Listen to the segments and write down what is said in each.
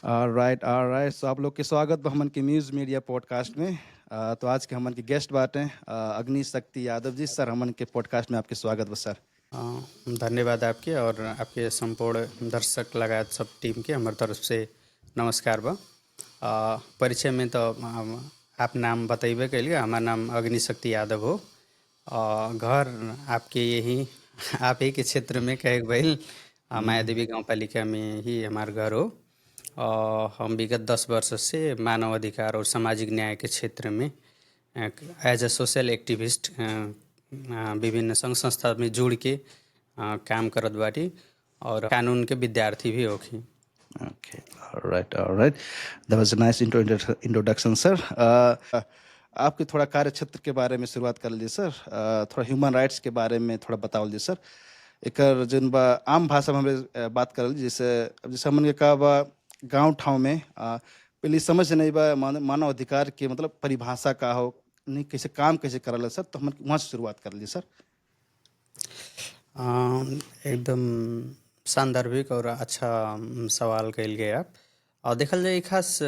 Alright so आप लोग के स्वागत बा हमन के न्यूज़ मीडिया पॉडकास्ट में। तो आज के हमन के गेस्ट बाटे अग्नि शक्ति यादव जी। सर, हमन के पॉडकास्ट में आपके स्वागत बा सर। अ, धन्यवाद आपके और आपके संपूर्ण दर्शक लगायत सब टीम के हमारे तरफ से नमस्कार बा। परिचय में तो आप नाम बतैबे कैलिए। हमारा नाम अग्नि शक्ति यादव हो। घर आपके यही आप ही के क्षेत्र में कहे भइल माया देवी गाँव पालिका में ही हमारा घर हो। हम विगत 10 वर्ष से मानव अधिकार और सामाजिक न्याय के क्षेत्र में एज अ सोशल एक्टिविस्ट विभिन्न संघ संस्था में जुड़ के काम करत बाटी और कानून के विद्यार्थी भी होखी। Okay, alright, that was a nice introduction sir. आपके थोड़ा कार्य क्षेत्र के बारे में शुरुआत कर लीजिए सर। थोड़ा ह्यूमन राइट्स के बारे में थोड़ा बताओ लीजिए सर। एकर जन बा आम भाषा में हमरे बात कर लीजिए। जैसे अब जैसे हमन के का बा गांव ठाव में पहले समझ नहीं बा मानव अधिकार के मतलब परिभाषा का हो, नहीं कैसे काम कैसे करल सर। तो हमन वहाँ से शुरुआत कर लीजिए सर। एकदम सांदर्भिक और अच्छा सवाल कैल गए आप। और देखल जाए खास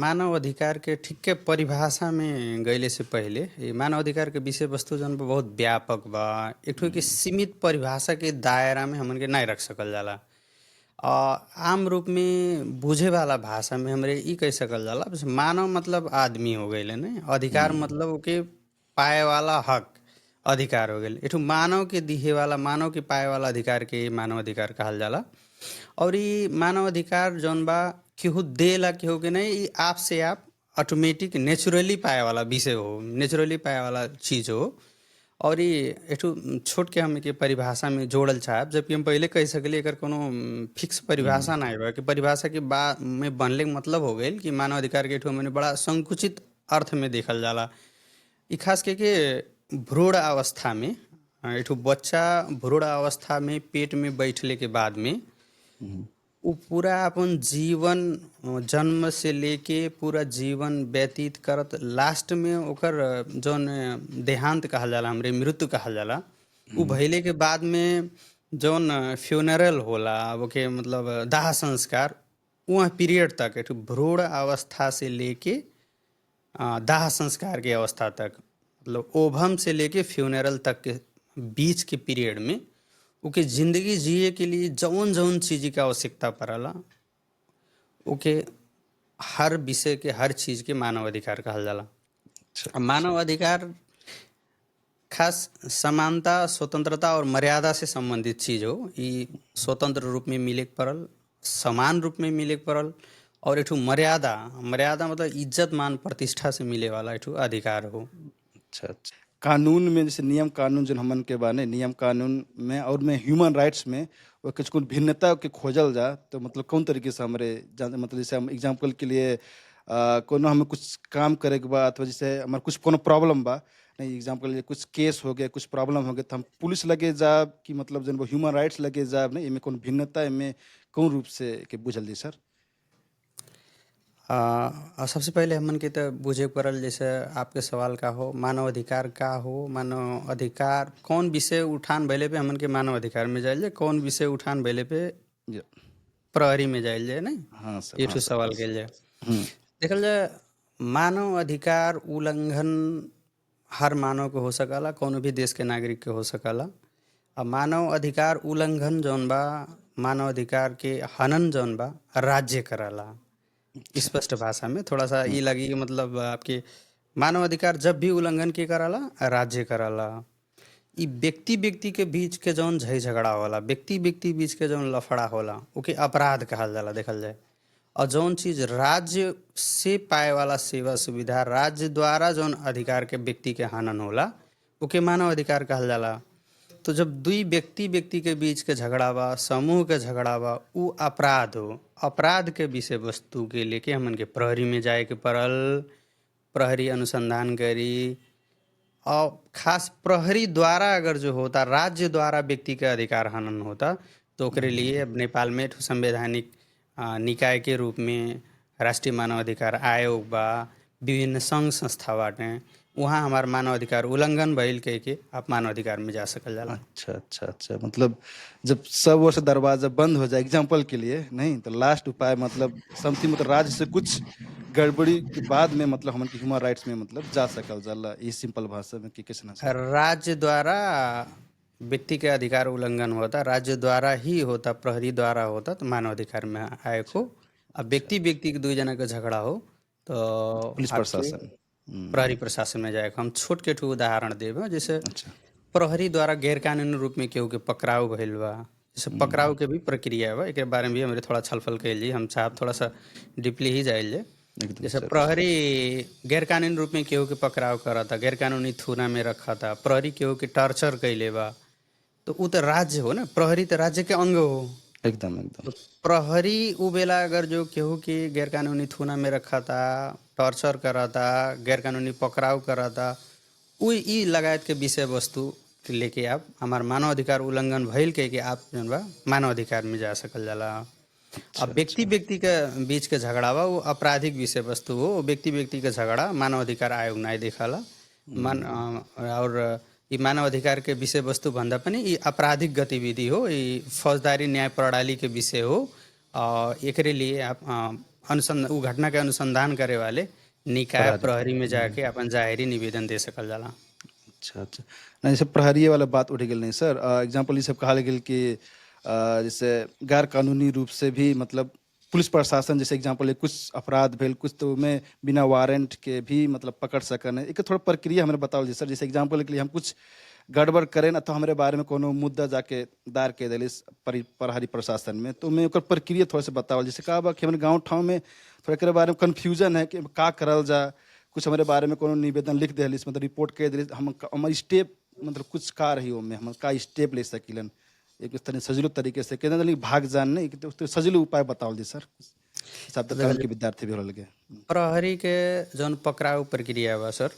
मानव अधिकार के ठीक के परिभाषा में गईले से पहले ये मानव अधिकार के विषय वस्तु जन बा बहुत व्यापक बा। एक ठो के सीमित परिभाषा के दायरा में हमन के नहीं रख सकल जाला। आम रूप में बुझे वाला भाषा में हमरे ई कह सकल जाला बस मानव मतलब आदमी हो गए नहीं, अधिकार मतलब ओके पाए वाला हक अधिकार हो गए। एठू मानव के दिहे वाला मानव के पाए वाला अधिकार के मानव अधिकार कहल जाला। और ये मानव अधिकार जौन बा केहू देला केहू के नहीं, ये आप से आप ऑटोमेटिक नेचुरली पाए वाला विषय हो, नेचुरली पाए वाला चीज हो। और ये एठू छोट के हम के परिभाषा में जोड़ल चाहब, जबकि हम पहले कह सकले एकर कोनो फिक्स परिभाषा ना बा कि परिभाषा के बाद में बनले के मतलब हो गई कि मानव अधिकार के एठू हमने बड़ा संकुचित अर्थ में देखल जाला। ई खास के भ्रूण अवस्था में एठू बच्चा भ्रूण अवस्था में पेट में बैठले के बाद में उ पूरा अपन जीवन जन्म से लेके पूरा जीवन व्यतीत करत लास्ट में ओकर जौन देहांत कहल जाला, हमरे मृत्यु कहल जाला, उ भइले के बाद में जौन फ्यूनरल होला ओके मतलब दाह संस्कार, वह पीरियड तक एठू भ्रूण अवस्था से लेके दाह संस्कार के अवस्था तक मतलब ओभम से लेके फ्यूनरल तक के बीच के पीरियड में ओके जिंदगी जिए के लिए जौन जौन चीज की आवश्यकता पड़ला ओके हर विषय के हर चीज के मानव अधिकार कहल जाला। अच्छा, अब मानव अधिकार खास समानता स्वतंत्रता और मर्यादा से संबंधित चीज हो। ई स्वतंत्र रूप में मिले के पड़ल, समान रूप में मिले के पड़ल और एठू मर्यादा मर्यादा मतलब इज्जत मान प्रतिष्ठा से मिले वाला एठू अधिकार हो। अच्छा। कानून में जैसे नियम कानून जो हमन के बाने नियम कानून में और में ह्यूमन राइट्स में वो कुछ भिन्नता के खोजल जा तो मतलब कौन तरीके से हमरे मतलब जैसे हम एग्जांपल के लिए कोनो हमें कुछ काम करे के बा अथवा जैसे हमार कुछ कोनो प्रॉब्लम बा, नहीं एग्जांपल के लिए कुछ केस हो गया कुछ प्रॉब्लम हो गया तो हम पुलिस लगे जाब कि मतलब जन ह्यूमन राइट्स लगे जाब, नहीं इनमें कोनो भिन्नता इनमें कौन रूप से के बुझल जी सर। सबसे पहले हमन के तो बुझे पड़ल जैसे आपके सवाल का हो मानव अधिकार का हो, मानव अधिकार कौन विषय उठान भइले पे हमन के मानव अधिकार में जाइल जाए, कौन विषय उठान भइले पे जी। प्रहरी में जाइल जाए नहीं, हाँ सर, ये हाँ ठो सर। सवाल कइल जाए। हम्म। देखल जाए मानव अधिकार उल्लंघन हर मानव के हो सकला, कौन भी देश के नागरिक के हो सकला। अब मानव अधिकार उल्लंघन जौन बा, मानव अधिकार के हनन जौन बा राज्य कराला। अच्छा। स्पष्ट भाषा में थोड़ा सा ये लगी कि मतलब आपके मानव अधिकार जब भी उल्लंघन के कराला राज्य कराला। ई व्यक्ति व्यक्ति के बीच के जौन झई झगड़ा होला, व्यक्ति व्यक्ति बीच के जौन लफड़ा होला ओके अपराध कहल जाला देखल जाए। और जौन चीज राज्य से पाए वाला सेवा सुविधा राज्य द्वारा जौन अधिकार के व्यक्ति के हनन होला ओके मानव अधिकार कहल जाला। तो जब दुई व्यक्ति व्यक्ति के बीच के झगड़ा बा, समूह के झगड़ा बा, उ अपराध हो। अपराध के विषय वस्तु के लेके हमन के प्रहरी में जाए के पड़ल, प्रहरी अनुसंधान करी। और खास प्रहरी द्वारा अगर जो होता राज्य द्वारा व्यक्ति का अधिकार हनन होता तो ओकरे लिए अब नेपाल में एक ठो संवैधानिक निकाय के रूप में राष्ट्रीय मानव अधिकार आयोग बा, विभिन्न संघ संस्था बाटे, वहाँ हमार मानव अधिकार उल्लंघन भइल कह के आप मानव अधिकार में जा सकल जाला। अच्छा अच्छा अच्छा, मतलब जब सब ओर से दरवाजा बंद हो जाए एग्जाम्पल के लिए, नहीं तो लास्ट उपाय मतलब समथिंग, मतलब राज्य से कुछ गड़बड़ी के बाद में मतलब हमन के ह्यूमन राइट्स में मतलब जा सकल जाला, ये सिंपल भाषा में कि कैसे ना सर। राज्य द्वारा व्यक्ति के अधिकार उल्लंघन होता, राज्य द्वारा ही होता, प्रहरी द्वारा होता तो मानव अधिकार में आएको हो। अब अच्छा व्यक्ति व्यक्ति के दुई जना के झगड़ा हो तो पुलिस आपके प्रशासन। प्रहरी प्रशासन में जाएको। हम छोट के ठो उदाहरण देब, जैसे अच्छा। प्रहरी द्वारा गैर कानूनी रूप में केहू के पकड़ाव भइल बा, जैसे पकड़ाव के भी प्रक्रिया बा, एक बारे में भी हमारे थोड़ा छलफल कैल जी, हम चाहब थोड़ा सा डीपली ही जाइल जे। एकदम जैसे सर। प्रहरी गैर कानूनी रूप में केहू के पकड़ाव करता, गैर कानूनी थूना में रखा था, प्रहरी केहू के टॉर्चर कैले बा, तो उ तो राज्य हो ना, प्रहरी तो राज्य के अंग हो। एकदम एकदम। तो प्रहरी उ बेला अगर जो केहू के गैर कानूनी थूना में रखा था, टॉर्चर करा था, गैर कानूनी पकड़ाव करा था, उ ई लगायत के विषय वस्तु के लेके आप हमार मानव अधिकार उल्लंघन भइल कह के आप जौन बा मानव अधिकार में जा सकल जाला। अच्छा अब व्यक्ति अच्छा। व्यक्ति के बीच के झगड़ा बा वो आपराधिक विषय वस्तु हो, व्यक्ति व्यक्ति के झगड़ा मानव अधिकार आयोग नहीं देखाला। और ई मानव अधिकार के विषय वस्तु भन्दा पनि ई आपराधिक गतिविधि हो, ई फौजदारी न्याय प्रणाली के विषय हो। एकरे लिए आप अनुसंधान उ घटना के अनुसंधान करे वाले निकाय प्रहरी। प्रहरी में जाके अपन जाहिरी निवेदन दे सकल जाला। अच्छा अच्छा। नहीं, जैसे प्रहरीय वाला बात उठ गेल नहीं सर, एग्जाम्पल ये सब कहल गेल कि जैसे गैर कानूनी रूप से भी मतलब पुलिस प्रशासन, जैसे एग्जाम्पल है कुछ अपराध भेल, कुछ तो में बिना वारंट के भी मतलब पकड़ सकन है, एक थोड़ा प्रक्रिया हमें बताओ जी सर। जैसे एग्जाम्पल के लिए हम कुछ गड़बड़ करें ना तो हमारे बारे में कोनो मुद्दा जाके दायर के दिली प्रहरी प्रशासन में, तो मैं ओकर प्रक्रिया थोड़ा सा बताओ। जैसे कहा बा कि हमारे गाँव ठाव में थोड़ा एकरे बारे में कन्फ्यूजन है कि का करल जा, कुछ हमारे बारे में कोनो निवेदन लिख दिली, मतलब रिपोर्ट कर दिली, हम हमारी स्टेप मतलब कुछ का रही ओमे हम का स्टेप ले सकिलन, एक तरह सजिलो तरीके से कहना नहीं भाग जान नहीं कि तो सजिलो उपाय बताओ जी सर, हिसाब तो कानून के विद्यार्थी भी हो लगे। प्रहरी के जौन पकड़ाव प्रक्रिया बा सर,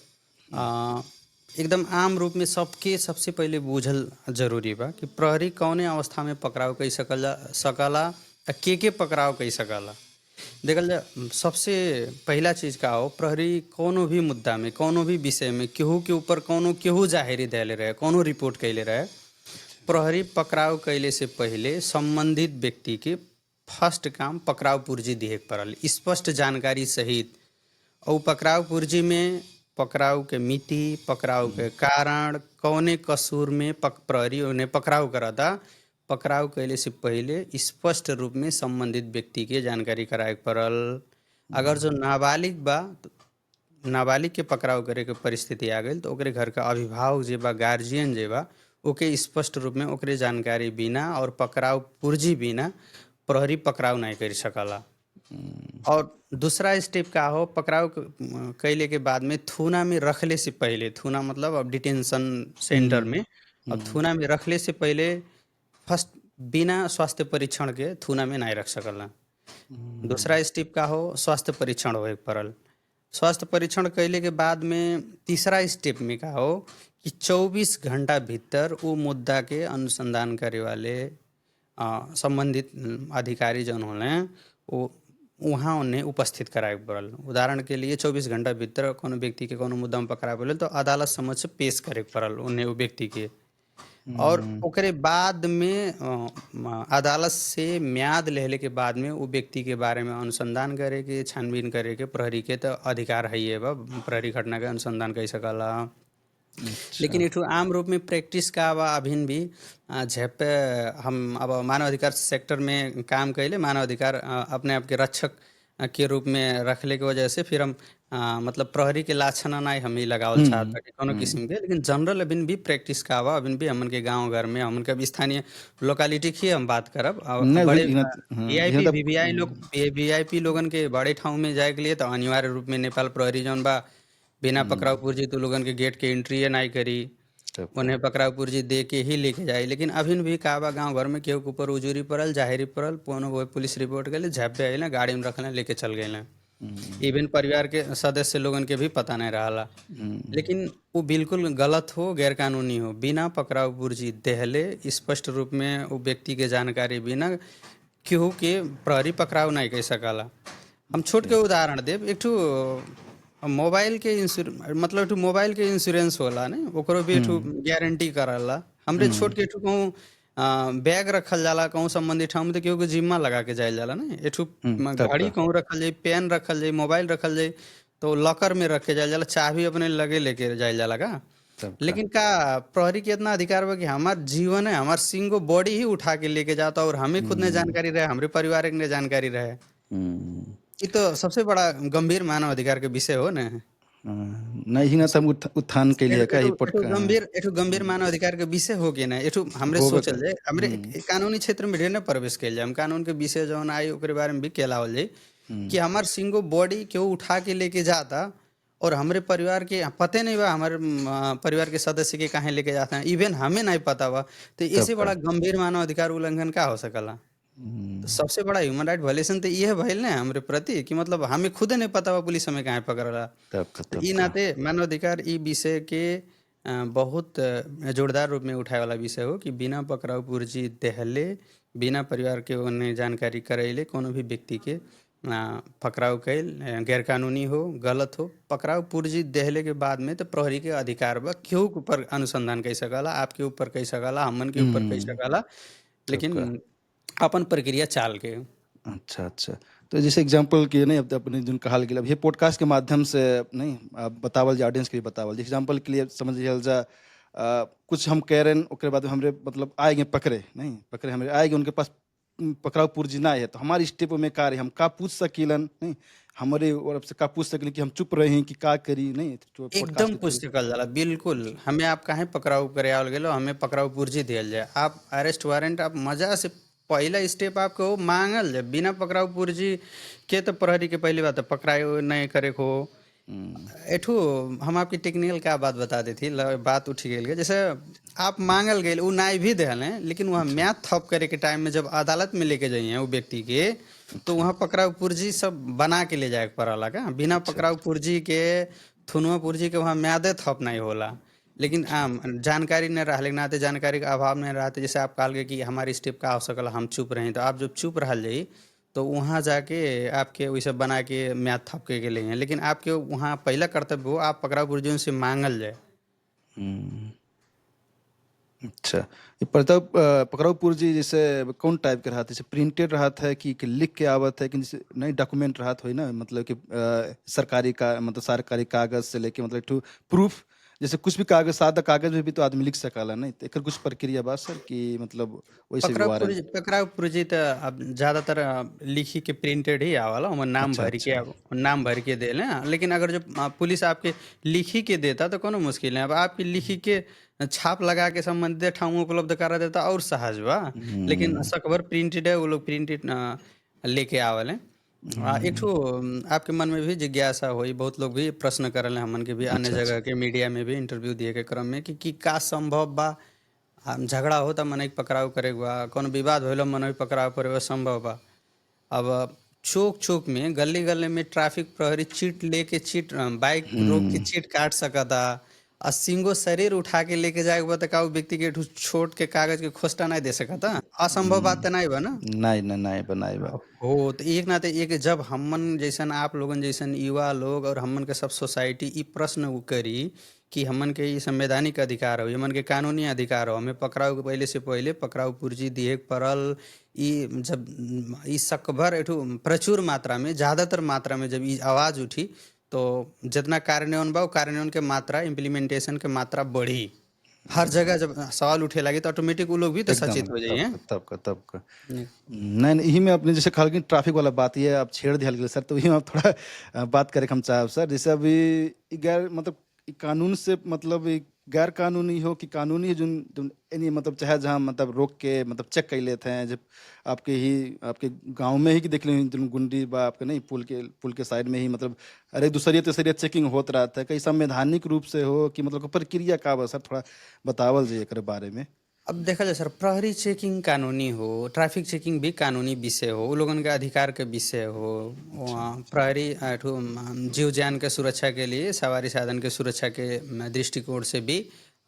एकदम आम रूप में सबके सबसे पहिले बूझल जरूरी बा कि प्रहरी कौने अवस्था में पकड़ाव कई सकला आ के पकड़ाव कई सकला। देखल जा सबसे पहला चीज का हो, प्रहरी कोनो भी मुद्दा में कोनो भी विषय में केहू के ऊपर कोनो केहू जाहिरी देले रहे, कोनो रिपोर्ट कैले रहे, प्रहरी पकड़ाव कैले से पहले संबंधित व्यक्ति के फर्स्ट काम पकड़ाव पूर्जी दिए के पड़ल, स्पष्ट जानकारी सहित। और पकड़ाव पूर्जी में पकड़ाव के मिति, पकड़ाव के कारण, कौने कसूर में प्रहरी उन्हें पकड़ाव करा था, पकड़ाव कैले से पहले स्पष्ट रूप में संबंधित व्यक्ति के जानकारी कराए के पड़ल। अगर जो नाबालिग बा तो नाबालिग के पकड़ाव करे के परिस्थिति आ गई तो ओकरे घर का अभिभावक जे बा, गार्जियन जे बा, ओके स्पष्ट रूप में ओकरे जानकारी बिना और पकड़ाव पूर्जी बिना प्रहरी पकड़ाव नहीं कर सकला। और दूसरा स्टेप का हो, पकड़ाव कैले के बाद में थूना में रखले से पहले, थूना मतलब अब डिटेंशन सेंटर में, अब थूना में रखले से पहले फर्स्ट बिना स्वास्थ्य परीक्षण के थूना में नहीं रख सकला। दूसरा स्टेप का हो, स्वास्थ्य परीक्षण होए पड़ल। स्वास्थ्य परीक्षण कैले के बाद में तीसरा स्टेप में का हो कि 24 घंटा भीतर वो मुद्दा के अनुसंधान करे वाले संबंधित अधिकारी जौन होले वो वहाँ उन्हें उपस्थित कराए पड़ल। उदाहरण के लिए 24 घंटा भीतर कोनो व्यक्ति के कोनो मुद्दा में पकड़ा पड़ल तो अदालत समक्ष पेश करे पड़ल उन्हें वो व्यक्ति के। और ओकरे बाद में अदालत से म्याद लेले के बाद में वो व्यक्ति के बारे में अनुसंधान करे के, छानबीन करे के प्रहरी के तो अधिकार है ये बा, प्रहरी घटना के अनुसंधान कर सकला। लेकिन एक आम रूप में प्रैक्टिस का बा अभिन भी झेपे हम अब मानव अधिकार सेक्टर में काम कैले, मानव अधिकार अपने आप के रक्षक के रूप में रखले के वजह से फिर हम मतलब प्रहरी के लाछना नहीं हम ही लगावल चाहत बाटे कोनो किस्म के। लेकिन जनरल अभिन भी प्रैक्टिस का बा, अभिन भी हमन के गांव घर में हमन के स्थानीय लोकालिटी की हम बात करब। नहीं बड़े यहाँ वीआईपी तो वीवीआई लोग वीआईपी लोगन के बड़े ठाव में जाए के लिए तो अनिवार्य रूप में नेपाल प्रहरी जौन बा बिना पकड़ाव पूर्जी तो लोगन के गेट के एंट्री नहीं करी, उन्हें पकड़ाव पूर्जी दे के ही लेके जाए। लेकिन अभिन भी का बा गाँव घर में केहू के ऊपर उजूरी पड़ल, जाहिरी पड़ल, कोनो वो पुलिस रिपोर्ट के लिए झप्पे आइल, गाड़ी में रखल लेके चल गए। इवन परिवार के सदस्य लोगन के भी पता नहीं रहा। लेकिन वो बिल्कुल गलत हो, गैर कानूनी हो, बिना पकड़ाव पूर्जी देहले स्पष्ट रूप में वो व्यक्ति के जानकारी बिना केहू के प्रहरी पकड़ाव नहीं कर सकला। हम छोट के उदाहरण देव, एक ठो मोबाइल के मतलब एठू मोबाइल के इंश्योरेंस होला ने ओकरो भी एठू गारंटी करला। हमरे छोट के एठू कहूँ बैग रखल जाला कहूँ संबंधी ठाव में तो केहू के जिम्मा लगा के जाइल जाला ना। एठू तब घड़ी का कहूँ रखल जाई, पेन रखल जाई, मोबाइल रखल जाई, तो लॉकर में रख के जाइल जाला, चाबी अपने लगे लेके जाइल जाला का। तब का लेकिन का प्रहरी के इतना अधिकार बा कि हमार जीवन है, हमार सिंगो बॉडी ही उठा के लेके जाता और हमें खुद ने जानकारी रहे, हमरे परिवार ने जानकारी रहे। हम्म, ये तो सबसे बड़ा गंभीर मानव अधिकार के विषय हो ना। नहीं ना तब उत्थान के लिए का एठू ही एठू गंभीर मानव अधिकार के विषय हो के ना। एठू हमरे होबे सोचल करे। जाए, हमरे कानूनी क्षेत्र में ढेर ना प्रवेश कइल जाए, हम कानून के विषय जौन आई ओकरे बारे में भी कहलावल जाई कि हमार सिंगो बॉडी केहू उठा के लेके जाता और हमरे परिवार के पते नहीं बा, हमारे परिवार के सदस्य के काहे लेके जाता है, इवन हमें नहीं पता बा, तो तब इससे का बड़ा गंभीर मानव अधिकार उल्लंघन का हो सकला। तो हम्म, सबसे बड़ा ह्यूमन राइट वायलेशन तो ये भइल ना हमरे प्रति कि मतलब हमें खुद नहीं पता बा पुलिस हमें काहे पकड़ला। तब का तो तब ई का नाते मानवाधिकार ई विषय के बहुत जोरदार रूप में उठाए वाला विषय हो कि बिना पकड़ाव पूर्जी देहले, बिना परिवार के ओने जानकारी करैले कोनो भी व्यक्ति के पकड़ाव कैल गैरकानूनी हो, गलत हो, पकड़ाव पूर्जी देहले के बाद में तो प्रहरी के अधिकार बा केहू के ऊपर अनुसंधान कर सकला, आपके ऊपर कर सकला, हमन के ऊपर कर हम्म, सकला, तब का लेकिन अपन प्रक्रिया चाल के। अच्छा अच्छा। तो जैसे एग्जांपल के नहीं अब अपने जो कहल गेल अब ये पॉडकास्ट के माध्यम से नहीं आप बतावल जा ऑडियंस के लिए बतावल एग्जांपल के लिए समझ लियल जा कुछ हम कह रहे हैं ओकरे बाद हमरे मतलब आएंगे पकड़े नहीं पकड़े हमरे आएंगे उनके पास पकड़ाव पूर्जी ना है तो हमारी स्टेप में का रही हम का पूछ सकीलन नहीं हमारे और से का पूछ सकिलन कि हम चुप रहे कि का करी नहीं तो पॉडकास्ट एकदम के पूछ थ्रू सकल जाला, बिल्कुल। हमें आप काहे पकड़ाव करे आवल गेलो, हमें पकड़ाव पूर्जी दियल जाए, आप अरेस्ट वारंट आप मजा से पहला स्टेप आपको मांगल जाए बिना पकड़ाव पूर्जी के। तो प्रहरी के पहली बात है पकड़ाई नहीं करे को। एठू हम आपकी टेक्निकल का बात बता देती बात उठ गेल के जैसे आप मांगल गए वो नाई भी देहल हैं, लेकिन वहाँ अच्छा म्याद थप करे के टाइम में जब अदालत में लेके जाइए वो व्यक्ति के, तो अच्छा वहाँ पकड़ाव पूर्जी सब बना के ले जाए पड़ला का। बिना अच्छा पकड़ाव पूर्जी के थुनुआ पूर्जी के वहाँ म्यादे थप नहीं होला। लेकिन अच्छा जानकारी नहीं रहले के नाते, जानकारी का अभाव नहीं रहते, जैसे आप कहल गए कि हमारी स्टेप का हो सकल हम चुप रहे, तो आप जब चुप रह जाई तो वहाँ जाके आपके वैसे बना के म्याद थपके के लिए हैं, लेकिन आपके वहाँ पहला कर्तव्य हो आप पकड़ाव गुरुजन से मांगल जाए। हम्म, अच्छा ये पकड़ाऊ पूर्जी जैसे कौन टाइप के रहत है जैसे प्रिंटेड रहत है कि लिख के आवत है कि जैसे नहीं डॉक्यूमेंट रहत हो ना मतलब कि सरकारी का मतलब सरकारी कागज से लेके मतलब टू प्रूफ जैसे कुछ भी कागज सादा कागज में भी तो आदमी लिख सकाला नहीं तो एकर कुछ प्रक्रिया बा सर कि मतलब वैसे भी वारंट पकड़ाव पुर्जी तो अब ज्यादातर लिखी के प्रिंटेड ही आवला, ओमे नाम अच्छा भर के अच्छा नाम भर के देले। लेकिन अगर जो पुलिस आपके लिखी के देता तो कोनो मुश्किल है, अब आपकी लिखी के छाप लगा के संबंधित ठाव उपलब्ध करा देता और सहज बा। लेकिन हम्म सकबर प्रिंटेड है, वो लोग प्रिंटेड लेके आवल है। एक हम्म, ठो आपके मन में भी जिज्ञासा हुई, बहुत लोग भी प्रश्न करल हैं हमन के भी अन्य अच्छा अच्छा जगह के मीडिया में भी इंटरव्यू दिए के क्रम में कि का संभव बा हम झगड़ा होता मनई के पकड़ाव करे के बा, कौन विवाद होइला मनई के पकड़ाव करे बा संभव बा। अब चौक चौक में गली गली में ट्रैफिक प्रहरी चीट लेके चीट बाइक रोक के हम्म चीट काट सकता, और सिंगो शरीर उठा के लेके जाए के बा तो का उ व्यक्ति के छोट के कागज के खोस्टा नहीं दे सकता, असंभव बात तो नहीं बा ना। नहीं ना नहीं बनाए बा हो तो एक नाते एक जब हमन जैसन आप लोगन जैसन युवा लोग और हमन के सब सोसाइटी ई प्रश्न करी कि हमन के ई संवैधानिक अधिकार हो, हमन के कानूनी अधिकार हो, हमें पकड़ाव के पहले से पहले पकड़ाव पूर्जी दिए के पड़ल। ई जब ई सकभर एठू प्रचुर मात्रा में ज्यादातर मात्रा में जब ई आवाज उठी तो जितना कार्यान्वयन बा कार्यान्वयन के मात्रा इम्प्लीमेंटेशन के मात्रा बढ़ी। हर जगह जब सवाल उठे लगी तो ऑटोमेटिक वो लोग भी तो एकदम सचेत हो तब जाइए। का तब का तब का नहीं नहीं, यही में अपने जैसे खाल की ट्रैफिक वाला बात ये आप छेड़ दिया गेल सर तो यही में आप थोड़ा बात करे हम चाहब सर जैसे अभी ई गैर मतलब ई कानून से मतलब ई गैर कानूनी हो कि कानूनी जो यानी मतलब चाहे जहाँ मतलब रोक के मतलब चेक कर लेते हैं जब आपके गांव में ही कि देख लें जो गुंडी बा आपके नहीं पुल के साइड में ही मतलब अरे दूसरी तीसरी चेकिंग होत रहता है कई संवैधानिक रूप से हो कि मतलब प्रक्रिया का बा सर थोड़ा बतावल जाए एक बारे में अब देखा जाए सर, प्रहरी चेकिंग कानूनी हो, ट्रैफिक चेकिंग भी कानूनी विषय हो, वो लोगन के अधिकार के विषय हो। अच्छा वहाँ प्रहरी जीव जान के सुरक्षा के लिए सवारी साधन के सुरक्षा के दृष्टिकोण से भी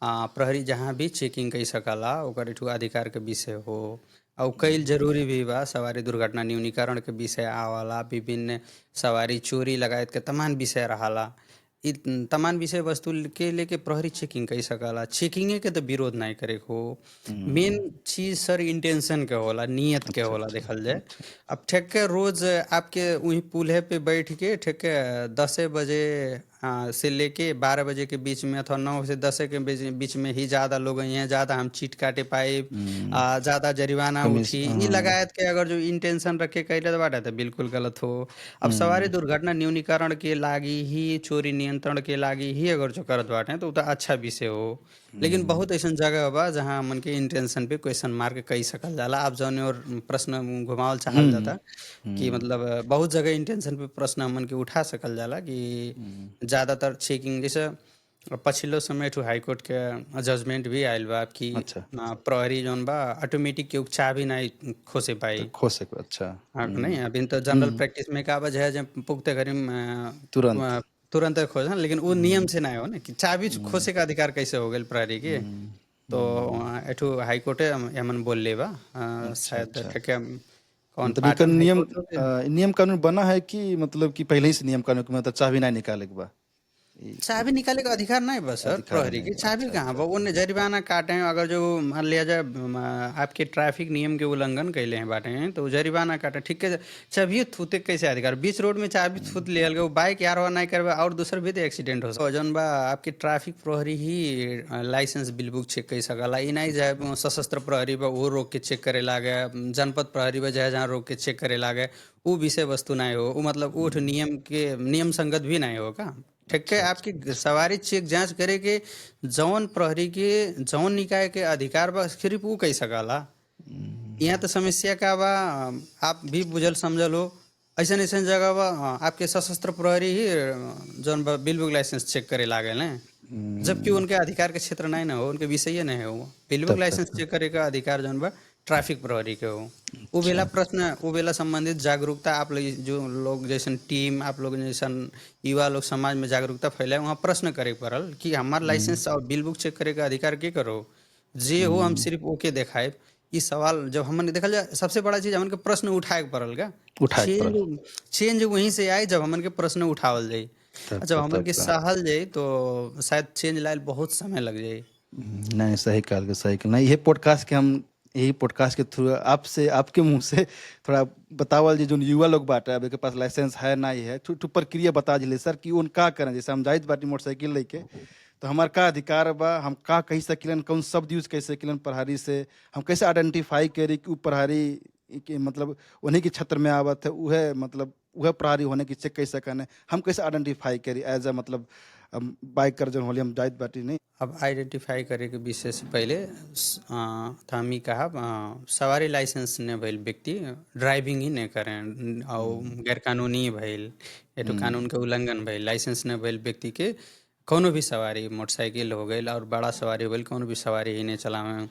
प्रहरी जहाँ भी चेकिंग कर सकला ओकर एठू अधिकार के विषय हो। और कईल जरूरी भी बा। सवारी दुर्घटना न्यूनीकरण के विषय आवला, विभिन्न सवारी चोरी लगायत के तमाम विषय रहाला। इ तमाम विषय वस्तु के लेके प्रहरी चेकिंग कई सकला। चेकिंगे के तो विरोध नहीं करे के हो। मेन चीज सर इंटेंशन के होला, नियत के अच्छा होला अच्छा देखल जाए। अच्छा। अब ठेके रोज आपके वही पुल्हे पे बैठ के ठेके 10 बजे से लेके 12 बजे के बीच में, अथवा 9 से 10 के बीच में ही ज्यादा लोग हैं, ज्यादा हम चीट काटे पाए, ज्यादा जरिमाना कमीज उठी, ई लगायत के अगर जो इंटेंशन रख के कैले बाटे तो बिल्कुल गलत हो। अब सवारी दुर्घटना न्यूनीकरण के लागी ही, चोरी नियंत्रण के लागी ही अगर जो करत बाटे तो उ त अच्छा विषय हो। लेकिन बहुत ऐसा जगह बा जहाँ मन के इंटेंशन पे क्वेश्चन मार्क कई सकल जाला। आप जौन और प्रश्न घुमावल चाहल जाता कि मतलब बहुत जगह इंटेंशन पे प्रश्न हमन के उठा सकल जाला कि ज्यादातर चेकिंग जैसे पछिल्लो समय ठू हाई कोर्ट के जजमेंट भी आयल बा कि अच्छा प्रहरी जौन बा ऑटोमेटिक के चाबी नहीं खोसे तो पाई। खो सको। अच्छा हाँ, नहीं अभी तो जनरल प्रैक्टिस में का बा जब पुख्ते घरी तुरंत। तुरंत खोज, लेकिन वो नियम से ना हो ना कि चाबी खोसे का अधिकार कैसे हो गए प्रहरी के। तो एठू हाई कोर्टे एमन बोल ले बा अच्छा शायद अच्छा। ठेके कौन मतलब इनका पाटन हाई नियम कोर्ट हो। नियम कानून बना है कि मतलब कि पहले ही से नियम कानून के मतलब चाबी ना निकाले के बा, चाबी निकाले का अधिकार नहीं बस सर अधिकार प्रहरी नहीं की। बा। चाबी अच्छा कहाँ अच्छा बा, उन्हें जरिमाना काटे हैं अगर जो मान लिया जाए आपके ट्रैफिक नियम के उल्लंघन कैले हैं बाटे हैं तो जरिमाना काटे, ठीक है। चाबी थूते कैसे अधिकार, बीच रोड में चाबी थूत लिया गया, वो बाइक यार नहीं करबा और दूसर भी तो एक्सीडेंट हो सकता जौन बा। आपकी ट्रैफिक प्रहरी ही लाइसेंस बिल बुक चेक कर सकला। ई नहीं जाए सशस्त्र प्रहरी बा वो रोक के चेक करे लागे, जनपद प्रहरी बा जहाँ जहाँ रोक के चेक करे लागे, वो विषय वस्तु नहीं हो। वो मतलब वो नियम के नियम संगत भी नहीं हो का। ठीक है, अच्छा अच्छा आपकी सवारी चेक जांच करे के जौन प्रहरी के जौन निकाय के अधिकार बा सिर्फ वो कही सकाला। यहाँ तो समस्या का बा, आप भी बुझल समझल हो। ऐसा ऐसा जगह बा आपके सशस्त्र प्रहरी ही जौन बा बिल बुक लाइसेंस चेक करे लागे ने, जबकि उनके अधिकार के क्षेत्र नहीं ना हो, उनके विषय नहीं हो। बिल बुक तब लाइसेंस तक। चेक करे का अधिकार जौन बा ट्रैफिक प्रहरी के हो। वो अच्छा बेला प्रश्न, वो बेला संबंधित जागरूकता आप लोग जो लोग जैसन टीम, आप लोग जैसन युवा लोग समाज में जागरूकता फैलाए, वहाँ प्रश्न करे पड़ल कि हमार लाइसेंस और बिल बुक चेक करे का अधिकार के करो जे हो, हम सिर्फ ओके देखाए। इस सवाल जब हमने देखल जाए, सबसे बड़ा चीज हमन के प्रश्न उठाए के पड़ल का। उठाए के पड़ल। चेंज चेंज वहीं से आए जब हमन के प्रश्न उठावल जाई। तब जब तब हमन तब के तब। सहल जाई तो शायद चेंज लायल बहुत समय लग जाई। नहीं सही कहल के सही कहल। नहीं ये पॉडकास्ट के हम यही पॉडकास्ट के थ्रू आपसे आपके मुंह से थोड़ा बतावल जी जो युवा लोग बाटे अब के पास लाइसेंस है ना ही है तो प्रक्रिया बता दिले सर कि उन का करें। जैसे हम जाइत बाटी मोटरसाइकिल लेके तो हमार का अधिकार बा, हम का कही सकिलन, कौन शब्द यूज कर सकिलन प्रहरी से, हम कैसे आइडेंटिफाई करी कि उ प्रहरी के मतलब उन्हीं के क्षेत्र में आवत है, उहे मतलब उहे प्रहरी होने की चेक कैसे करने, हम कैसे आइडेंटिफाई करी एज अ मतलब बाइकर जो होली हम जाइत बाटी नहीं। अब आइडेंटिफाई करे के विषय से पहले था हमी कहा सवारी लाइसेंस ने भइल व्यक्ति ड्राइविंग ही नहीं करें और गैर कानूनी भइल, ये तो कानून के उल्लंघन भइल। लाइसेंस ने भइल व्यक्ति के कोनो भी सवारी मोटरसाइकिल हो गई और बड़ा सवारी हो गई, कोनो भी सवारी ही नहीं चलावे।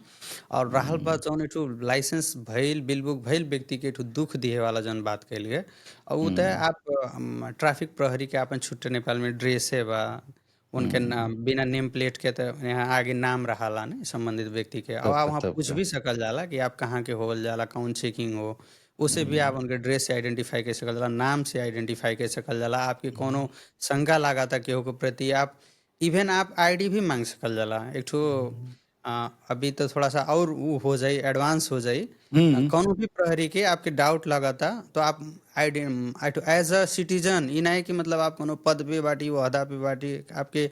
और रहल बात जौन एठू लाइसेंस भइल बिल बुक भइल व्यक्ति के एठू दुख दिए वाला जौन बात कइल गए, और उ त आप ट्रैफिक प्रहरी के अपन छुट्टे नेपाल में ड्रेसे बा, उनके नाम बिना नेम प्लेट के तो यहाँ आगे नाम रहाला नहीं संबंधित व्यक्ति के। अब तब आप का वहाँ तब पूछ का। भी सकल जाला कि आप कहाँ के होल जाला, कौन चेकिंग हो, उसे भी आप उनके ड्रेस से आइडेंटिफाई कर सकल जाला, नाम से आइडेंटिफाई कर सकल जाला। आपके कोनो शंका लगा था केहू के प्रति, आप इवन आप आईडी भी मांग सकल जाला। एक ठो अभी तो थोड़ा सा और वो हो जाई, एडवांस हो जाई। हम्म। कौनो भी प्रहरी के आपके डाउट लगाता तो आप आईडी एज अ सिटीजन, ई नहीं कि मतलब आप कोनो पद पे बाटी ओहदा पे बाटी आपके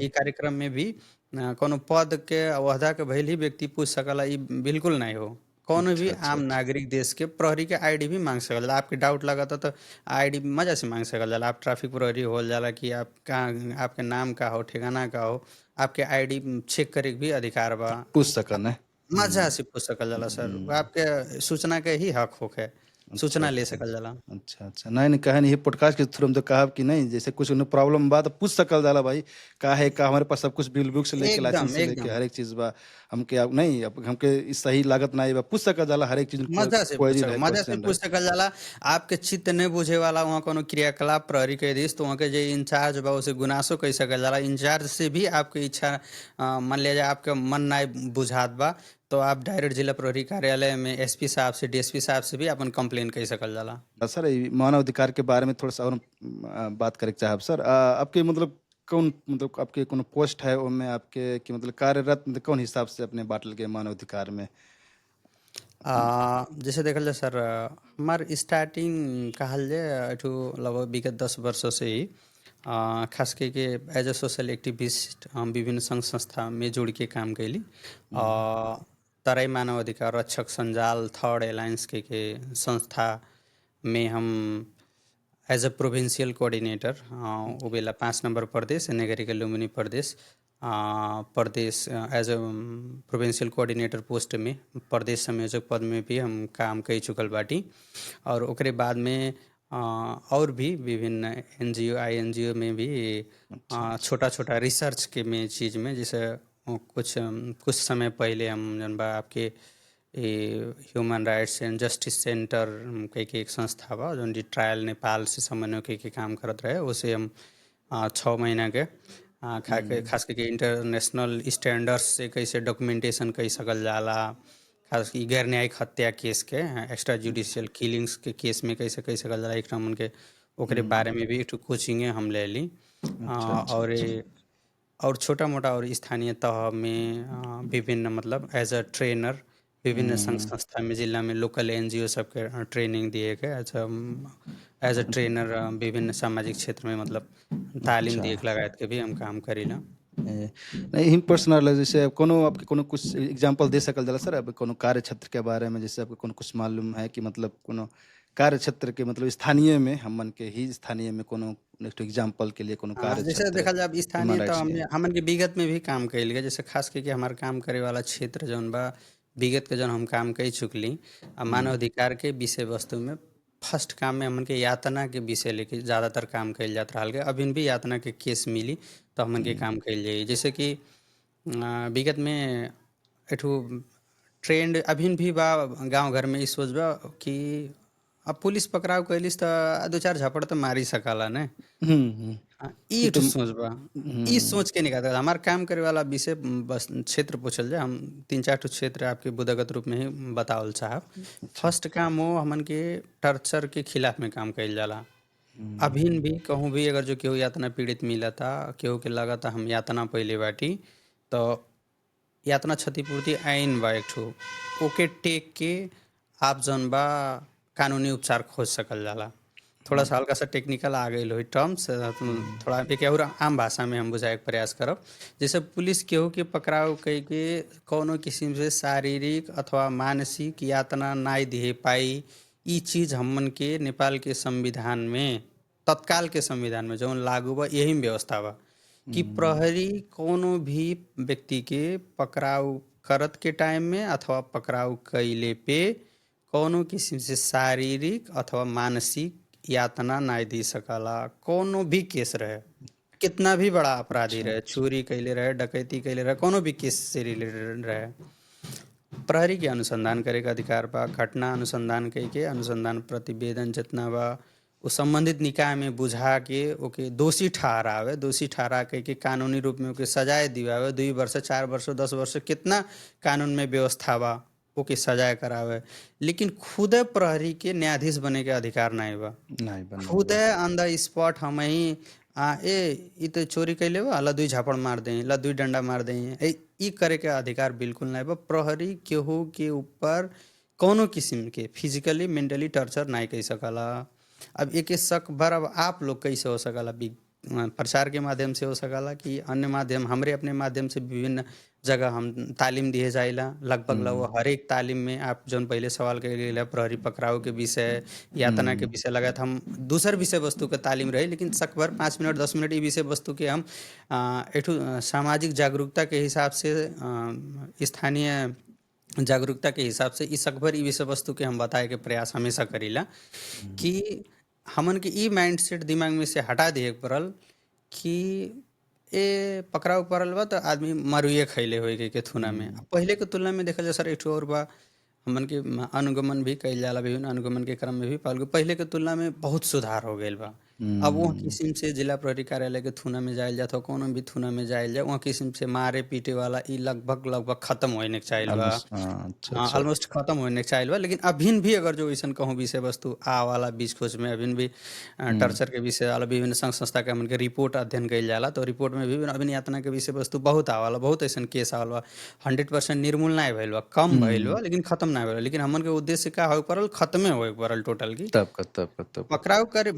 ई कार्यक्रम में भी कोनो पद के ओहदा के भइल ही व्यक्ति पूछ सकला, ई बिल्कुल नहीं हो। कौनो भी अच्छा अच्छा आम अच्छा। नागरिक देश के प्रहरी के आईडी भी मांग सकल जाला। आपके डाउट लगा था तो आईडी मजा से मांग सकल जाला। आप ट्रैफिक प्रहरी होल जाला कि आप कहाँ, आपके नाम का हो, ठिकाना का हो, आपके आईडी चेक करे के भी अधिकार बा। पूछ सकन है। मजा से पूछ सकल जाला सर, आपके सूचना के ही हक होखे, अच्छा सूचना ले अच्छा सकल जाला। अच्छा अच्छा। नहीं नहीं कहे नहीं, ये पॉडकास्ट के थ्रू हम तो कहा कि नहीं जैसे कुछ उन्हें प्रॉब्लम बा तो पूछ सकल जाला भाई का है का, हमारे पास सब कुछ बिल बुक से लेके लाइसेंस एकदम से लेके एकदम हर एक चीज बा। हमके अब नहीं अब हमके इस सही लागत ना बा, पूछ सकल जाला हर एक चीज क्वेरी रहे मजा से क्वेश्चन रहे। पूछ सकल जाला। आपके चित्त नहीं बुझे वाला वहाँ कोनो क्रियाकलाप प्रहरी के दिस तो वहाँ के जो इंचार्ज बा उसे गुनासो कह सकल जाला। इंचार्ज से भी आपके इच्छा मान लिया जाए आपके मन नहीं बुझात बा तो आप डायरेक्ट जिला प्रहरी कार्यालय में एसपी साहब से, डीएसपी साहब से भी अपन कंप्लेन कर सकल जाला। सर ये मानव अधिकार के बारे में थोड़ा सा और बात करे चाहब सर। आपके मतलब कौन मतलब आपके कोनो पोस्ट है ओमे आपके कि मतलब कार्यरत मतलब कौन हिसाब से अपने बाटल के मानव अधिकार में? जैसे देखल जाए सर, हमार स्टार्टिंग कहल जाए एठू लगभग विगत 10 वर्ष से ही खास करके एज ए सोशल एक्टिविस्ट हम विभिन्न संघ संस्था में जुड़ के काम कैली। तराई मानव अधिकार रक्षक संजाल थर्ड अलायंस के संस्था में हम एज अ प्रोविंशियल कोऑर्डिनेटर, वो बेला 5 नंबर प्रदेश नगरिका लुम्बिनी प्रदेश प्रदेश as a provincial coordinator post में प्रदेश संयोजक पद में भी हम काम कर चुकल बाटी। और ओकरे बाद में और भी विभिन्न एनजीओ आईएनजीओ में भी छोटा छोटा रिसर्च के में चीज़ में, जैसे कुछ समय पहले हम जन बा आपके human rights and justice centre के एक संस्था बा जौन जी ट्रायल नेपाल से समन्वय के काम करत रहे। उसे हम 6 महीना के खास करके इंटरनेशनल स्टैंडर्ड्स से कैसे डॉक्यूमेंटेशन कर सकल जाला, खास की गैर न्यायिक हत्या केस के एक्स्ट्रा जुडिशियल किलिंग्स के केस में कैसे कर सकल जाला, एक नमन के ओकरे बारे में भी एक कोचिंगे हम ले ली। अच्छा अच्छा और अच्छा। और छोटा मोटा और स्थानीय तह में विभिन्न मतलब एज अ ट्रेनर विभिन्न संघ संस्था में जिला में लोकल एनजीओ सबके ट्रेनिंग दिए के अच्छा एज अ ट्रेनर विभिन्न सामाजिक क्षेत्र में मतलब तालीम अच्छा। दिए के लगायत के भी हम काम करीला। नहीं इन पर्सनल जैसे अब कोनो आपके कोनो कुछ एग्जांपल दे सकल जाला सर? अब कोनो कार्य क्षेत्र के बारे में जैसे आपको कोनो कुछ मालूम है कि मतलब कोनो कार्य क्षेत्र के मतलब स्थानीय में हमन के ही स्थानीय में कोनो नेक्स्ट एग्जांपल के लिए कोनो कार्य जैसे क्षेत्र देखा जाए अब ह्यूमन स्थानीय तो राइट्स के? हमने हमन के विगत में भी काम कैल गया, जैसे खास करके हमारे काम करे वाला क्षेत्र जौन बा विगत के जौन हम काम कर चुकली मानव अधिकार के विषय वस्तु में फर्स्ट काम में हमन के यातना के विषय लेके ज़्यादातर काम कैल जात रहा के। अभी भी यातना के केस मिली तो हमन के काम कैल जाई। जैसे कि विगत में एठू ट्रेंड अभी भी बा गांव घर में, इस सोच बा कि अब पुलिस पकड़ाव कैलिस तो 2 4 झपड़ तो मारी सकाला ने। हम्म। ई ये एक तो ठो सोच बा। ई हम्म। सोच के निकाल हमार काम करे वाला विषय बस क्षेत्र पूछल जाए, हम 3 4 ठो क्षेत्र आपके बुदागत रूप में ही बतावल साहब। अच्छा। फर्स्ट काम हो हमन के टर्चर के खिलाफ में काम कइल जाला। अभिन भी कहूँ भी अगर जो केहू यातना पीड़ित मिलता, केहू के लगता हम यातना पहिले बाटी, तो यातना क्षतिपूर्ति आइन बा एक ठो, ओके टेक के आप जौन बा कानूनी उपचार खोज सकल जाला। थोड़ा सा हल्का सा टेक्निकल आ गई हो टर्म्स, थोड़ा एक और आम भाषा में हम बुझाए के प्रयास करब। जैसे पुलिस केहू के पकड़ाव कई के कौनो किस्म से शारीरिक अथवा मानसिक यातना नाई दिहे पाई, ई चीज़ हमन के नेपाल के संविधान में तत्काल के संविधान में जौन लागू बा यही में व्यवस्था बा कि प्रहरी कोनो भी व्यक्ति के पकड़ाव करत के टाइम में अथवा पकड़ाव कैले पे कौनो किस्म से शारीरिक अथवा मानसिक यातना नाय दी सकला। कोनो भी केस रहे, कितना भी बड़ा अपराधी अच्छा रहे, अच्छा। चोरी कैले रहे, डकैती कैले रहे, कोनो भी केस से रिलेटेड रहे, प्रहरी के अनुसंधान करे का अधिकार बा। घटना अनुसंधान कई के अनुसंधान प्रतिवेदन जितना बा वो संबंधित निकाय में बुझा के ओके दोषी ठहरावे, दोषी ठहरा के कानूनी रूप में ओके सजाए दिवावे। 2 वर्ष 4 वर्ष 10 वर्ष कितना कानून में व्यवस्था बा ओके सजाए करावे। लेकिन खुद प्रहरी के न्यायाधीश बने के अधिकार नहीं बा। नहीं बने खुद बा। ऑन द स्पॉट हम ही ई तो चोरी कैले बा ला 2 झापड़ मार दें, ला 2 डंडा मार दें, ई करे के अधिकार बिल्कुल नहीं बा। प्रहरी केहू के ऊपर कोनो किस्म के फिजिकली मेंटली टॉर्चर नहीं कर सकला। अब एक शक भर अब आप लोग कैसे हो सकला, प्रचार के माध्यम से हो सकला कि अन्य माध्यम, हमरे अपने माध्यम से विभिन्न जगह हम तालीम दिए जाइला। लगभग लगभग हर एक तालीम में आप जौन पहले सवाल के लिए प्रहरी पकड़ाव के विषय, यातना के विषय लगात हम दूसर विषय वस्तु के तालीम रही, लेकिन शक भर 5 मिनट 10 मिनट ई विषय वस्तु के हम एठू सामाजिक जागरूकता के हिसाब से स्थानीय जागरूकता के हिसाब से इस सकभर ई विषय वस्तु के हम बताए के प्रयास हमेशा करीला कि हमन के ई माइंडसेट दिमाग में से हटा दिए के पड़ल कि ए पकड़ाव पड़ल बा तो आदमी मरुए खैले होए के थुना में। अब पहले के तुलना में देखल जाए सर एक ठो और बा, हमन के अनुगमन भी कइल जाला, विभिन्न अनुगमन के क्रम में भी पाल पहले के तुलना में बहुत सुधार हो गईल बा। अब वहाँ हुँ, किस्म से जिला प्रहरी कार्यालय के थुना में जायल जात हो, कोनो भी थुना में जायल जाए, वहाँ किस्म से मारे पीटे वाला ई लगभग लगभग खत्म होने के चाहिए बा। ऑलमोस्ट हाँ, अच्छा, हाँ, अच्छा। ऑलमोस्ट खत्म होने के चाहिए बा, लेकिन अभिन भी अगर जो ऐसन कहूँ विषय वस्तु आ वाला बीच खोज में अभिन भी हुँ, टर्चर के विषय वाला विभिन्न संघ संस्था के हमन के रिपोर्ट अध्ययन कइल जाला, तो रिपोर्ट में भी अभिन यातना के विषय वस्तु बहुत आवाला, बहुत ऐसन केस आवल बा। 100% निर्मूल ना भइल बा, कम भइल हुँ, बा, लेकिन खत्म ना भइल बा। लेकिन हमन के उद्देश्य का होए पड़ल, खत्मे होए पड़ल टोटल की। तब का।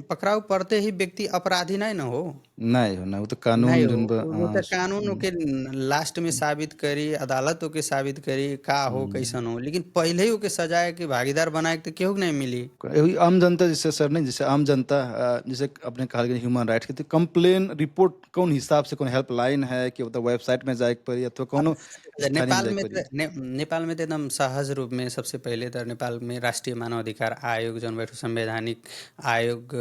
पकड़ाव पड़ते ही व्यक्ति अपराधी नहीं न हो। नहीं हो ना, वो तो नहीं कानून हो, जोन बा वो तो कानून हुँ, ओके लास्ट में साबित करी, अदालत ओके साबित करी का हो हुँ। कैसन हो, लेकिन पहले ही ओके सजाए के भागीदार बनाए के तो केहू के नहीं मिली। वही आम जनता जैसे सर नहीं, जैसे आम जनता जैसे आपने कहा कि ह्यूमन राइट्स के तो कंप्लेन रिपोर्ट कौन हिसाब से, कौन हेल्पलाइन है कि मतलब वेबसाइट में जाए के पड़ी अथवा अब कोनो स्थानीय में नेपाल जाए के में पड़ी? तो नेपाल में तो एकदम सहज रूप में सबसे पहले तो नेपाल में राष्ट्रीय मानव अधिकार आयोग जौन बैठो संवैधानिक आयोग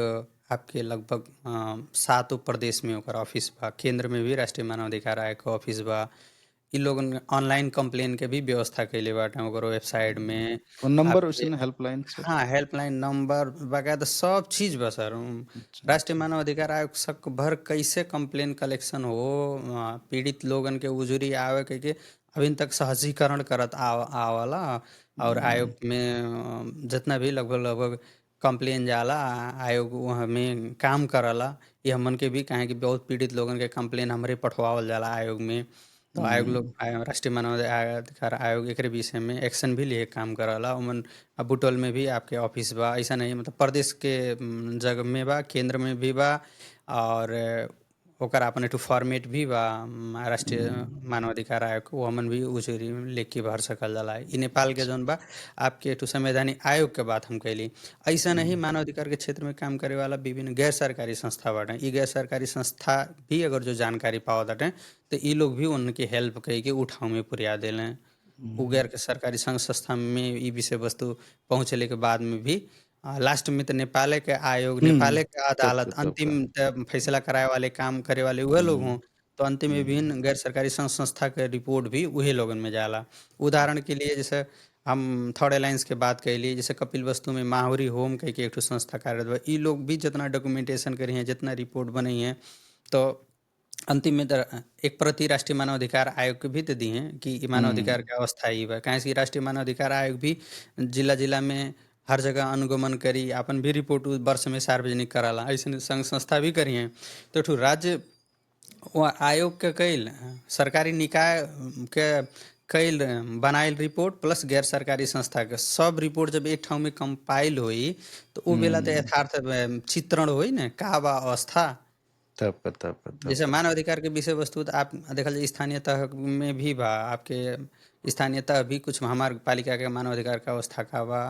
आपके लगभग 7 प्रदेश में ओकर ऑफिस बा। केंद्र में भी राष्ट्रीय मानव अधिकार आयोग के ऑफिस बा। इ लोगन ऑनलाइन कंप्लेन के भी व्यवस्था कइले बाटे ओकर वेबसाइट में। कौन नंबर आपके वैसे हेल्पलाइन सर? हाँ, हेल्पलाइन नंबर बाकायदा सब चीज़ बा सर। अच्छा, राष्ट्रीय मानव अधिकार आयोग सक भर कैसे कंप्लेन कलेक्शन हो, पीड़ित लोगन के उजुरी आवे कइके अभी तक सहजीकरण करत आवला। और हुँ, आयोग में जितना भी लगभग लगभग कंप्लेन जाला, आयोग वहाँ में काम करला। ये हमन के भी काहे कि बहुत पीड़ित लोगन के कंप्लेन हमरे पठवावल जाला आयोग में। तो आयोग लोग हुँ, राष्ट्रीय मानव अधिकार आयोग एकरे विषय में एक्शन भी लिए काम करला। ओमन बुटवल में भी आपके ऑफिस बा, ऐसा नहीं मतलब प्रदेश के जगह में बा, केंद्र में भी बा। और ओकर आपन एठू फॉर्मेट भी बा, राष्ट्रीय हुँ, मानव अधिकार आयोग के, वो हमन भी उजरी लेके भर सकल जाला। इ नेपाल के अच्छा, जौन बा आपके एठू संवैधानिक आयोग के बात हम कैली। ऐसा नहीं हुँ, मानव अधिकार के क्षेत्र में काम करे वाला विभिन्न गैर सरकारी संस्था बाटे। इ गैर सरकारी संस्था भी अगर जो जानकारी पावत बाटे तो इ लोग भी उनके हेल्प कई के उठाव में पुरिया देलें। उ हुँ, गैर के सरकारी संघ संस्था में इ विषय वस्तु पहुँचले के बाद में भी लास्ट में तो नेपाले के आयोग, हुँ, नेपाले के अदालत तब का। अंतिम फैसला कराए वाले काम करे वाले उहे लोग हुँ, हों। तो अंतिम में हुँ, विभिन्न गैर सरकारी संघ संस्था के रिपोर्ट भी उहे लोगन में जाला। उदाहरण के लिए जैसे हम थर्ड अलायंस के बात कैली, जैसे कपिल वस्तु में माहुरी होम कह के एक ठो संस्था कार्यरत बा। इ लोग भी जितना डॉक्यूमेंटेशन करी हैं, जितना रिपोर्ट बनी है, तो अंतिम में तो एक प्रति राष्ट्रीय मानव अधिकार आयोग के भी तो दी हैं कि इ मानव अधिकार हुँ, के अवस्था ई बा। काहे से कि राष्ट्रीय मानव अधिकार आयोग भी जिला जिला में हर जगह अनुगमन करी, आपन भी रिपोर्ट उ वर्ष में सार्वजनिक कराला। ऐसे संघ संस्था भी करी हैं। तो ठू राज्य वो आयोग के कईल सरकारी निकाय के कईल बनाइल रिपोर्ट प्लस गैर सरकारी संस्था के सब रिपोर्ट जब एक ठाव में कंपाइल होई, तो उ बेला तो हुँ, यथार्थ चित्रण होई न का बा अवस्था। तब जैसे का। मानव अधिकार के विषय वस्तु तो आप देखल जाए स्थानीय तह में भी बा, आपके स्थानीय तह भी कुछ हमार पालिका के मानव अधिकार का अवस्था का बा।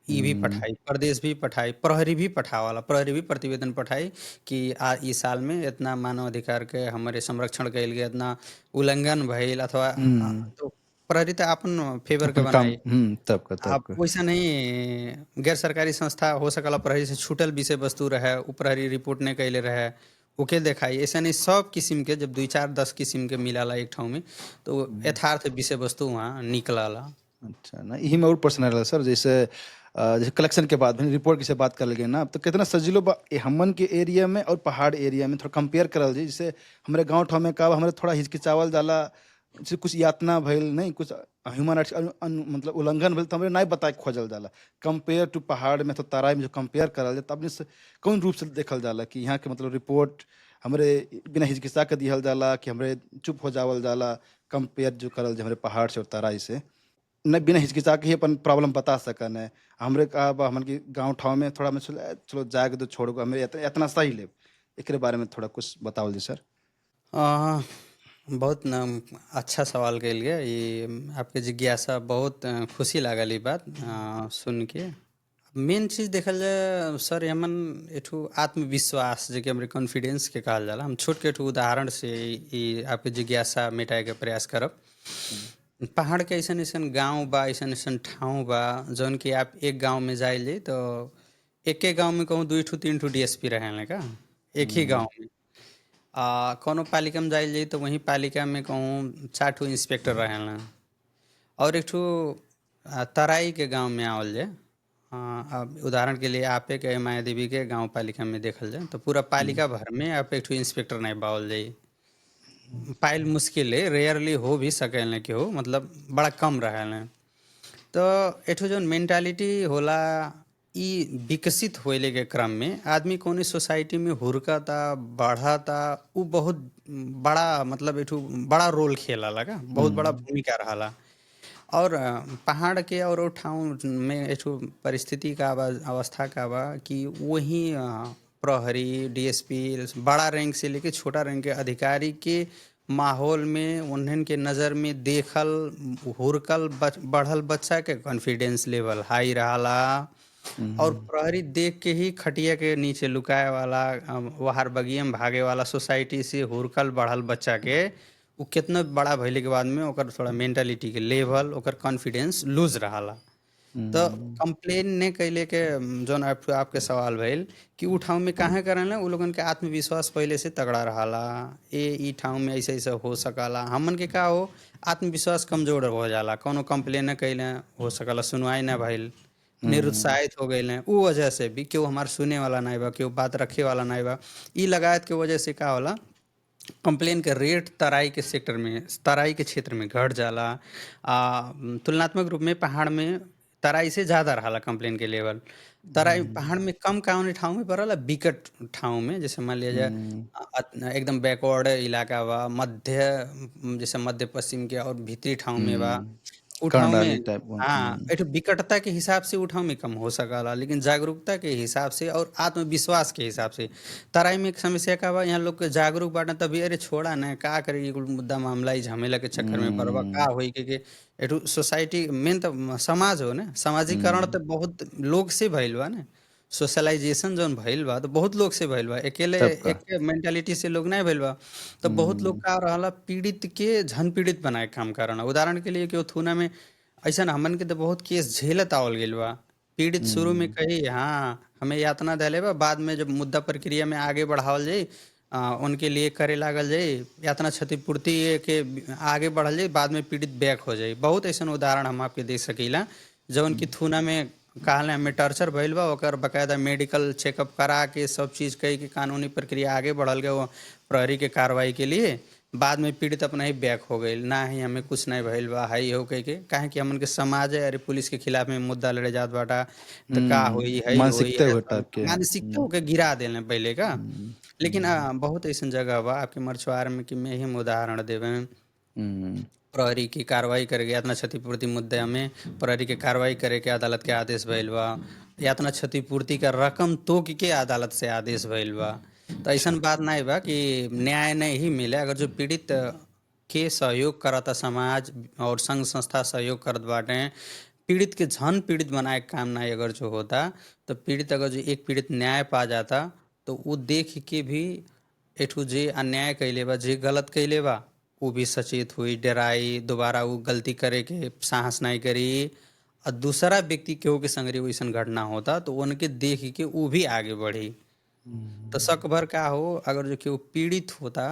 ई भी हुँ, पठाई, प्रदेश भी पठाई, प्रहरी भी पठावाला, प्रहरी भी प्रतिवेदन पठाई कि ई साल में इतना मानव अधिकार के हमारे संरक्षण कइल गए, इतना उल्लंघन भइल अथवा हुँ, तो प्रहरी तो अपन फेवर के अपन काम बनाई। तब आप का। वैसा नहीं गैर सरकारी संस्था हो सकला प्रहरी से छूटल विषय वस्तु रहे, उ प्रहरी रिपोर्ट नहीं कैले रहे, ओके देखाई। ऐसा नहीं सब किस्म के जब 2 4 10 किस्म के मिलाला एक ठाव में, तो हुँ। यथार्थ विषय वस्तु वहाँ निकलाला। अच्छा ना, यही में और प्रश्न रहला सर, जैसे जैसे कलेक्शन के बाद में रिपोर्ट की से बात कर लगे ना, तो कितना सजिलो बा हमन के एरिया में और पहाड़ एरिया में थोड़ा कंपेयर करल जाए। जैसे हमारे गांव ठाव में का बा, हमारे थोड़ा हिचकिचावल जाला, जैसे कुछ यातना भइल नहीं, कुछ ह्यूमन राइट्स मतलब उल्लंघन भइल तो हमरे नहीं बताए के खोजल जाला। कंपेयर टू पहाड़ में तो तराई में जो कंपेयर करल जाए, तब से कौन रूप से देखल जाला कि यहाँ के मतलब रिपोर्ट हमरे बिना हिचकिचा के दिहल जाला कि हमरे चुप हो जावल जाला, कंपेयर जो करल जाए हमरे पहाड़ से और तराई से नहीं, बिना हिचकिचा के ही अपन प्रॉब्लम बता सकन है। हमरे का बा हमन के गाँव ठाव में थोड़ा में चलो जाए के तो छोड़ गो, हमें इतना सही लेब। एकरे बारे में थोड़ा कुछ बतावल जी सर। अ, बहुत न अच्छा सवाल कइल गया। ये आपके जिज्ञासा बहुत खुशी लागल ई बात सुन के। मेन चीज़ देखल जाए सर, हमन एठू आत्मविश्वास जेके हमरे कॉन्फिडेंस के कहल जाला। हम छोट के एठू उदाहरण से ई आपके जिज्ञासा मिटाए के प्रयास करब। हुँ, पहाड़ के अइसन-अइसन गाँव बा, अइसन-अइसन ठाँव बा जौन कि आप एक गाँव में जाइल जाई तो एके गाँव में कहूँ 2 ठू 3 ठू डीएसपी रहेले का, एक ही हुँ, गाँव में। कौनो पालिका में जाइल जाई तो वहीं पालिका में कहूँ 4 ठू इंस्पेक्टर रहेला। और एक ठू तराई के गाँव में आवल जाए अब उदाहरण के लिए आपे के मायादेवी के गांव पालिका में देखल जाए तो पूरा पालिका भर में आप एक ठो इंस्पेक्टर नहीं पावल जाई, पाइल मुश्किल है, रेयरली हो भी सकेला कि हो, मतलब बड़ा कम रहेला। तो एठो जौन मेंटालिटी होला, ई विकसित होइले के क्रम में आदमी कौनी सोसाइटी में हुरकता बढ़ता, उ बहुत बड़ा मतलब एठो बड़ा रोल खेला का, बहुत बड़ा भूमिका रहाला। और पहाड़ के और ठाउँ में एठो परिस्थिति का बा, अवस्था का बा कि वही प्रहरी, डीएसपी बड़ा रैंक से लेके छोटा रैंक के अधिकारी के माहौल में उन्हन के नज़र में देखल हुरकल बढ़ल बच्चा के कॉन्फिडेंस लेवल हाई रहाला। और प्रहरी देख के ही खटिया के नीचे लुकाए वाला, वहार बगिया में भागे वाला सोसाइटी से हुरकल बढ़ल बच्चा के उ कितना बड़ा भइले के बाद में ओकर थोड़ा मेंटालिटी के लेवल, ओकर कॉन्फिडेंस लूज रहाला। तो कंप्लेन ने कैले के जौन आपके सवाल भइल कि उ ठाउँ में काहे करेला, उ लोगन के आत्मविश्वास पहले से तगड़ा रहाला। ई ठाउँ में ऐसे ऐसे हो सकला, हमन के का हो आत्मविश्वास कमजोर हो जाला, कौनो कंप्लेन न कैले हो सकला, सुनवाई ना भइल, निरुत्साहित हो गए। उ वजह से भी केहू हमार सुने वाला नहीं बा, केहू बात रखे वाला नहीं बा, ई लगायत के वजह से का होला कंप्लेन के रेट तराई के सेक्टर में, तराई के क्षेत्र में घट जाला। तुलनात्मक रूप में पहाड़ में तराई से ज़्यादा रहाला कंप्लेन के लेवल। तराई पहाड़ में कम काउने ठाउँ में पड़ला, विकट ठाउँ में जैसे मान लिया जाए एकदम बैकवर्ड इलाका बा, जैसे मध्य पश्चिम के और भीतरी ठाउँ में बा, उ ठाउँ कर्णाली में टाइप हाँ एक विकटता के हिसाब से उ ठाउँ में कम हो सकला, लेकिन जागरूकता के हिसाब से और आत्मविश्वास के हिसाब से तराई में एक समस्या का बा, यहाँ लोग के जागरूक बाटे तभी अरे छोड़ा ना का करी, ई कुल मुद्दा मामला ई झमेला के चक्कर में पड़बा का होई के एठू सोसाइटी मेन तो समाज हो ना, सामाजिकरण तो बहुत लोग से भइल बा ना, सोशलाइजेशन जौन भइल बा तो बहुत लोग से भइल बा, अकेले सबका एक मेंटालिटी से लोग नहीं भइल बा। तो बहुत लोग का रहला पीड़ित के झन पीड़ित बनाए के काम करना। उदाहरण के लिए कि थूना में ऐसा हमन के तो बहुत केस झेलत आवल गइल बा, पीड़ित शुरू में कही हाँ हमें यातना देले बा, बाद में जब मुद्दा प्रक्रिया में आगे बढ़ावल जाई उनके लिए करे लागल जाई, यातना क्षतिपूर्ति के आगे बढ़ल जाई, बाद में पीड़ित बैक हो जाई। बहुत ऐसा उदाहरण हम आपके दे सकीला जौन की थूना में कहले हमें टॉर्चर भइल बा, ओकर बकायदा मेडिकल चेकअप करा के सब चीज़ कही के कानूनी प्रक्रिया आगे बढ़ल गया वो प्रहरी के कार्रवाई के लिए, बाद में पीड़ित अपना ही बैक हो गई, ना ही हमें कुछ नहीं भइल बा हाई हो कह के, काहे कि हमन के समाज है, अरे पुलिस के खिलाफ में मुद्दा लड़े जात बाटा तो का होई है होई मानसिकता है, हुए सब टाइप के मानसिकता के गिरा देले पहले का। लेकिन बहुत ऐसा जगह बा आपके मछुआर में कि मैं ही उदाहरण देवे, प्रहरी की कार्रवाई करे के यातना क्षतिपूर्ति मुद्दे में प्रहरी के कार्रवाई करे के अदालत के आदेश भइल बा, यातना क्षतिपूर्ति का रकम तोक के अदालत से आदेश भइल बा। तो ऐसा बात नहीं बा कि न्याय नहीं ही मिले, अगर जो पीड़ित के सहयोग करता समाज और संघ संस्था सहयोग करत बाटे, पीड़ित के झन पीड़ित बनाए के काम नहीं अगर जो होता, तो पीड़ित अगर जो एक पीड़ित न्याय पा जाता तो वो देख के भी एठू जे अन्याय कैले बा, जे गलत कैले बा, वो भी सचेत हुई, डराई, दोबारा वो गलती करे के साहस नहीं करी। और दूसरा व्यक्ति केहू के संगरी वैसन घटना होता तो उनके देख के वो भी आगे बढ़ी। तो शक भर का हो अगर जो केहू पीड़ित होता,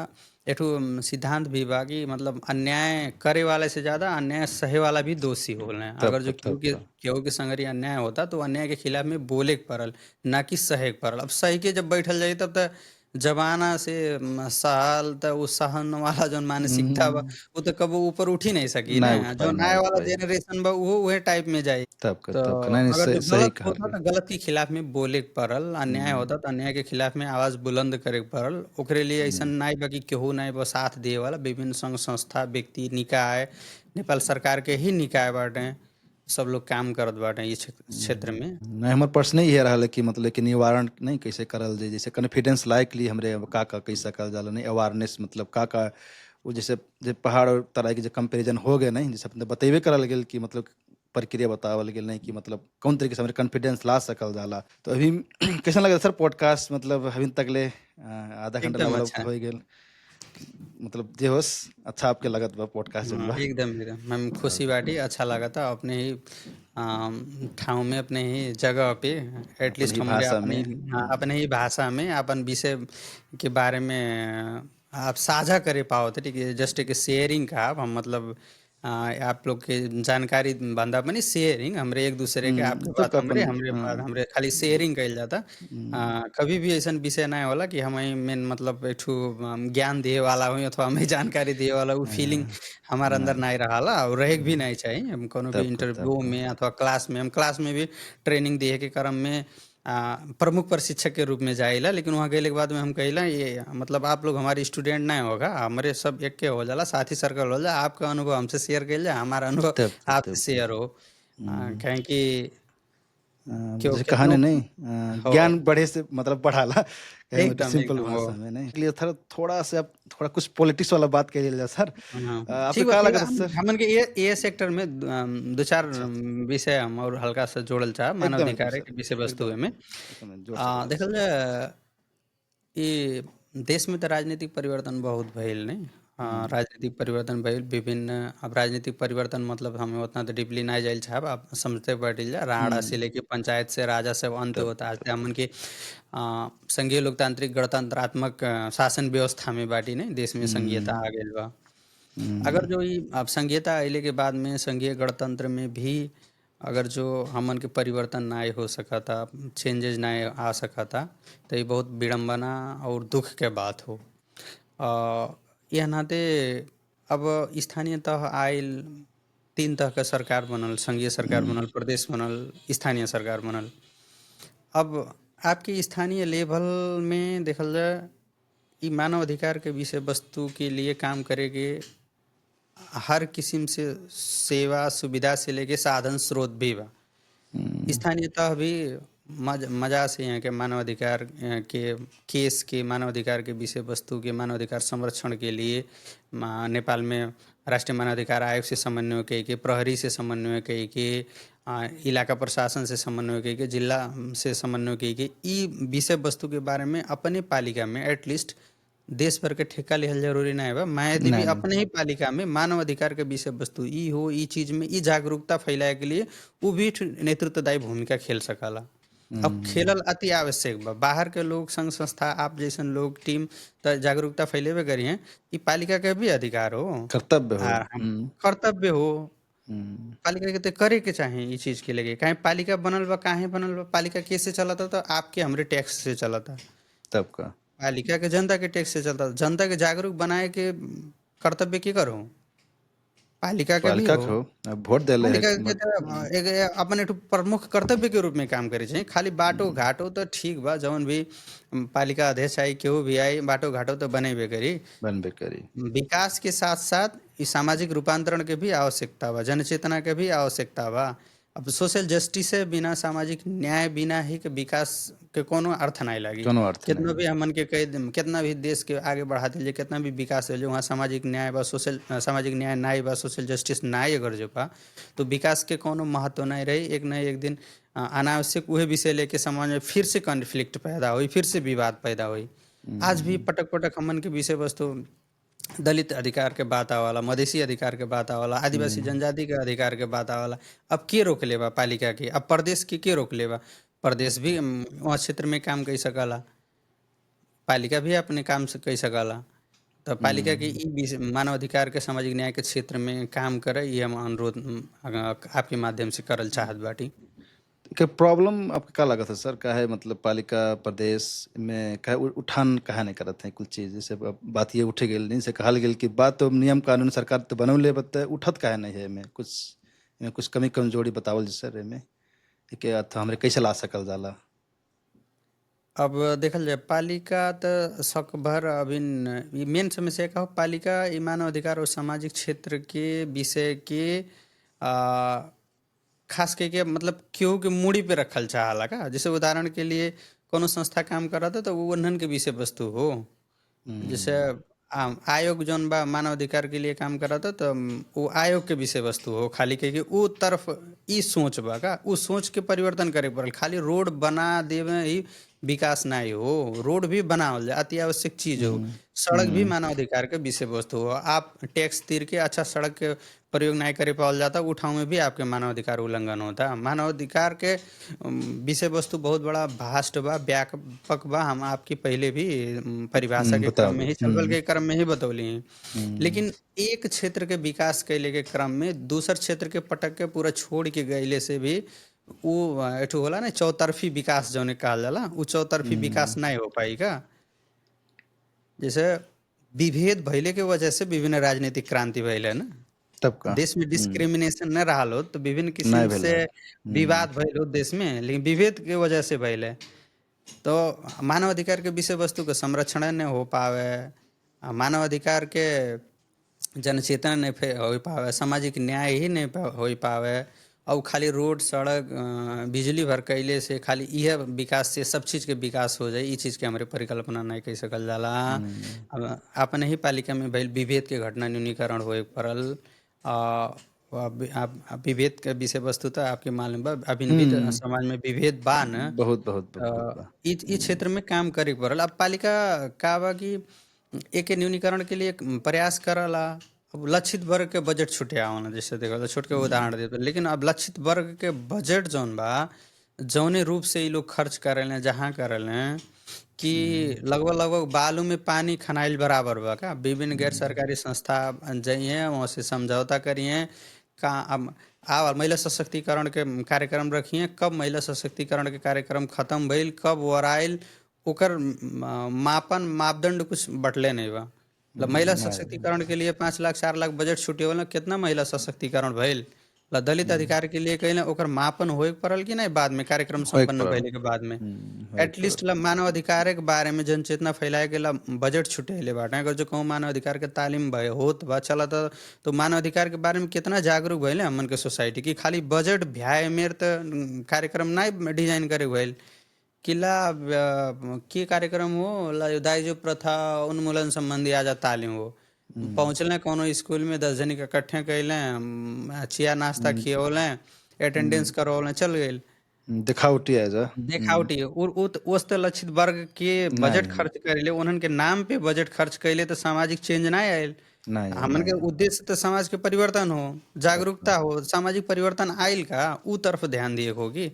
एठू सिद्धांत भी बा कि मतलब अन्याय करे वाले से ज्यादा अन्याय सहे वाला भी दोषी होले। अगर जो तब केहू के संगरी अन्याय होता तो अन्याय के खिलाफ में बोले के पड़ल, ना कि सहे के पड़ल। अब सही के जब बैठल जाई तब तो जमाना से सहल, तो वो सहन वाला जो मानसिकता बा वो तो कबो ऊपर उठ ही नहीं सकी नहीं उठ ना, जो पाई नहीं नया उठ वाला पाई जेनरेशन बा वो वह टाइप में जाई। तो नहीं नहीं, अगर जो सही गलत कहल होता गया। तो गलत के खिलाफ में बोले के पड़ल, अन्याय होता तो अन्याय के खिलाफ में आवाज बुलंद करे के पड़ल। ओकरे लिए ऐसा नहीं बा कि केहू नहीं बा साथ दे वाला, विभिन्न संघ संस्था व्यक्ति निकाय नेपाल सरकार के ही निकाय बाटे, सब लोग काम करत बाटे इस क्षेत्र में। नहीं हमारे पर्सनल ये रहा कि मतलब कि निवारण नहीं कैसे करल जाए, जैसे कॉन्फिडेंस लायक लिए हमरे का कैसे करल जाला, नहीं अवेयरनेस मतलब का वो जैसे जे पहाड़ और तराई के जो कंपेरिजन हो गए नहीं, जैसे अपने बतेबे करल गेल कि मतलब प्रक्रिया बतावल गेल नहीं कि मतलब कौन तरीके से हमारे कॉन्फिडेंस ला सकल जाला। तो अभी कैसा लगा सर पॉडकास्ट, मतलब अभी तक ले आधा घंटा एकदम लगभग अच्छा। हो गेल, मतलब जे होस अच्छा आपके लगत बा पॉडकास्ट जन हाँ, बा एकदम एकदम हम खुशी बाटी, अच्छा लगा था अपने ही ठाउँ में, अपने ही जगह पे, अपन एटलीस्ट ही हमरे भाषा अपने में। अपने ही भाषा में अपन विषय के बारे में आप साझा करे पाओ थे, ठीक है, जस्ट एक शेयरिंग का हम मतलब आप लोग के जानकारी भन्दा पनि शेयरिंग हमरे एक दूसरे के आपके तब बात का हमरे अपन हमरे बात हमरे खाली शेयरिंग कइल जाता। कभी भी ऐसन विषय ना होला कि हमें मेन मतलब एक ठो ज्ञान दिए वाला हुई अथवा हमें जानकारी दिए वाला वो फीलिंग हमारे अंदर नहीं रहाला और रहे भी नहीं चाहिए। हम कोनो भी तब इंटरव्यू का में अथवा क्लास में हम क्लास में भी ट्रेनिंग दिए के क्रम में प्रमुख प्रशिक्षक के रूप में जाइला, लेकिन वहाँ गए के बाद में हम कहिला ये मतलब आप लोग हमारे स्टूडेंट नहीं होगा, हमारे सब एक के हो जाला, साथी सर्कल हो जाला, आपका अनुभव हमसे शेयर कइल जा, हमारा अनुभव आपसे तब शेयर हो। कहें कि क्यों जैसे कितनों कहानी नहीं हो ज्ञान बढ़े से मतलब बढ़ाला कहे मतलब एकदम सिंपल एकदम हो। भाषा में नहीं इसलिए थोड़ा सा अब थोड़ा कुछ पॉलिटिक्स वाला बात करिए जा सर। हाँ, आपके का ठीक बा लगा था सर? हमन के ये सेक्टर में दो चार अच्छा विषय हम और हल्का सा जोड़ल चाह मानव एकदम अधिकार सर के विषय वस्तु में। एकदम जोड़ सकल जाला देखल सर। जाए ये देश में तो राजनीतिक परिवर्तन बहुत भइल नहीं। राजनीतिक परिवर्तन भइल विभिन्न। अब राजनीतिक परिवर्तन मतलब हमें उतना तो डीपली नहीं जाइल साहब, आप समझते बाटिल जा राणा से लेके पंचायत से राजा से अंत तब होता आज से हमन के संघीय लोकतांत्रिक गणतंत्रात्मक शासन व्यवस्था में बाटी नहीं, देश में संघीयता आ गइल बा। अगर जो ये अब संघीयता अइले के बाद में संघीय गणतंत्र में भी अगर जो हमन के परिवर्तन ना हो सका था, चेंजेस ना आ सका था, तो ये बहुत विडम्बना और दुख के बात हो। यह नाते अब स्थानीय तह आइल, तीन तह का सरकार बनल, संघीय सरकार बनल, प्रदेश बनल, स्थानीय सरकार बनल। अब आपके स्थानीय लेवल में देखल जाए ई मानव अधिकार के विषय वस्तु के लिए काम करे के हर किस्म से सेवा सुविधा से लेके साधन स्रोत भी बा। स्थानीय तह भी मजा से यहाँ के मानवाधिकार के केस के मानवाधिकार के विषय वस्तु के मानवाधिकार संरक्षण के लिए नेपाल में राष्ट्रीय मानवाधिकार आयोग से समन्वय के प्रहरी से समन्वय के इलाका प्रशासन से समन्वय के जिला से समन्वय के ई विषय वस्तु के बारे में अपने पालिका में एटलीस्ट देश भर के ठेका लेहल जरूरी नहीं बा, मैं भी अपने ही पालिका में मानव अधिकार के विषय वस्तु ई हो ई चीज में ई जागरूकता फैलाए के लिए वो भी नेतृत्वदायी भूमिका खेल सकला। अब खेलल अति आवश्यक बा। बाहर के लोग संघ संस्था आप जैसन लोग टीम तो जागरूकता फैलेबे करी हैं, ई पालिका के भी अधिकार हो कर्तव्य हो। हम कर्तव्य हो। हम्म, पालिका के तो करे के चाहे ई चीज के लगे काहे पालिका बनल बा, काहे बनल बा, पालिका कैसे चलता तो आपके हमरे टैक्स से चलता। तब का पालिका के जनता के टैक्स से चलता, जनता के जागरूक बनाए के कर्तव्य की करो पालिका के भी पालिका हो। को अब वोट देले है पालिका के तो एक अपन एक प्रमुख कर्तव्य के रूप में काम करे चाहिए। खाली बाटो घाटो तो ठीक बा, जवन भी पालिका अध्यक्ष आई केहू भी आई बाटो घाटो तो बनेबे करी। बनबे करी। विकास के साथ साथ इस सामाजिक रूपांतरण के भी आवश्यकता बा, जनचेतना के भी आवश्यकता बा। अब सोशल जस्टिस से बिना सामाजिक न्याय बिना ही के विकास के कोनो अर्थ नहीं लगी। कोनो अर्थ कितना नहीं भी हमन के कई कितना भी देश के आगे बढ़ा दिले, कितना भी विकास हो वहाँ सामाजिक न्याय बा, सोशल सामाजिक न्याय नाई बा, सोशल जस्टिस नाई अगर जो बा तो विकास के कोनो महत्व नहीं रही। एक न एक दिन अनावश्यक वह विषय लेके समाज में फिर से कॉन्फ्लिक्ट पैदा हुई, फिर से विवाद पैदा हुई। आज भी पटक पटक हमन के विषय वस्तु दलित अधिकार के बात आवाला, मधेसी अधिकार के बात आवाला, आदिवासी जनजाति के अधिकार के बात आवाला। अब के रोक लेबा पालिका के? अब प्रदेश के रोक लेबा? प्रदेश भी वहाँ क्षेत्र में काम कर सकला, पालिका भी अपने काम से कर सकला। तो पालिका के ई मानव अधिकार के सामाजिक न्याय के क्षेत्र में काम करे, ये हम अनुरोध आपके माध्यम से करल चाहत बाटी। के प्रॉब्लम आपका का लगा था सर? काहे मतलब पालिका प्रदेश में काहे उठान काहे नहीं करत है कुछ चीज? जैसे अब बात ये उठे गेल नहीं से कहल गेल कि बात तो नियम कानून सरकार तो बनौले बत उठत काहे नहीं है एमे कुछ कमी कमजोरी बतावल जी सर एमे के अथ हमरे कैसे ला सकल जाला? अब देखल जाए पालिका तो शक भर अभी मेन समस्या का हो पालिका ई मानव अधिकार और सामाजिक क्षेत्र के विषय के खास करके मतलब केहू के मूड़ी पे रखल चाहला का। जैसे उदाहरण के लिए कोनो संस्था काम कर रहा था तो वो उन्हन के विषय वस्तु हो। जैसे आयोग जौन बा मानव अधिकार के लिए काम कर रहा था तो वो आयोग के विषय वस्तु हो। खाली के वो तरफ ई सोच बा का, वो सोच के परिवर्तन करे पड़ल। खाली रोड बना देवे ही विकास नहीं हो, रोड भी बनावल जाए, अति आवश्यक चीज हो, सड़क भी मानव अधिकार के विषय वस्तु हो। आप टैक्स तीर के अच्छा सड़क के प्रयोग नहीं करे पावल जाता, उ ठाव में भी आपके मानव अधिकार उल्लंघन होता। मानव अधिकार के विषय वस्तु बहुत बड़ा भास्ट बा, व्यापक बा। हम आपकी पहले भी परिभाषा के क्रम बताओ। में ही, छलबल के क्रम में ही बतौली हैं। हम्म, लेकिन एक क्षेत्र के विकास कैले के क्रम में दूसर क्षेत्र के पटक के पूरा छोड़ के गईले से भी उ एठू होला ना चौतरफी विकास जौने कहल जाला, उ चौतरफी विकास नहीं हो पाई का। जैसे विभेद भइले के वजह से विभिन्न राजनीतिक क्रांति भइले ना, तब का देश में डिस्क्रिमिनेशन न रहल हो तो विभिन्न किस्म नहीं भेल से रहा। विवाद भइल हो देश में, लेकिन विभेद के वजह से भइले। तो मानव अधिकार के विषय वस्तु के संरक्षण न हो पावे, मानव अधिकार के जनचेतन नहीं हो पावे, सामाजिक न्याय ही नहीं हो पावे। और खाली रोड सड़क बिजली भर कैले से खाली यह विकास से सब चीज़ के विकास हो जाए, ये चीज़ के हमारे परिकल्पना नहीं कह सकल जाला। अब अपने ही पालिका में भइल विभेद के घटना न्यूनीकरण होए पड़ल। विभेद के विषय वस्तु तो आपके मालूम बा, अभी भी तो समाज में विभेद बा न। बहुत बहुत बहुत बा। इ क्षेत्र में काम करे के पड़ल। अब पालिका का बा कि एके न्यूनीकरण के लिए प्रयास करला। अब लक्षित वर्ग के बजट छुटे आवला, जैसे देखो तो छोट के उदाहरण देते, लेकिन अब लक्षित वर्ग के बजट जौन बा जौने रूप से ये लोग खर्च करेले जहाँ करेले कि लगभग लगभग बालू में पानी खनाइल बराबर बा का। विभिन्न गैर सरकारी संस्था जाइए वहाँ से समझौता करिए का। अब महिला सशक्तिकरण के कार्यक्रम रखिए, कब महिला सशक्तिकरण के कार्यक्रम खत्म भइल कब वराइल ओकर मापन मापदंड कुछ बटले नहीं बा। मतलब महिला सशक्तिकरण के लिए 5 लाख 4 लाख बजट छूटे वाला, कितना महिला सशक्तिकरण भइल। दलित अधिकार के लिए कहीं ओकर मापन होए पड़ल कि नहीं बाद में कार्यक्रम होए संपन्न पड़ल। भइले के बाद में। होए एटलीस्ट मानव अधिकार के बारे में जनचेतना फैलाए के ला बजट छुटेले बाटे। अगर जो कहूँ मानव अधिकार के तालीम भय होत बा चलत तो मानव अधिकार के बारे में कितना जागरूक भइले हमन के सोसाइटी की। खाली बजट भ्याए मेर तो कार्यक्रम नहीं डिजाइन करे भइल। किला के कार्यक्रम हो दाइजो प्रथा उन्मूलन संबंधी आज तालीम हो पहुँचल कोनो स्कूल में 10 जनी के इकट्ठे कैले चिया नाश्ता खियौले अटेंडेंस करवले चल गए दिखावटी है जा। देखावटी। और उस तो लक्षित वर्ग के बजट नहीं खर्च कैले उन्हन के नाम पे बजट खर्च कैले तो सामाजिक चेंज नहीं आयल। नहीं हमन के नहीं उद्देश्य तो समाज के परिवर्तन हो, जागरूकता हो, सामाजिक परिवर्तन आयल का ऊ तरफ ध्यान दिए होगी।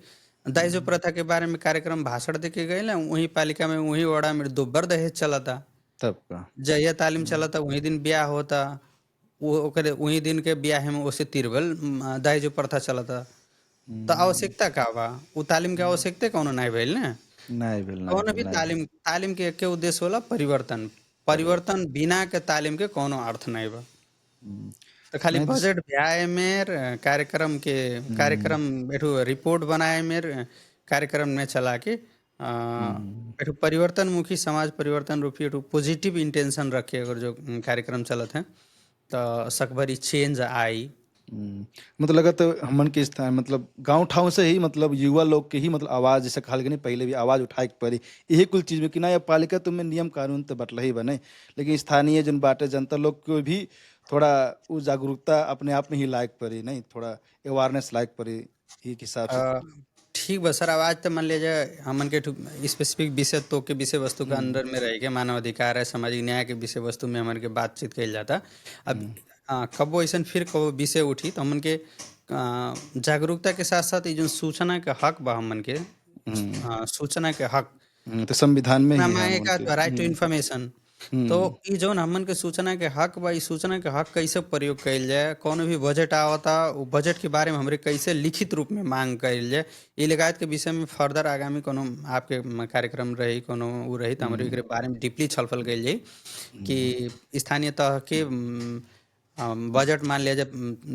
दहेज प्रथा के बारे में कार्यक्रम भाषण दे के गए ना, वही पालिका में वही वाड़ा में दोब्बर दहेज चला था। तब का जहिया तालीम चला था वही दिन ब्याह होता, वो ओकरे वही दिन के ब्याह में उसे तिरबल दहेज प्रथा चला था। तो आवश्यकता का बा उ तालीम के आवश्यकता कौनो नहीं भइल ना। नहीं भेल नहीं कौनो भेल भी नहीं भेल। तालीम तालीम के एक उद्देश्य होला परिवर्तन। परिवर्तन बिना के तालीम के कोनो अर्थ नहीं बा। तो खाली नहीं बजट ब्याए मेर कार्यक्रम एठू रिपोर्ट बनाए मेर कार्यक्रम में चला के एठू परिवर्तन मुखी समाज परिवर्तन रूपी एठू पॉजिटिव इंटेंशन रखे अगर जो कार्यक्रम चलत है तो सकभरी चेंज आई। मतलब लगा तो हमन के स्थान मतलब गांव ठाव से ही मतलब युवा लोग के ही मतलब आवाज जैसे कहल गए नहीं पहले भी आवाज उठाए के पड़ी यही कुल चीज में कि ना ये पालिका तुम्हें नियम कानून तो बटल ही बने, लेकिन स्थानीय जन बाटे जनता लोग को भी थोड़ा वो जागरूकता अपने आप में ही लायक पड़ी नहीं, थोड़ा अवेयरनेस लायक पड़ी एक हिसाब से। अ, ठीक बा सर। आवाज तो मान लीजिए हमन के स्पेसिफिक विषय तो के विषय वस्तु के अंदर में रह के मानव अधिकार है सामाजिक न्याय के विषय वस्तु में हमन के बातचीत कइल जाता। अब कबो ऐसा फिर कबो विषय उठी तो हमन के जागरूकता के साथ साथ ये जो सूचना के हक बा हमन के सूचना के हक तो संविधान में ही है हम नामायिका उनके। Right to information. तो ई जौन हमन के सूचना के हक बा, ई सूचना के हक कैसे प्रयोग कइल जाए, कौनो भी बजट आवता उ बजट के बारे में हमरे कैसे लिखित रूप में मांग कइल जाए, ई लगायत के विषय में फर्दर आगामी कोनो आपके कार्यक्रम रही कोनो उ रही तो हमरे एकरे बारे में डीपली छलफल कइल जाई कि स्थानीय तह के बजट मान लिया जब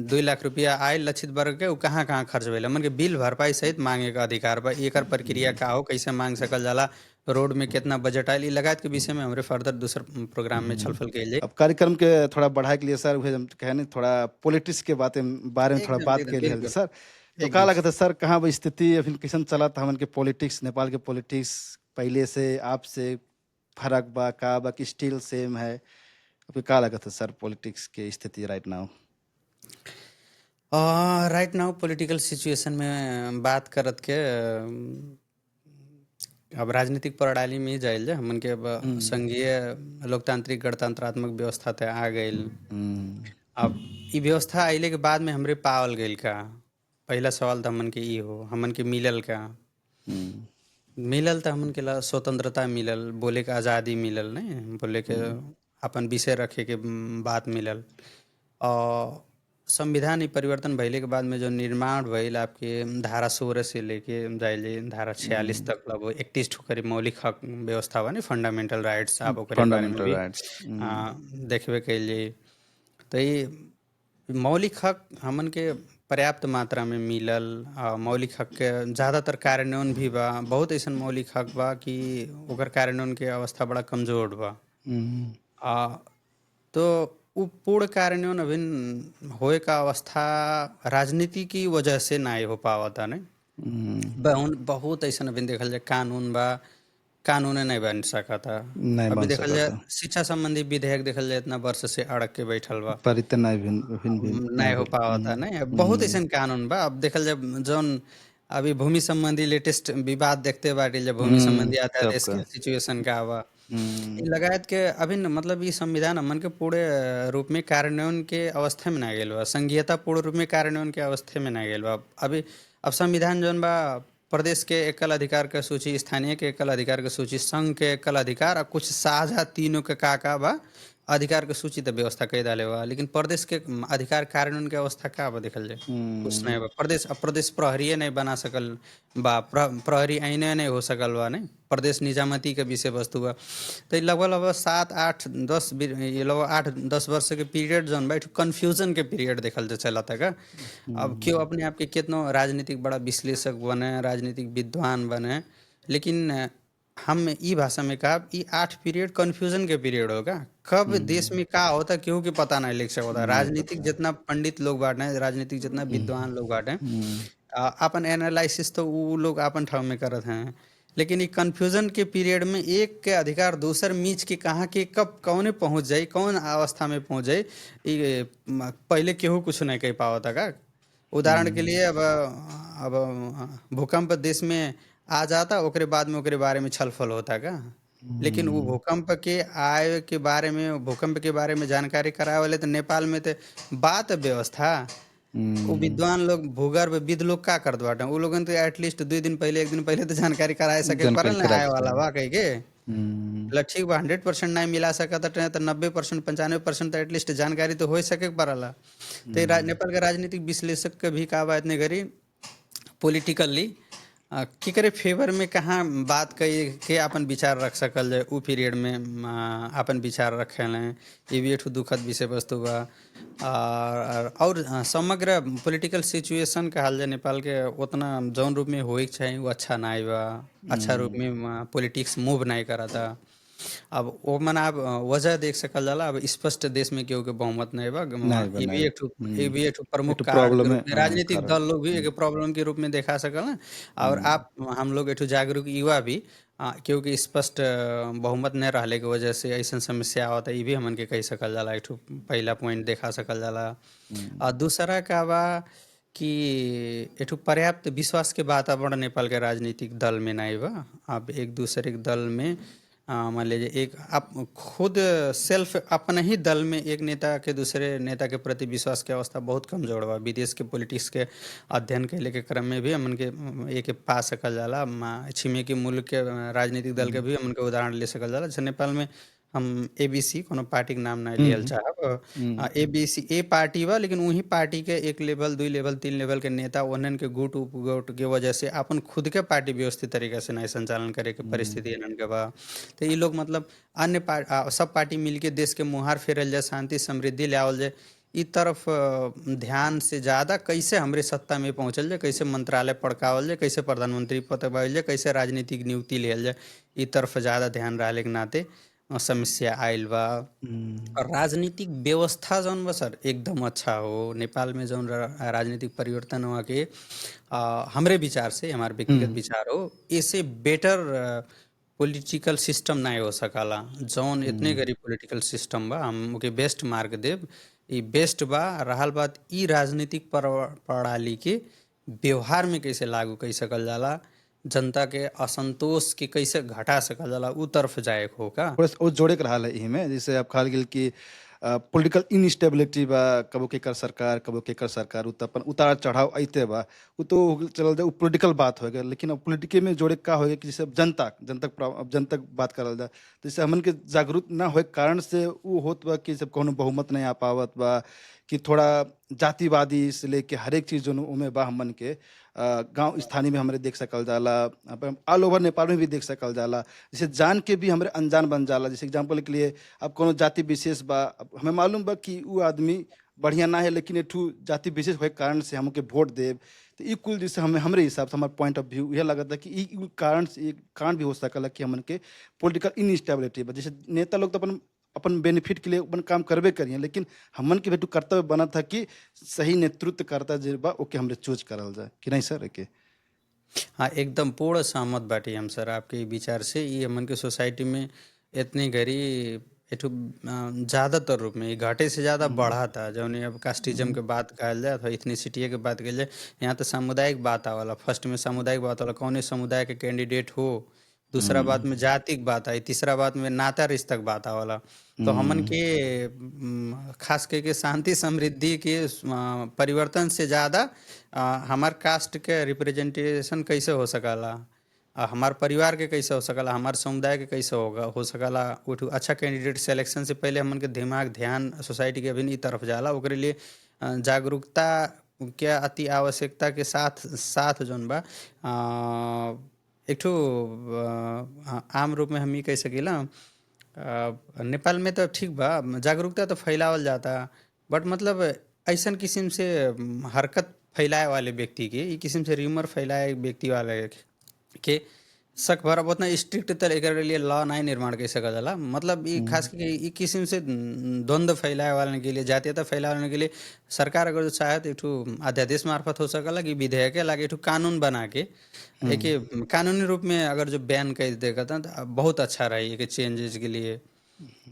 2 लाख रुपया आए लक्षित वर्ग के उ कहाँ कहाँ खर्च भइल हमन के बिल भरपाई सहित मांगे का अधिकार बा। एकर प्रक्रिया का हो कैसे मांग सकल जाला, रोड में कितना बजट आयल, ई लगायत के विषय में हमरे फर्दर दूसर प्रोग्राम में छलफल कइल जाई। अब कार्यक्रम के थोड़ा बढ़ाए के लिए सर वही हम कहे नहीं थोड़ा पॉलिटिक्स के बारे में थोड़ा एकदम बात एकदम कर लिया बिल्कुल सर। तो का एकदम लगता है सर कहाँ वो स्थिति अभी कैसन चला था हमन के पॉलिटिक्स नेपाल के पॉलिटिक्स पहले से आपसे फर्क बा का बा कि स्टिल सेम है, अभी का लगता है सर पॉलिटिक्स के स्थिति right now. Right now political situation में बात करत के अब राजनीतिक प्रणाली में ही जाइल जा हमन के, अब संघीय लोकतांत्रिक गणतंत्रात्मक व्यवस्था ते आ गइल। हम्म, अब इ व्यवस्था अइले के बाद में हमरे पावल गइल का? पहला सवाल तो हमन के ई हो, हमन के मिलल का? हम्म, मिलल तो हमन के ला स्वतंत्रता मिलल, बोले के आज़ादी मिलल, नहीं बोले के अपन विषय रखे के बात मिलल। और संविधान ई परिवर्तन भइले के बाद में जो निर्माण भइल आपके धारा 16 से लेके जाइले धारा 46 तक, लगभग 31 ठो करीब मौलिक हक व्यवस्था बा, फंडामेंटल राइट्स, आप ओकरे बारे में फंडामेंटल भी राइट्स। देखबे कैली। तो ये मौलिक हक हमन के पर्याप्त मात्रा में मिलल। मौलिक हक के ज़्यादातर कार्यान्वयन भी बा, बहुत ऐसन मौलिक हक बा कि ओकर कार्यान्वयन के अवस्था बड़ा कमजोर बा। आ, तो उ पूर्ण कार्यान्वयन अभिन होए का अवस्था राजनीति की वजह से नाय हो पावता, नहीं बहुत ऐसा अभी देखल जाए कानून बा, कानूने नहीं बन सकता। नहीं अभी बन देखल जाए सकता, शिक्षा संबंधी विधेयक देखल जाए इतना वर्ष से अड़क के बैठल बा, पर इतना भिन्न भी नहीं नहीं हो भेल। पावता। नहीं अब बहुत ऐसा कानून बा। अब देखल जाए जौन अभी भूमि संबंधी लेटेस्ट विवाद देखते बाटे, जब भूमि संबंधी अध्यादेश सबका। के सिचुएशन का बा, हम्म, इ लगायत के अभी मतलब ई संविधान हमन के पूरे रूप में कार्यान्वयन के अवस्था में ना गेल बा, संघीयता पूर्ण रूप में कार्यान्वयन के अवस्था में ना गेल बा। अभी अब संविधान जौन बा, प्रदेश के एकल अधिकार के सूची, स्थानीय के एकल अधिकार के सूची, संघ के एकल अधिकार और कुछ साझा तीनों के का बा अधिकार के सूची तो व्यवस्था कई डाले बा, लेकिन प्रदेश के अधिकार कार्यान्वयन के अवस्था का बा देखल जाए कुछ नहीं बा। प्रदेश अब प्रदेश प्रहरी नहीं बना सकल बा, प्रहरी आईने नहीं हो सकल बा, नहीं प्रदेश निजामती के विषय वस्तु बा। तो ई लगभग लगभग 7 8 10 ये लगभग 8 10 वर्ष के पीरियड जौन बा कन्फ्यूजन के पीरियड देखल जा चला था का। अब क्यों अपने आप के कितनो राजनीतिक बड़ा विश्लेषक बने, राजनीतिक विद्वान बने, लेकिन हम ई भाषा में कहा ई 8 पीरियड कन्फ्यूजन के पीरियड होगा। कब देश में का होता केहू के पता नहीं लिख सकता। नहीं राजनीतिक पता। जितना पंडित लोग बाटे, राजनीतिक जितना विद्वान लोग बाटे, हम्म, अपन एनालिसिस तो वो लोग अपन ठाव में करत हैं, लेकिन ये कन्फ्यूजन के पीरियड में एक के अधिकार दूसर मीच के कहाँ के कब कौने पहुंच जाई, कौन अवस्था में पहुंच जाई, ये पहले केहू कुछ नहीं कह पावता का। उदाहरण के लिए अब भूकंप देश में आ जाता, ओकरे बाद में ओकरे बारे में छलफल होता का। लेकिन वो भूकंप के आए के बारे में, भूकंप के बारे में जानकारी करावे वाले तो नेपाल में तो बात व्यवस्था, वो विद्वान लोग भूगर्भविद लोग का करत बाटे, उ लोगन तो एटलीस्ट 2 दिन पहले 1 दिन पहले तो जानकारी कराए सके जानकारी परल ना करा आए के वाला पड़े। बा कह के। मतलब ठीक बा 100% नहीं मिला सकता तो 90% 95% तो एटलीस्ट जानकारी तो हो सके परला। तो नेपाल के राजनीतिक विश्लेषक के भी का बा इतने गरी पॉलिटिकली केकरे फेवर में कहाँ बात कही के अपन विचार रख सकल जाए, उ पीरियड में अपन विचार रखे लें, ये भी एक ठो दुखद विषय वस्तु बा। और समग्र पॉलिटिकल सिचुएशन कहल जाए नेपाल के उतना जौन रूप में होइक चाहिए वो अच्छा नहीं बा, अच्छा रूप में पॉलिटिक्स मूव नहीं करता। अब वो मन आप वजह देख सकल जाला, अब स्पष्ट देश में केहू के बहुमत नहीं बा, नहीं बा, ये नहीं भी बा। एक ठो ये भी एक ठो प्रमुख एक कारण के प्रॉब्लम है, रूप में राजनीतिक कारण। दल लोग भी एक प्रॉब्लम के रूप में देखा सकल ना। और आप हम लोग एक ठो जागरूक युवा भी क्योंकि स्पष्ट बहुमत नहीं रहले के वजह से ऐसा समस्या आवता, ये भी हमन के कह सकल जाला, एक ठो पहला पॉइंट देखा सकल जाला। और दूसरा का बा कि एक ठो पर्याप्त विश्वास के वातावरण नेपाल के राजनीतिक दल में नहीं बा। अब एक दूसरे के दल में मान लीजिए एक आप खुद सेल्फ अपने ही दल में एक नेता के दूसरे नेता के प्रति विश्वास की अवस्था बहुत कमजोर बा। विदेश के पॉलिटिक्स के अध्ययन कैले के क्रम में भी हमन के एक पा सकल जाला, छिमेकी मुल्क के राजनीतिक दल के भी हमन के उदाहरण ले सकल जाला। जैसे नेपाल में हम एबीसी कोनो पार्टी के नाम नहीं लियल चाहब, एबीसी ए पार्टी बा, लेकिन वही पार्टी के 1 लेवल 2 लेवल 3 लेवल के नेता उन्हन के गुट उपगुट के वजह से अपन खुद के पार्टी व्यवस्थित तरीके से नहीं संचालन करे के परिस्थिति इन्हन के बा। तो ये लोग मतलब अन्य सब पार्टी मिलके देश के मुहार फेरल जाए, शांति समृद्धि लावल जाए, ई तरफ ध्यान से ज़्यादा कैसे हमरे सत्ता में पहुँचल जाए, कैसे मंत्रालय पड़कावल जाए, कैसे प्रधानमंत्री पद पावल जाए, कैसे राजनीतिक नियुक्ति लियल जाए, ई तरफ ज़्यादा ध्यान रहले के नाते समस्या आयल बा। और राजनीतिक व्यवस्था जौन बा सर एकदम अच्छा हो नेपाल में, जौन राजनीतिक परिवर्तन हुआ के हमरे विचार से, हमारे व्यक्तिगत विचार हो, इससे बेटर पॉलिटिकल सिस्टम नहीं हो सकला। जौन इतने गरीब पॉलिटिकल सिस्टम बा हम ओके बेस्ट मार्क देव, ई बेस्ट बा। रहल बात ई राजनीतिक प्रणाली के व्यवहार में कैसे लागू कर सकल जाला, जनता के असंतोष के कैसे घटा सकल जाला उ तरफ जाए के हो का। थोड़ा सा वो जोड़े के रहा है इही में, जैसे आप कहल गेल कि पॉलिटिकल इनस्टेबिलिटी बा, कबो केकर सरकार कबो केकर सरकार, उ त अपन उतार चढ़ाव अइते बा। उ तो हो गेल, चलल जाए उ पॉलिटिकल बात हो गेल, लेकिन अब पॉलिटिके में जोड़े का हो गया कि जैसे अब अब जनता के बात करल जाए, तो जैसे हमन के जागरूक ना होए के कारण से उ होत बा कि जब कोनो बहुमत नहीं आ पावत बा, कि थोड़ा जातिवादी से लेके हर एक चीज़ जोन ओमे बा हमन के गाँव स्थानीय में हमरे देख सकल जाला, अपन ऑल ओवर नेपाल में भी देख सकल जाला। जैसे जान के भी हमरे अनजान बन जाला। जैसे एग्जांपल के लिए अब कोनो जाति विशेष बा, अब हमें मालूम बा कि उ आदमी बढ़िया ना है, लेकिन एठू जाति विशेष होए के कारण से हमके वोट देब, तो ई कुल जैसे हमें हमरे हिसाब से हमार पॉइंट ऑफ व्यू यह लगता है कि ई कारण से एक कारण भी हो सकला कि हमन के पॉलिटिकल इनस्टेबिलिटी बा। जैसे नेता लोग तो अपन अपन बेनिफिट के लिए अपन काम करबे करिए, लेकिन हमन के भी तो कर्तव्य बना था कि सही नेतृत्व करता जे बा ओके हमरे चूज करल जाए कि नहीं सर एके। हाँ, एकदम पूर्ण सहमत बाटी हम सर आपके ई विचार से। ये हमन के सोसाइटी में इतनी घड़ी एठू ज़्यादातर रूप में ये घटे से ज़्यादा बढ़ा था। जौन अब कास्टिज्म के बात कहल जाए अथवा इथनिसिटी के बात कहल जाए, यहाँ तो सामुदायिक बात आवाला। फर्स्ट में सामुदायिक बात वाला कौन समुदाय के कैंडिडेट हो, दूसरा बात में जातिक बात आई, तीसरा बात में नाता रिश्ता के बात आवाला। तो हमन के खास करके शांति समृद्धि के परिवर्तन से ज़्यादा हमार कास्ट के रिप्रेजेंटेशन कैसे हो सकला, हमार परिवार के कैसे हो सकला, हमार समुदाय के कैसे होगा हो सकला। उठू अच्छा कैंडिडेट सिलेक्शन से पहले हमन के दिमाग ध्यान सोसाइटी के अभी ई तरफ जाला। ओकरे लिए जागरूकता के अति आवश्यकता के साथ साथ जौन बा एक ठो आम रूप में हम ई कह सकीला नेपाल में तो ठीक बा जागरूकता तो फैलावल जाता, बट मतलब ऐसन किस्म से हरकत फैलाए वाले व्यक्ति के, ई किस्म से र्यूमर फैलाए व्यक्ति वाले के शक भर अब उतना स्ट्रिक्ट तर एकर लिए लॉ नहीं निर्माण कर सकल जाला। मतलब ई खास करके ई किस्म से द्वंद्व फैलाए वाले के लिए, जातीयता फैलाए वाले के लिए सरकार अगर जो चाहे तो एक ठो अध्यादेश मार्फत हो सकला कि विधेयक लागे एक ठो कानून बना के एक कानूनी रूप में अगर जो बैन कर देगा तो बहुत अच्छा रही एक चेंजेस के लिए,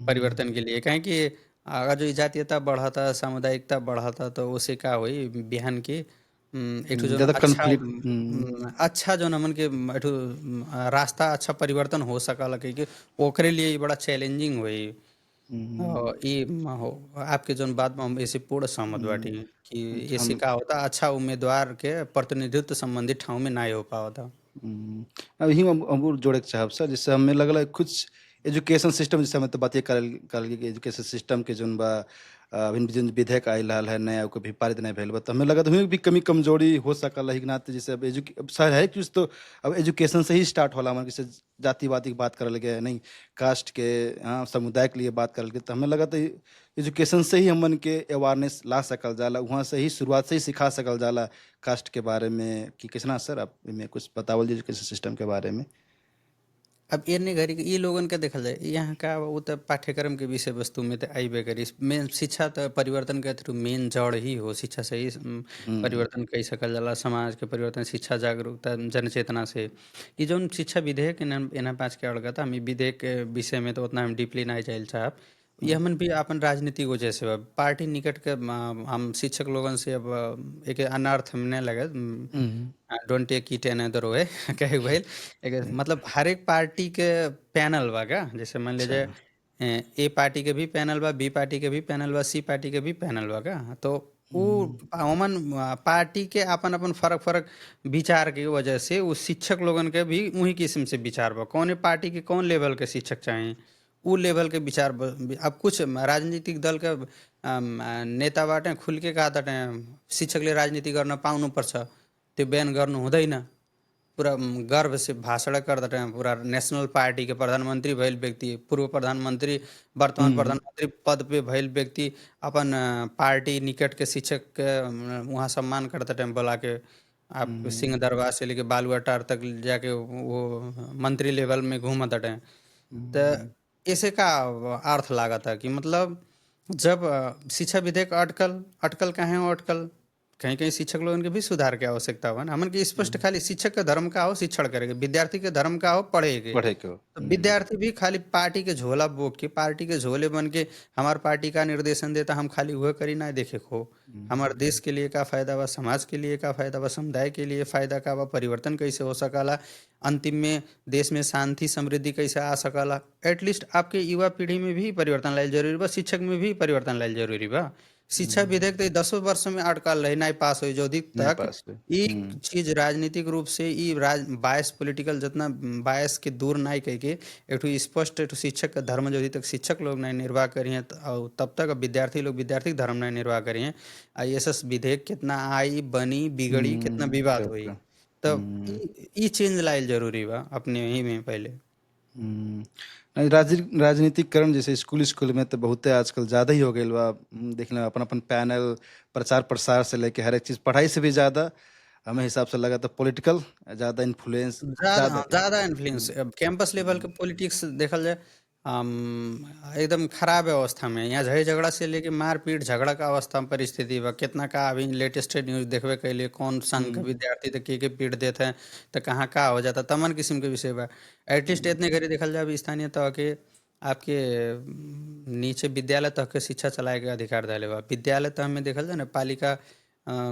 परिवर्तन के लिए। काहे कि अगर जो ई जातीयता बढ़ता, सामुदायिकता बढ़ता, तो उससे का होई बिहान के एक ठो जौन ज्यादा अच्छा कन्फ्लिक्ट। अच्छा जौन हमन के एक ठो रास्ता अच्छा परिवर्तन हो सकला कहि के ओकरे लिए ई बड़ा चैलेंजिंग होई। ई हो आपके जौन बात में हम ऐसे पूर्ण सहमत बाटी कि ऐसे हम का होता अच्छा उम्मीदवार के प्रतिनिधित्व संबंधित ठाव में नहीं हो पावता। अब यही हम जोड़े के चाहब सर, जैसे हमें लगल है कुछ एजुकेशन सिस्टम, जैसे हमें तो बात करल कि एजुकेशन सिस्टम के जोन बा अभी जोन विधेयक आयल हाल है नया ओके भी पारित नहीं भेल बा, तो हमें लगा तो भी कमी कमजोरी हो सकल है कि नाते जैसे अब सर है कि तो अब एजुकेशन से ही स्टार्ट होला हमारे, जैसे जातिवादी की बात करल गया नहीं, कास्ट के हाँ समुदाय के लिए बात करल गया, तो हमें लगा तो एजुकेशन से ही हमन के अवेयरनेस ला सकल जाला, वहाँ से ही शुरुआत से ही सिखा सकल जाला कास्ट के बारे में कि कितना सर आप में कुछ बतावल एजुकेशन सिस्टम के बारे में। अब एने घड़ी के ई लोगन के देखल जाए यहाँ का वो तो पाठ्यक्रम के विषय वस्तु में तो अबे करी। मेन शिक्षा तो परिवर्तन के थ्रू मेन जड़ ही हो। शिक्षा से ही परिवर्तन कई सकल जाला, समाज के परिवर्तन शिक्षा जागरूकता जनचेतना से। ये जौन शिक्षा विधेयक एना पाँच के अड़गता हम ई विधेयक के विषय में तो उतना हम डीपली नहीं जाइल चाहब। ये हमन भी अपन राजनीति वजह से बा। पार्टी निकट के हम शिक्षक लोगन से अब एक अनर्थ में नहीं लगे, don't take it another way कहे भइल मतलब हर एक पार्टी के पैनल बा का। जैसे मान अच्छा। लीजिए ए पार्टी के भी पैनल बा, बी पार्टी के भी पैनल बा, सी पार्टी के भी पैनल बा का। तो वो हमन पार्टी के अपन अपन फर्क फर्क विचार के वजह से उस शिक्षक लोगन के भी वही किस्म से विचार बा, कौन पार्टी के कौन लेवल के शिक्षक चाहिए उ लेवल के विचार अब कुछ राजनीतिक दल के नेता बाटे खुल के कहा ताटे शिक्षकले राजनीति गर्न पाउनुपर्छ, त्यो बैन गर्नु हुँदैन। पूरा गर्व से भाषण करते पूरा नेशनल पार्टी के प्रधानमंत्री भइल व्यक्ति, पूर्व प्रधानमंत्री, वर्तमान प्रधानमंत्री पद पे भइल व्यक्ति अपन पार्टी निकट के शिक्षक के वहाँ सम्मान करते टाइम बोला के आप सिंह दरबार से लेके बालुआटार तक जाके वो मंत्री लेवल में घूमत हटे। तो ऐसे का अर्थ लागत है कि मतलब जब शिक्षा विधेयक अटकल अटकल काहे अटकल कहीं कहीं शिक्षक लोगन के भी सुधार के आवश्यकता बा ना। हमन के स्पष्ट खाली शिक्षक के धर्म का हो शिक्षण करे के, विद्यार्थी के धर्म का हो पढ़े के। पढ़े के हो। तो विद्यार्थी भी खाली पार्टी के झोला बोक के, पार्टी के झोले बन के हमार पार्टी का निर्देशन देता हम खाली वह करी ना देखे को। हमार देश के लिए का फायदा बा, समाज के लिए का फायदा बा, समुदाय के लिए फायदा का बा, परिवर्तन कैसे हो सकला, अंतिम में देश में शांति समृद्धि कैसे आ सकला। एटलीस्ट आपके युवा पीढ़ी में भी परिवर्तन लाइल जरूरी बा, शिक्षक में भी परिवर्तन लाइल जरूरी बा। शिक्षा विधेयक तो 10 वर्ष में अटकल रही नहीं पास हो जो नहीं तक पास हुए। ई चीज राजनीतिक रूप से ई बायस पॉलिटिकल जितना बायस के दूर नहीं कह के एक ठो स्पष्ट एक ठो शिक्षक का धर्म जो तक शिक्षक लोग नहीं निर्वाह करिए और तब तक विद्यार्थी लोग विद्यार्थी के धर्म नहीं निर्वाह करिए। IAS विधेयक कितना आई बनी बिगड़ी कितना विवाद तब हुई, का। तब ई चेंज लाइल जरूरी बा अपने ही में पहले। नहीं, राजनीतिकरण जैसे स्कूल में तो बहुते आजकल ज़्यादा ही हो गई बा। देख लें अपन अपन पैनल प्रचार प्रसार से लेके हर एक चीज़, पढ़ाई से भी ज़्यादा हमें हिसाब से लगा तो पॉलिटिकल ज़्यादा इन्फ्लुएंस ज़्यादा। ज्यादा इन्फ्लुएंस अब कैंपस लेवल के पॉलिटिक्स देखल जाए एकदम खराब अवस्था में। यहाँ झगड़ा झगड़ा से लेके मारपीट झगड़ा का अवस्था में परिस्थिति बा। कितना का अभी लेटेस्ट न्यूज देखबे कैले कौन संघ के विद्यार्थी तो के पीट देते हैं तो कहाँ का हो जाता तमन किस्म के विषय बा। एटलीस्ट इतने घड़ी देखल जाए अभी स्थानीय तह के आपके नीचे विद्यालय तक के शिक्षा चलाए के अधिकार दिले बा। विद्यालय तह में देखल जाए ना पालिका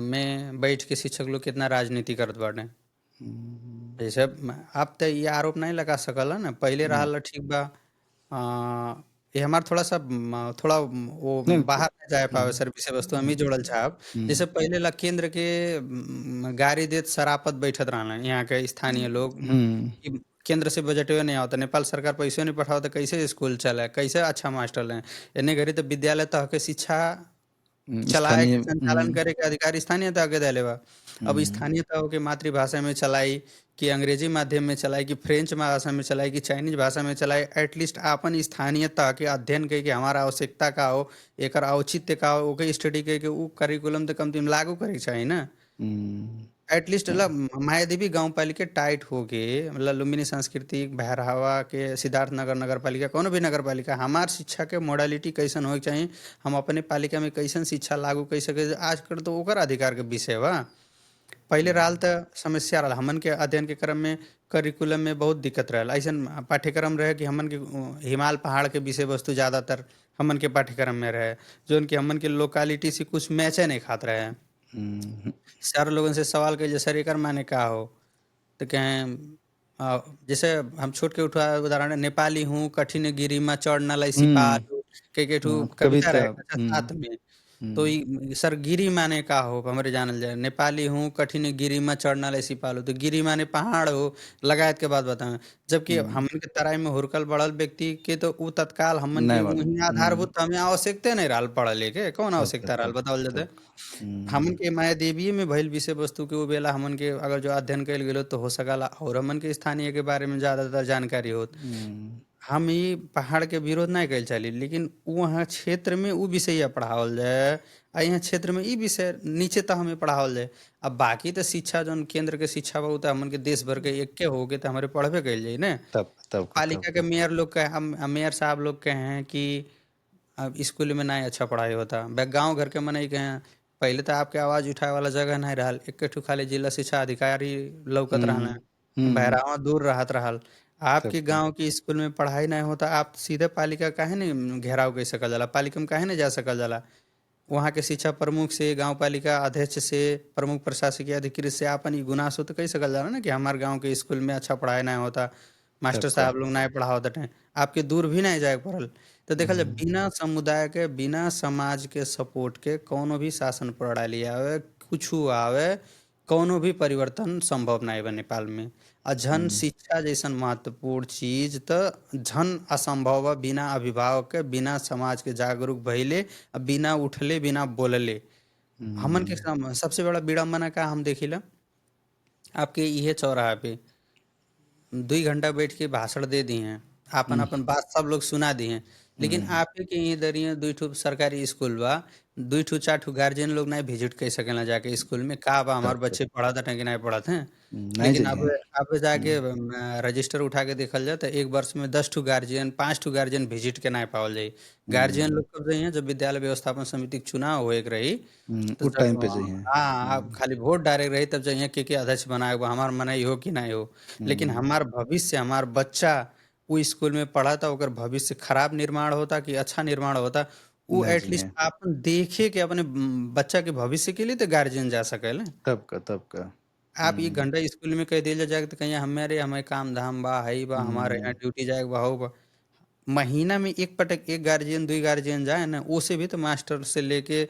में बैठ के शिक्षक लोग कितना राजनीति करत बाटे। जैसे आप तो ये आरोप नहीं लगा सकला ना पहले रहा ठीक बा। ये हमार थोड़ा सा थोड़ा वो नहीं। बाहर नहीं जाए पावे सर विषय वस्तु हम ही जोड़ल चाहब। जैसे पहले ला केंद्र के गाड़ी देत शरापत बैठत रहना यहाँ के स्थानीय लोग कि केंद्र से बजटवे नहीं आवता, नेपाल सरकार पैसे नहीं पठावता, कैसे स्कूल चले कैसे अच्छा मास्टर लें। इन्हें घड़ी तो विद्यालय तह के शिक्षा चलाए के स्थानीय संचालन करे के अधिकार स्थानीय तह के देले बा। अब स्थानीय तह के मातृभाषा में चलाई कि अंग्रेजी माध्यम में चलाई कि फ्रेंच भाषा में चलाई कि चाइनीज भाषा में चलाई, एटलीस्ट आपन स्थानीय तह के अध्ययन करके हमारा आवश्यकता का हो एक औचित्य का हो ओके स्टडी करके उ करिकुलम तो कम दिन लागू करे के चाहिए ना। एटलीस्ट मतलब मायादेवी गांव पालिका टाइट हो के मतलब लुम्बिनी सांस्कृतिक बहरावा के सिद्धार्थ नगर नगर पालिका कोनो भी नगर पालिका हमार शिक्षा के मॉडलिटी कैसन हो चाहिए, हम अपने पालिका में कैसन शिक्षा लागू कर सके आजकल तो ओकर अधिकार के विषय बा। पहले रहल तो समस्या रहल हमन के अध्ययन के क्रम में करिकुलम में बहुत दिक्कत रहल। ऐसा पाठ्यक्रम रहे कि हमन के हिमाल पहाड़ के विषय वस्तु ज़्यादातर हमन के पाठ्यक्रम में रहे जो उनके हमन के लोकालिटी से कुछ मैचे नहीं खात रहे। सर लोगों से सवाल करिए सर एकर माने का हो तो कहें जैसे हम छोट के उठा उदाहरण है, नेपाली हूँ कठिन गिरी में चढ़ न लई सिपालू के ठू कविता रहे कक्षा साथ में। तो सर गिरी माने का हो हमारे जानल जाए नेपाली हूँ कठिन गिरी में चढ़ना ले सिपालू तो गिरी माने पहाड़ हो लगायत के बात बताएं। जबकि हमन के तराई में हुरकल बढ़ल व्यक्ति के तो उ तत्काल हमन के नहीं मालूम। वही आधारभूत हमें आवश्यकता नहीं रहल पढ़ले के कौन आवश्यकता रहल बतावल जाते। हमन के माया देवी में भइल विषय वस्तु के उ बेला हमन के अगर जो अध्ययन कइल गेलो तो हो सकला और हमन के स्थानीय के बारे में ज्यादातर जानकारी होत। हम ई पहाड़ के विरोध नहीं कइल चली लेकिन वहाँ क्षेत्र में उ विषय पढ़ावल जाए आ यहाँ क्षेत्र में ई विषय नीचे तक हमें पढ़ावल जाए। अब बाकी तो शिक्षा जौन केंद्र के शिक्षा बा उ तो हमन के देश भर के एक के हो के तो हमारे पढ़बे कइल जाई ना। तब पालिका के मेयर लोग कहे हम मेयर साहब लोग कहे हैं कि अब स्कूल में नहीं अच्छा पढ़ाई होता गांव घर के मनई कहे पहले तो आपके आवाज उठाए वाला जगह नहीं रहल एक ठू खाली जिला शिक्षा अधिकारी लौकत रहना बहरावा दूर रहत रहल। आपके गांव के स्कूल में पढ़ाई नहीं होता आप सीधे पालिका काहे नहीं घेराव कर सकल जाला, पालिका में काहे नहीं जा सकल जाला। वहाँ के शिक्षा प्रमुख से गांव पालिका अध्यक्ष से प्रमुख प्रशासकीय अधिकारी से आपन ई गुनासो तो कह सकल जाला ना कि हमारे गांव के स्कूल में अच्छा पढ़ाई नहीं होता, मास्टर साहब लोग नहीं पढ़ावत हैं। आपके दूर भी नहीं जाए पड़ल। तो देखल जाए बिना समुदाय के बिना समाज के सपोर्ट के कोनो भी शासन प्रणाली आवे कुछ आवे कोनो भी परिवर्तन संभव नहीं बा नेपाल में। आ झन शिक्षा जैसन महत्वपूर्ण चीज तो झन असंभव बा बिना अभिभावक के बिना समाज के जागरूक भइले बिना उठले बिना बोलले। हमन के सबसे बड़ा विडम्बना का हम देखिला आपके यह चौराहा पे 2 घंटा बैठ के भाषण दे दिए हैं आपन अपन बात सब लोग सुना दिए हैं लेकिन आपे के इधर ही 2 ठो सरकारी स्कूल बा 2 ठू 4 ठू गार्जियन लोग नहीं विजिट कर सकेला जाके स्कूल में का बा हमार तब बच्चे पढ़त हटे कि नहीं पढ़त हैं। नहीं लेकिन अब जाइए। अब जाके रजिस्टर उठा के देखल जाए तो एक वर्ष में 10 ठू गार्जियन 5 ठू गार्जियन विजिट के नहीं पावल जाई। गार्जियन लोग कब जाइए जब विद्यालय व्यवस्थापन समिति के चुनाव होए के रही, तो वो जब टाइम पे जाइए। हाँ अब खाली वोट डायरेक्ट रही तब जाइए के अध्यक्ष बनाए बा हमार मनाई हो कि नहीं हो। लेकिन हमार भविष्य हमार बच्चा वो स्कूल में पढ़ा था ओकर भविष्य खराब निर्माण होता कि अच्छा निर्माण होता, वो ना एटलीस्ट जाइए। आपन देखे के अपने बच्चा के भविष्य के लिए तो गार्जियन जा सकेले। तब का। आप 1 घंटा स्कूल में कह दिया जाए तो कहीं हमारे हमें काम धाम बा हई बा हमारे यहाँ ड्यूटी जाए बा हो बा। महीना में एक पटक एक गार्जियन 2 गार्जियन जाए ना ओसे भी तो मास्टर से लेके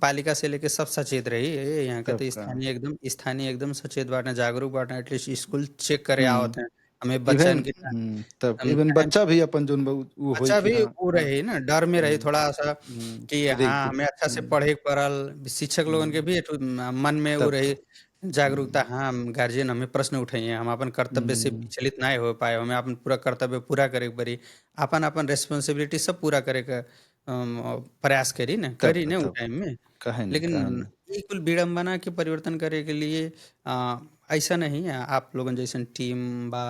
पालिका से लेके सब सचेत रही यहाँ के तब तो का। स्थानीय एकदम सचेत बाटे जागरूक बाटे एटलीस्ट स्कूल चेक करे हुँ, आवत हैं हमें बच्चन इवन के तब इवन टाइम बच्चा भी अपन जोन वो होई अच्छा कि भी हाँ, वो रही ना डर में रही थोड़ा सा कि अरे हाँ कि हमें अच्छा से पढ़े के पड़ल शिक्षक लोगन के हुँ, भी एक ठो मन में वो तब रही का। जागरूकता हुँ, हाँ गार्जियन हमें प्रश्न उठाइए हम अपन कर्तव्य से हुँ, विचलित ना हो पाए हमें अपन पूरा कर्तव्य पूरा करे के पड़ी अपन अपन रेस्पॉन्सिबिलिटी सब पूरा करे के प्रयास करी ना वो तब टाइम में। काहे लेकिन नहीं। ई कुल विडंबना के परिवर्तन करे के लिए ऐसा नहीं है आप लोगन जैसन टीम बा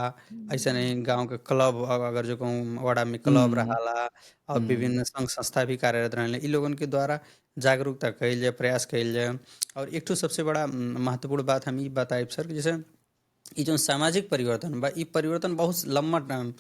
ऐसा नहीं गांव के क्लब अगर जो कहूँ वाड़ा में क्लब हुँ, रहाला और हुँ, विभिन्न संघ संस्था भी कार्यरत रहने इ लोगन के द्वारा जागरूकता कइल जाए प्रयास कइल जाए। और एक ठो सबसे बड़ा महत्वपूर्ण बात हम ई बताइब सर कि जैसे ई जो सामाजिक परिवर्तन बा ई परिवर्तन बहुत लम्बा टाइम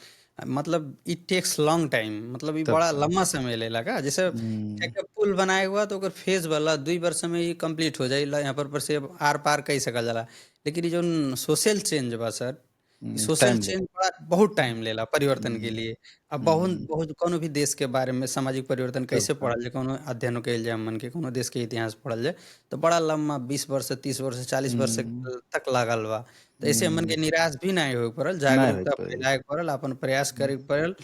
मतलब इट टेक्स लॉन्ग टाइम मतलब ई तब बड़ा का। लम्बा समय लेला का जैसे हुँ, एक पुल बनाए हुआ तो ओकर फेज वाला 2 वर्ष में ही कंप्लीट हो जाई यहाँ पर से आर पार कई सकल जाला। लेकिन ये जो सोशल चेंज बा सर ई सोशल टाइम ले। चेंज बड़ा बहुत टाइम लेला परिवर्तन के हुँ, लिए। अब बहुत हुँ, बहुत कोनो भी देश के बारे में सामाजिक परिवर्तन तब कैसे का। पढ़ल जाए कोनो अध्ययन कइल जाए हमन के कोनो देश के इतिहास पढ़ल जाए तो बड़ा लम्बा 20 वर्ष 30 वर्ष 40 वर्ष हुँ, तक लागल बा। तो ऐसे हमन के हुँ, निराश भी नहीं होए पड़ल नहीं होए जागरूकता के पड़ी। फैलाए के पड़ल अपन प्रयास करे के पड़ल।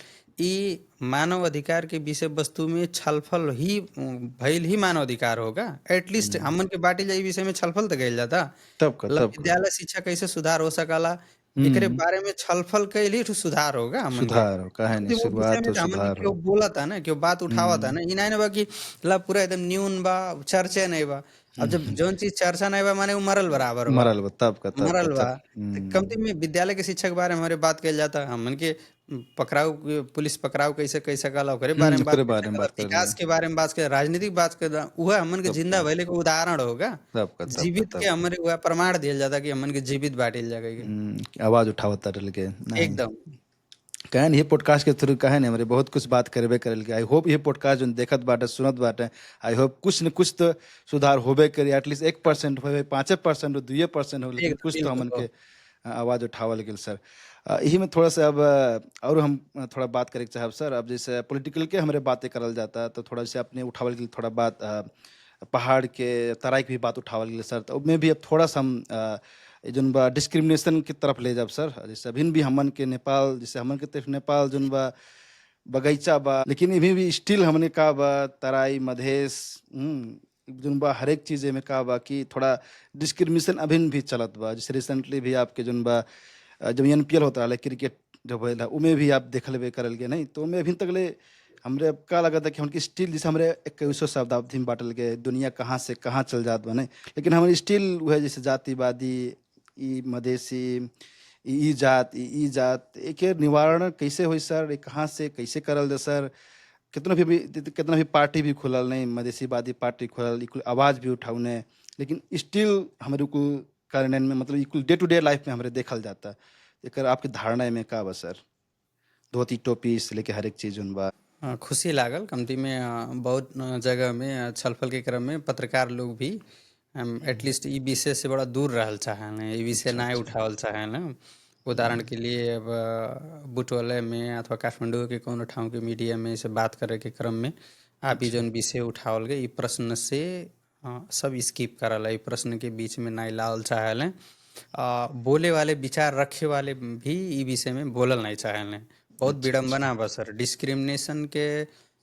ई मानव अधिकार के विषय वस्तु में छलफल ही भइल ही मानव अधिकार होगा एटलीस्ट हुँ, हमन के बाटी जाई विषय में छलफल तो कइल जाता। मतलब तब का। विद्यालय शिक्षा कैसे सुधार हो सकला एकरे हुँ, बारे में छलफल कइल ही ठो सुधार होगा हमन के। सुधार हो काहे नहीं कमती वो विषय शुरुआत में हो तो हमन के सुधार केहू हो। बोलता ना केहू बात उठावता हुँ, ना ई नाही ना बा कि ला पूरा एकदम न्यून बा चर्चा नहीं बा। अब जब जौन चीज चर्चा नहीं बा माने उ मरल बराबर बा। मरल बा तब मरल का बा तब त कमती में विद्यालय के शिक्षा के बारे में हमारे बात कइल जाता हमन के पकड़ाऊ पुलिस पकड़ाऊ कैसे कई सकला ओकरे बारे में बात ओकरे कइल बारे में सकला बात करल विकास जाए। के बारे में बात कर राजनीतिक बात कर उह हमन के तब जिंदा का भइले के उदाहरण होगा। जीवित के तब का। हमरे वह प्रमाण दियल जाता कि हमन के जीवित बाटिल जा के आवाज़ उठावता रहल के नहीं। एकदम काहे नहीं ये पॉडकास्ट के थ्रू काहे नहीं हमरे बहुत कुछ बात करबे करल के आई होप ये पॉडकास्ट जोन देखत बाटे सुनत बाटे आई होप कुछ न कुछ तो सुधार होबे करी एटलीस्ट 1% होबे 5% हो 2% हो लेकिन एकदम कुछ तो बिल्कुल हमन हो। के आवाज़ उठावल गेल सर। यही में थोड़ा सा अब और हम थोड़ा बात करे के चाहब सर अब जैसे पॉलिटिकल के हमरे बातें करल जाता तो थोड़ा से अपने उठावल गेल थोड़ा बात पहाड़ के तराई के भी बात उठावल गेल सर तो में भी अब थोड़ा सा हम ये जोन बा डिस्क्रिमिनेशन की तरफ ले जाब सर जैसे अभी भी हमन के नेपाल जैसे हमन के तरफ नेपाल जोन बा बगीचा बा लेकिन इभी भी स्टिल हमने का बा तराई मधेश जोन बा हर एक चीज़ में का बा कि थोड़ा डिस्क्रिमिनेशन अभी भी चलत बा जैसे रिसेंटली भी आपके जोन बा जब एनपीएल होता है क्रिकेट जब होएला उमें भी आप देखलबे करल के नहीं तो उमें अभी तक ले हमरे अब का लगा था कि उनकी स्टिल जैसे हमरे 21वीं शताब्दी में बांटल गए दुनिया कहाँ से कहाँ चल जात बने लेकिन हमारी स्टिल वह जैसे जातिवादी ई मधेसी ई जात एके निवारण कैसे होई सर ये कहाँ से कैसे करल दे सर कितना भी पार्टी भी खुलल नहीं मधेसीवादी पार्टी खुलल इकुल आवाज़ भी उठाउने लेकिन स्टिल हमारे कुल कार्यान्वयन में मतलब इकुल डे टू डे लाइफ में हमारे देखल जाता एकर आपकी धारणा में का बा सर धोती टोपी से लेके हर एक चीज उन बा खुशी लागल कमती में बहुत जगह में छलफल के क्रम में पत्रकार लोग भी एटलीस्ट ई विषय से बड़ा दूर रहल चाहेन ई विषय अच्छा ना अच्छा उठावल चाहेन। उदाहरण के लिए अब बुटवलय में अथवा काठमांडू के कोनो ठाव के मीडिया में से बात करे के क्रम में आप ई अच्छा जौन विषय उठावल गए ई प्रश्न से सब स्किप करल ई प्रश्न के बीच में नहीं लावल चाहेले। बोले वाले विचार रखे वाले भी ई विषय में बोलल नहीं चाहेले। बहुत अच्छा अच्छा विडंबना बा सर डिस्क्रिमिनेशन के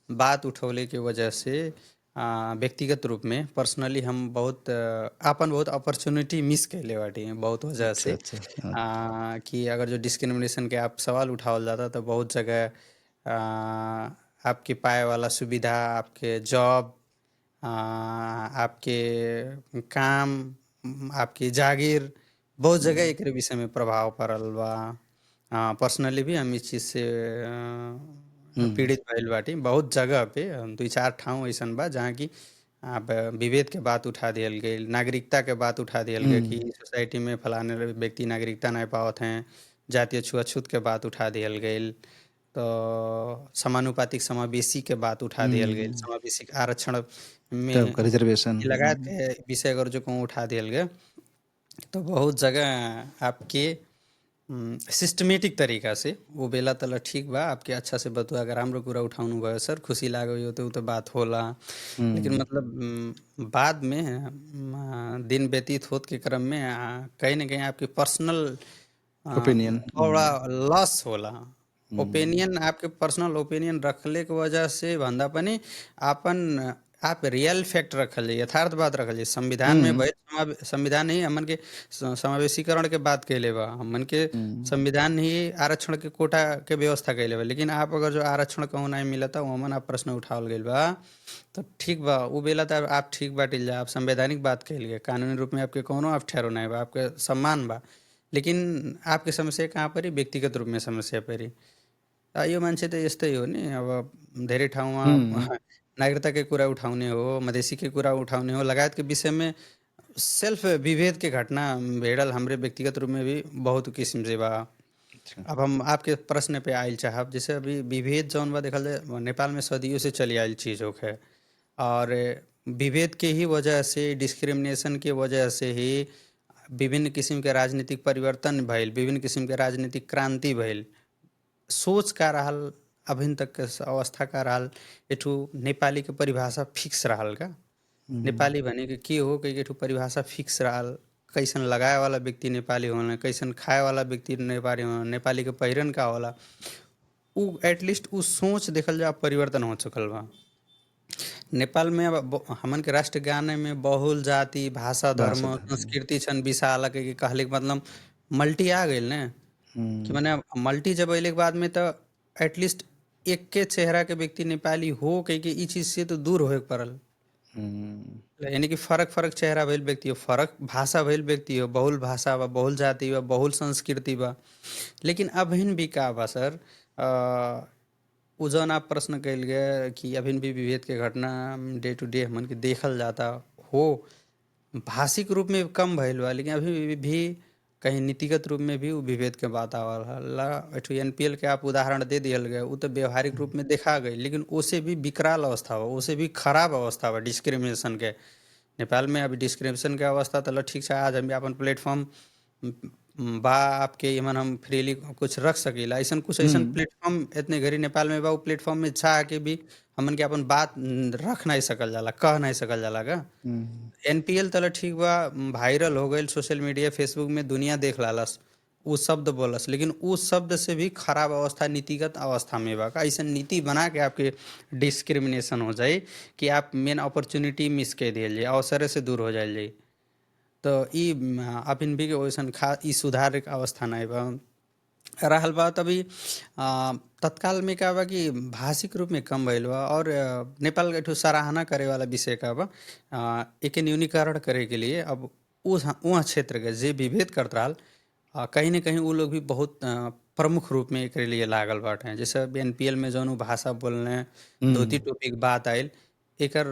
बात उठौले के वजह से व्यक्तिगत रूप में पर्सनली हम बहुत आपन बहुत अपॉर्चुनिटी मिस कैले बाटी बहुत वजह अच्छा से अच्छा हाँ, कि अगर जो डिस्क्रिमिनेशन के आप सवाल उठावल जाता तो बहुत जगह आपके पाए वाला सुविधा आपके जॉब आपके काम, आपकी जागीर, बहुत जगह एकरे विषय में प्रभाव पड़ल बा। पर्सनली भी हम इस चीज़ से हुँ, पीड़ित भइल बाटी। बहुत जगह पे 2-4 ठाव अइसन बा जहाँ की आप विभेद के बात उठा दिहल गइल, नागरिकता के बात उठा दिहल गइल कि हुँ, सोसाइटी में फलाने व्यक्ति नागरिकता नहीं पावत हैं, जातीय छुआछूत के बात उठा दिहल गइल। तो समानुपातिक समावेशी के बात उठा दिहल गइल, हुँ, समावेशी आरक्षण तब में का रिज़र्वेशन लगायत के विषय अगर जो कहूँ उठा दिहल गए, तो बहुत जगह आपके सिस्टमेटिक तरीका से वो बेला तल ठीक बा, आपके अच्छा से बतुआ अगर राम्रो कुरा उठाउनु भयो सर, खुशी लाग्यो यो त उ त बात होला। लेकिन हुँ, मतलब बाद में दिन व्यतीत होत के क्रम में कहीं न कहीं आपकी पर्सनल ओपिनियन थोड़ा लॉस होला। हुँ, ओपिनियन आपके पर्सनल ओपिनियन रखले के वजह से भन्दा पनि आपन आप रियल फैक्ट रखल जाई, यथार्थ बात रखल जाई। संविधान में हुँ, भइल संविधान ही हमन के समावेशीकरण के बात कइले बा। हमन के हुँ, संविधान ही आरक्षण के कोटा के व्यवस्था कइले बा। लेकिन आप अगर जो आरक्षण कहूँ नहीं मिलता ओमन आप प्रश्न उठावल गइल बा, तो ठीक बा उ बेला त आप ठीक बाटिल जा, आप संवैधानिक बात कइल गए। कानूनी रूप में आपके कौनो आप ठहरो नहीं बा, आपके सम्मान बा। लेकिन आपके समस्या कहाँ परी? व्यक्तिगत रूप में समस्या परी। यो मान्छे त यस्तै हो नि, अब धेरै ठाउँमा हुँ, नागरिकता के कुरा उठाउने हो, मधेसी के कुरा उठाउने हो, लगायत के विषय में सेल्फ विभेद के घटना भेड़ल हमरे व्यक्तिगत रूप में भी बहुत किस्म से बा। अच्छा, अब हम आपके प्रश्न पे आइल चाहब, जैसे अभी विभेद जौन बा देखल जाए नेपाल में सदियों से चली आइल चीज होखे, और विभेद के ही वजह से, डिस्क्रिमिनेशन के वजह से ही विभिन्न किस्म के राजनीतिक परिवर्तन भइल, विभिन्न किस्म के राजनीतिक क्रांति भइल। सोच का रहल, अभिन तक के अवस्था का रहल, एठू नेपाली के परिभाषा फिक्स रहल का। हुँ, नेपाली भने के हो कई एठू परिभाषा फिक्स रहल। कैसन लगाए वाला व्यक्ति नेपाली होलन, कैसन खाए वाला व्यक्ति नेपाली होलन, नेपाली के पहिरन का होला, उ एटलीस्ट उ सोच देखल जा परिवर्तन हो चुकल बा। नेपाल में अब हमन के राष्ट्रगान में बहुल जाति, भाषा, भाषा धर्म, धर्म संस्कृति छन् विशाल के कहले के मतलब मल्टी आ गइल ने। कि हुँ, माने मल्टी जब अइले के बाद में तो एटलीस्ट एक के चेहरा के व्यक्ति नेपाली हो कह के ई चीज से तो दूर होए के पड़ल। हुँ, यानी कि फरक फरक चेहरा भइल व्यक्ति हो, फरक भाषा भइल व्यक्ति हो, बहुल भाषा बा, बहुल जाति बा, बहुल संस्कृति बा। लेकिन अभिन भी का बा सर, उ जौन आप प्रश्न कइल गए कि अभिन भी विभेद के घटना डे टू डे हमन के देखल जाता हो, भाषिक रूप में कम भइल बा, लेकिन अभी भी कहीं नीतिगत रूप में भी उ विभेद के बात आवला। एठू एनपीएल के आप उदाहरण दे दियल गए, उ तो व्यवहारिक रूप में देखा गई, लेकिन ओसे भी विकराल अवस्था बा, ओसे भी खराब अवस्था बा डिस्क्रिमिनेशन के। नेपाल में अभी डिस्क्रिमिनेशन के अवस्था तो ठीक है, आज हम अपन प्लेटफॉर्म बा आपके एमन हम फ्रीली कुछ रख सकीला। ऐसन कुछ ऐसन हुँ, प्लेटफॉर्म इतने घड़ी नेपाल में बा, उ प्लेटफॉर्म में चाह के भी हमन के अपन बात रख नहीं सकल जाला, कह नहीं सकल जाला का। हुँ, एनपीएल तले ठीक बा, वायरल हो गईल सोशल मीडिया फेसबुक में, दुनिया देख लालस, उ शब्द बोलस, लेकिन उस शब्द से भी खराब अवस्था नीतिगत अवस्था में बा का। ऐसा नीति बना के आपके डिस्क्रिमिनेशन हो जाए कि आप मेन अपॉर्चुनिटी मिस कर दियल जाए, अवसर से दूर हो जाए जाए। तो ई अभिन भी वैसन ई सुधार के अवस्था नहीं बा। रहल बात अभी तत्काल में का बा कि भाषिक रूप में कम भइल बा, और नेपाल के ठो सराहना करे वाला विषय का बा, एके न्यूनीकरण करे के लिए अब उस वहाँ क्षेत्र के जे विभेद करत रहल, कहीं न कहीं वो लोग भी बहुत प्रमुख रूप में एकरे लिए लागल बाटे। जैसे अब एनपीएल में जौन उ भाषा बोलने, धोती हुँ, टोपी के बात आइल, एकर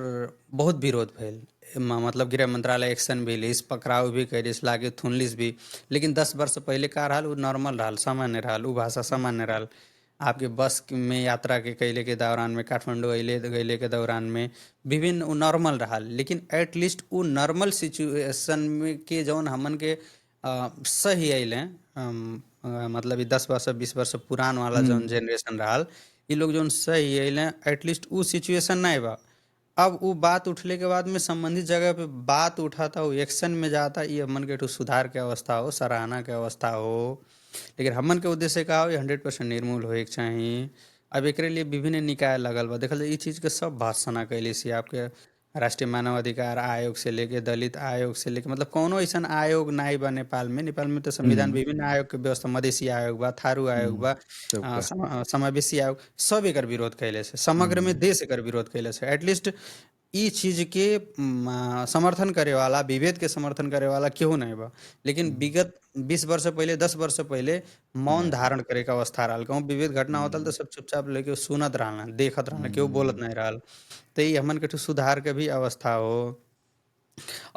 बहुत विरोध भइल। मतलब गृह मंत्रालय एक्शन भी लिस, पकड़ाव भी कइलिस, लागे थुनलिस भी। लेकिन 10 वर्ष पहले का रहल, उ नॉर्मल रहल, सामान्य रहल, उ भाषा सामान्य रहल। आपके बस में यात्रा के कैले के दौरान में, काठमांडू अइले गइले के दौरान में विभिन्न उ नॉर्मल रहल। लेकिन एटलीस्ट उ नॉर्मल सिचुएशन में के जौन हमन के सही अइले, मतलब ई 10 वर्ष 20 वर्ष पुरान वाला जौन हुँ, जनरेशन रहल, ई लोग जौन सही अइले, एटलीस्ट उ सिचुएशन नहीं बा। अब वो बात उठले के बाद में संबंधित जगह पे बात उठाता हो, एक्शन में जाता, ये हमन के ठो सुधार के अवस्था हो, सराहना के अवस्था हो। लेकिन हमन के उद्देश्य का हो, ये 100% निर्मूल होए के चाही। अब एकरे लिए विभिन्न निकाय लगल बा, देखल जाए ई चीज के सब भर्त्सना कैले से आपके राष्ट्रीय मानव अधिकार आयोग से लेके, दलित आयोग से लेके, मतलब कौनो ऐसा आयोग नाई बा नेपाल में। नेपाल में तो संविधान हुँ, विभिन्न आयोग के व्यवस्था, मधेसी आयोग बा, थारू आयोग हुँ, बा, सबका समावेशी आयोग, सब एकर विरोध कैले से, समग्र में हुँ, देश एकर विरोध कैले से। एटलीस्ट ई चीज के समर्थन करे वाला, विभेद के समर्थन करे वाला केहू नहीं बा। लेकिन विगत 20 वर्ष पहले, 10 वर्ष पहले मौन धारण करे के अवस्था रहल। कहूँ विभेद घटना होता तो सब चुपचाप लेके सुनत रहना, देखत रहना, केहू बोलत नहीं रहल। तो ई हमन के ठो सुधार के भी अवस्था हो।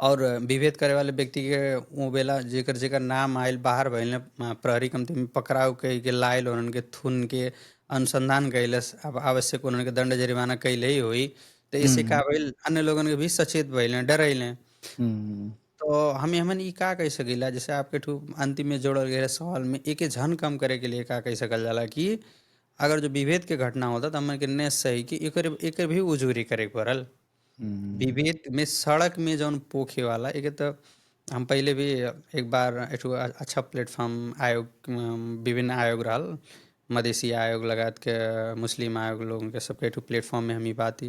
और विभेद करे वाले व्यक्ति के उ बेला जेकर जेकर नाम आयल बाहर भइल प्रहरी कमती में पकड़ाव कई के लायल, उन्हन के थुन के अनुसंधान कैलस। अब आवश्यक उन्हन के दंड जरिमाना कैले ही हुई। तो इससे का भइल, अन्य लोगन के भी सचेत भइल, डरैले। हम्म, तो हमन ई का कह सकीला, जैसे आपके ठू अंतिम में जोड़ल गए सवाल में, एके झन कम करे के लिए का कह सकल जाला कि अगर जो विभेद के घटना होता तो हमन के ने सही कि एकर भी उजूरी करे के पड़ल। विभेद में सड़क में जौन पोखे वाला एक तो हम पहले भी एक बार एक अच्छा प्लेटफॉर्म आयोग, विभिन्न आयोग रहल, मधेसी आयोग लगात के मुस्लिम आयोग लोगन के सबके एक प्लेटफॉर्म में हम ई बात